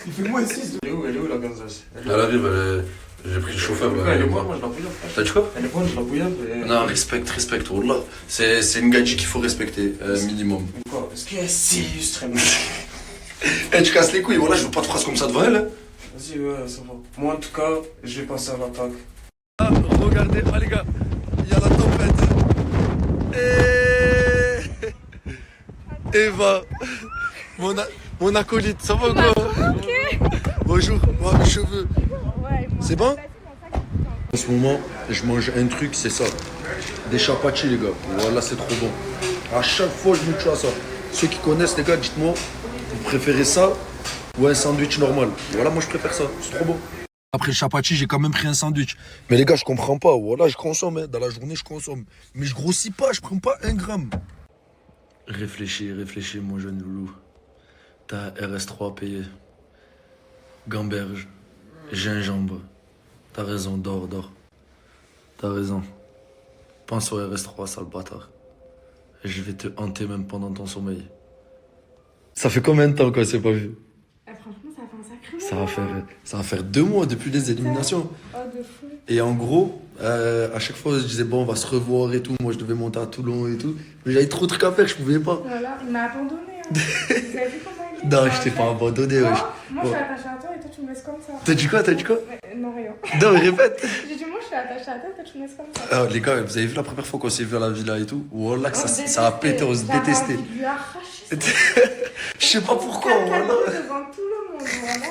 Il fait moins 6. Elle est où la ganzasse? Elle arrive, j'ai pris le chauffeur. Elle est bonne, moi je la bouillonne. T'as dit quoi? Elle est bonne, je la bouillonne. Non, respecte, wallah. C'est une gadget qu'il faut respecter, minimum. Quoi? Est-ce qu'elle est si extrêmement? Eh, tu casses les couilles, voilà, je veux pas de phrases comme ça devant elle. Vas-y, ouais, ça va. Moi, en tout cas, je vais passer à l'attaque. Ah, regardez, les gars, il y a la tempête. Eva, mon acolyte, ça va ou quoi? Bonjour, moi mes cheveux. C'est bon? En ce moment, je mange un truc, c'est ça. Des chapati, les gars. Voilà, c'est trop bon. À chaque fois, je me tue à ça. Ceux qui connaissent, les gars, dites-moi, vous préférez ça ou un sandwich normal? Voilà, moi je préfère ça, c'est trop bon. Après le chapati, j'ai quand même pris un sandwich. Mais les gars, je comprends pas. Voilà, je consomme, hein. Dans la journée, je consomme. Mais je grossis pas, je prends pas 1 gramme. Réfléchis, mon jeune loulou. T'as RS3 payé. Gamberge. Gingembre. T'as raison, dors. T'as raison. Pense au RS3, sale bâtard. Et je vais te hanter même pendant ton sommeil. Ça fait combien de temps qu'on s'est pas vu? Franchement, ça fait un sacré moment. Ça va faire 2 mois depuis les éliminations. Oh, de fou. Et en gros, à chaque fois, je disais, bon, on va se revoir et tout. Moi, je devais monter à Toulon et tout. Mais j'avais trop de trucs à faire, je pouvais pas. Voilà, il m'a abandonné. Hein. Vous avez vu comment il est? Non, je t'ai pas abandonné, wesh. Moi, je suis attachée à toi et toi, tu me laisses comme ça. T'as dit quoi? Non, rien. Non, mais répète. J'ai dit, moi, je suis attachée à toi et toi, tu me laisses comme ça. Ah, les gars, vous avez vu la première fois qu'on s'est vu à la villa et tout? Wallah, que ça a pété, on se détestait. J'avais envie de lui arracher ça. Je sais pas pourquoi, voilà. Devant tout le monde, voilà.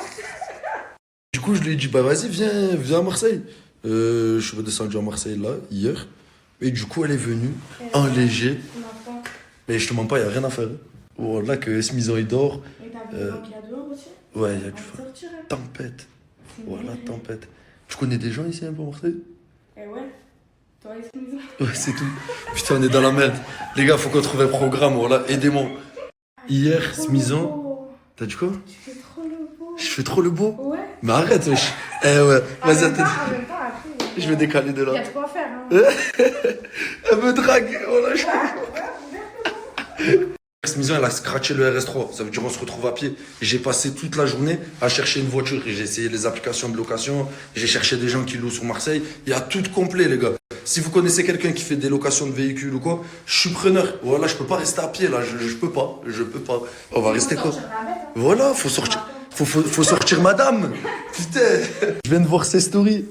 Du coup, je lui ai dit, bah vas-y, viens à Marseille. Je suis redescendu à Marseille là, hier. Et du coup, elle est venue, en léger. Mais je te mens pas, il n'y a rien à faire. Voilà, que Smison il dort. Et t'as vu qu'il y a dehors aussi? Ouais, il y a du feu. Tempête. Voilà, tempête. Tu connais des gens ici un peu à Marseille? Eh ouais. Toi et Smison. Ouais, c'est tout. Putain, on est dans la merde. Les gars, faut qu'on trouve un programme, voilà, aidez-moi. Hier, Smison. T'as dit quoi? Tu fais trop le beau. Je fais trop le beau? Ouais. Mais arrête, wesh. Eh ouais, vas-y, attends. En même temps, après, Je vais décaler de là. il y a de quoi faire. Hein. Elle me drague, voilà. Smison, elle a scratché le RS3. Ça veut dire on se retrouve à pied. J'ai passé toute la journée à chercher une voiture. J'ai essayé les applications de location. J'ai cherché des gens qui louent sur Marseille. Il y a tout complet, les gars. Si vous connaissez quelqu'un qui fait des locations de véhicules ou quoi, je suis preneur. Voilà, je peux pas rester à pied là. Je peux pas. On va rester quoi? Voilà, faut sortir. Faut sortir madame. Putain. Je viens de voir ses stories.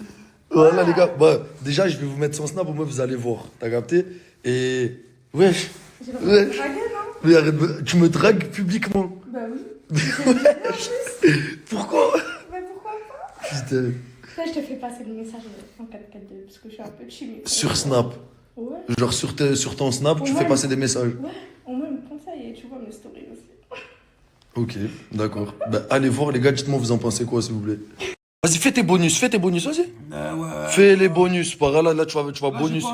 Voilà, les gars. Bah, déjà, je vais vous mettre son snap. Au moins, vous allez voir. T'as capté? Et. Wesh. Wesh. Mais arrête, tu me dragues publiquement. Bah oui. Pourquoi? Bah pourquoi pas? Putain. Là, je te fais passer le message en 4x4 parce que je suis un peu timide. Sur Snap. Ouais. Genre sur ton Snap, tu Ouais. fais passer des messages. Ouais. Au moins, me conseille et tu vois mes stories aussi. Ok, d'accord. Bah, allez voir les gars, dites-moi vous en pensez quoi s'il vous plaît. Vas-y, fais tes bonus, vas-y. Fais les bonus, par là tu vas bonus.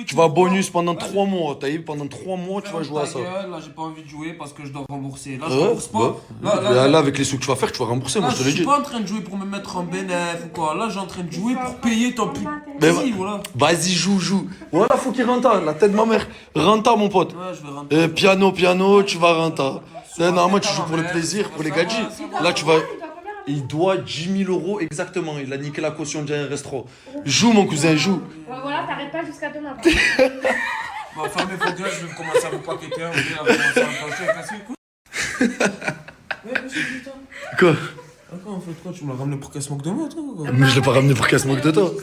Tu vas bonus pendant 3 mois, t'as vu, pendant 3 mois tu vas jouer à ça. Là j'ai pas envie de jouer parce que je dois rembourser. Là je Ouais, rembourse pas. Là, avec les sous que tu vas faire, tu vas rembourser, moi je te l'ai Je suis dit. pas en train de jouer pour me mettre en bénéf ou quoi. Là j'ai en train de jouer pour payer ton putain. Mais Voilà. Vas-y, joue. Voilà, faut qu'il renta, la tête de ma mère. Renta, mon pote. Ouais, je vais rentrer. Piano, tu vas renta. Normalement, tu joues pour le plaisir, pour les gadgets. Là, tu vas. Il doit 10 000 euros exactement. Il a niqué la caution d'un restaurant. Joue, mon cousin, joue. Ouais, voilà, t'arrêtes pas jusqu'à demain. Bon, fermez vos gueules, je vais commencer à vous paqueter. On va commencer à me casser. Ouais, monsieur, putain. Quoi? Encore, en fait, quoi? Tu me l'as ramené pour qu'elle se moque de moi, toi? Mais je l'ai pas ramené pour qu'elle se moque de toi.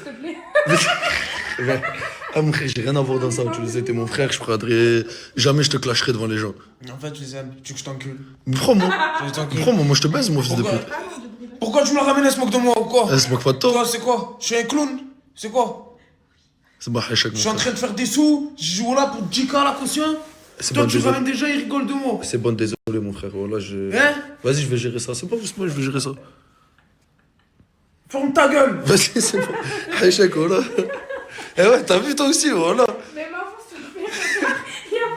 Ah, mon frère, j'ai rien à voir dans ça. Tu le sais, t'es mon frère, je prendrai. Jamais je te clasherai devant les gens. En fait, je les aime. Tu veux que je t'encule? Prends-moi, moi je te baise, mon fils de pute. Pourquoi tu me l'as ramené, elle se moque de moi ou quoi? Elle se moque pas de toi. Quoi, c'est quoi? Je suis un clown? C'est quoi? C'est bah, échec, Je suis en train de faire des sous, je joue là pour 10K à la caution. Toi, tu ramènes des gens, ils rigolent de moi. C'est bon, désolé, mon frère. Voilà, Hein? Vas-y, je vais gérer ça. C'est pas doucement, je vais gérer ça. Ferme ta gueule! Vas-y, c'est bon. Échec, voilà. Eh ouais, t'as vu toi aussi, voilà. Mais maman, s'il te plaît.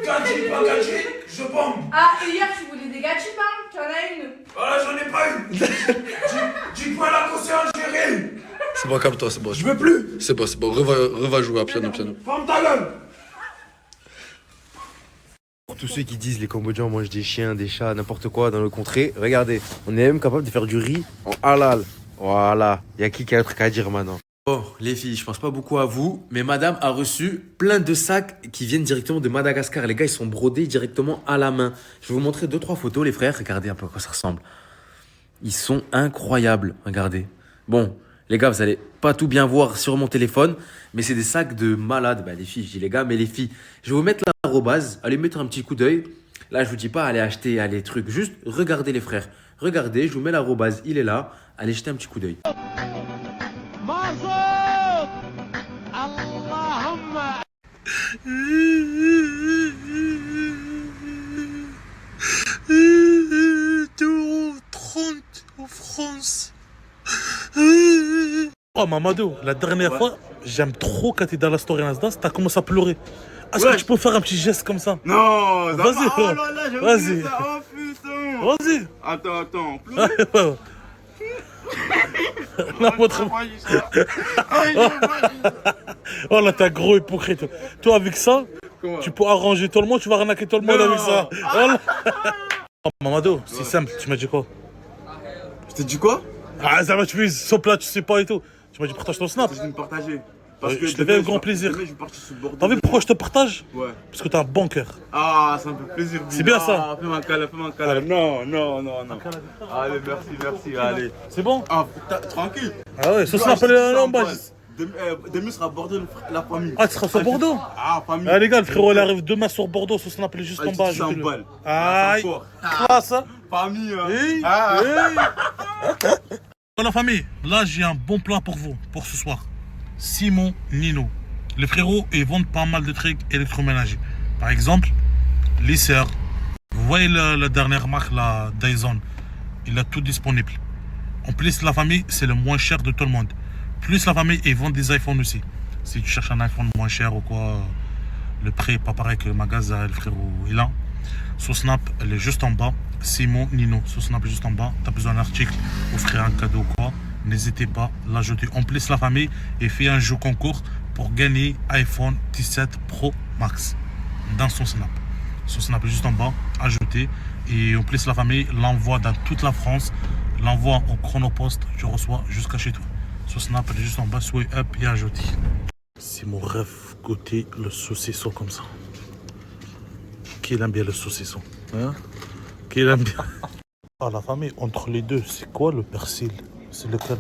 Gadget, pas gadget, je bombe. Ah, et hier, tu voulais des gâchis, hein? Tu en as une. Voilà, j'en ai pas eu. 10 points à la caution gérée. C'est bon, calme-toi, c'est bon. Je veux plus. C'est bon, reva jouer à piano. Ferme ta gueule. Pour tous ceux qui disent les Cambodgiens mangent des chiens, des chats, n'importe quoi dans le contrée, regardez, on est même capable de faire du riz en halal. Voilà, y a qui a un truc à dire maintenant? Bon, les filles, je pense pas beaucoup à vous, mais madame a reçu plein de sacs qui viennent directement de Madagascar. Les gars, ils sont brodés directement à la main. Je vais vous montrer 2-3 photos, les frères. Regardez un peu à quoi ça ressemble. Ils sont incroyables, regardez. Bon, les gars, vous allez pas tout bien voir sur mon téléphone, mais c'est des sacs de malades. Bah, les filles, je dis les gars, mais les filles, je vais vous mettre l'arrobase. Allez mettre un petit coup d'œil. Là, je vous dis pas, allez acheter les trucs. Juste regardez, les frères. Regardez, je vous mets l'arrobase. Il est là. Allez jeter un petit coup d'œil. en France. Oh Mamadou, la dernière fois, j'aime trop quand t'es dans la story Nasdaq, t'as commencé à pleurer. Est-ce que tu peux faire un petit geste comme ça? Non, vas-y. Oh là là, j'ai vas-y. ça. Oh putain. Vas-y. Attends, pleurer. Non, montre-moi. Oh là, t'es un gros hypocrite. Toi, avec ça, tu peux arranger tout le monde, tu vas arnaquer tout le monde avec ça. Voilà. Oh, Mamadou, c'est simple, tu m'as dit quoi? Je t'ai dit quoi? Ah, ça va, tu fais son plat, tu sais pas et tout. Tu m'as dit partage ton snap. Je vais me partager. Parce que je te fais avec grand plaisir. T'as vu pourquoi je te partage? Ouais. Parce que t'as un bon cœur. Ah, ça me fait plaisir. C'est bien ça. Fais-moi un câlin, fais-moi un câlin. Non. Allez, merci, allez. C'est bon? Ah, tranquille. Ah ouais, ça s'appelle un emballage. Demain sera Bordeaux, la famille. Ah, tu seras sur Bordeaux? Ah, famille. Ah, les gars, le frérot, il arrive demain sur Bordeaux, ça s'appelle juste en bas. Aïe, classe, hein? Famille, hein? Hey. Voilà, famille, là, j'ai un bon plan pour vous, pour ce soir. Simon Nino. Les frérots, ils vendent pas mal de trucs électroménagers. Par exemple, lisseur. Vous voyez la dernière marque, la Dyson. Il a tout disponible. En plus, la famille, c'est le moins cher de tout le monde. Plus la famille, ils vendent des iPhones aussi. Si tu cherches un iPhone moins cher ou quoi, le prix n'est pas pareil que le magasin, le frérot, il a. Sur Snap, elle est juste en bas. Simon Nino. Sur Snap, juste en bas. Tu as besoin d'un article, offrir un cadeau ou quoi. N'hésitez pas à l'ajouter. En plus, la famille, et fait un jeu concours pour gagner iPhone 17 Pro Max dans son Snap. Son Snap est juste en bas, ajouter. Et en plus, la famille l'envoie dans toute la France. L'envoie au chronopost, tu reçois jusqu'à chez toi. Son Snap est juste en bas, swipe up et ajouter. C'est mon rêve, goûter le saucisson comme ça. Qui aime bien le saucisson, hein? Qui aime bien? Ah, la famille, entre les deux, c'est quoi le persil? C'est lequel?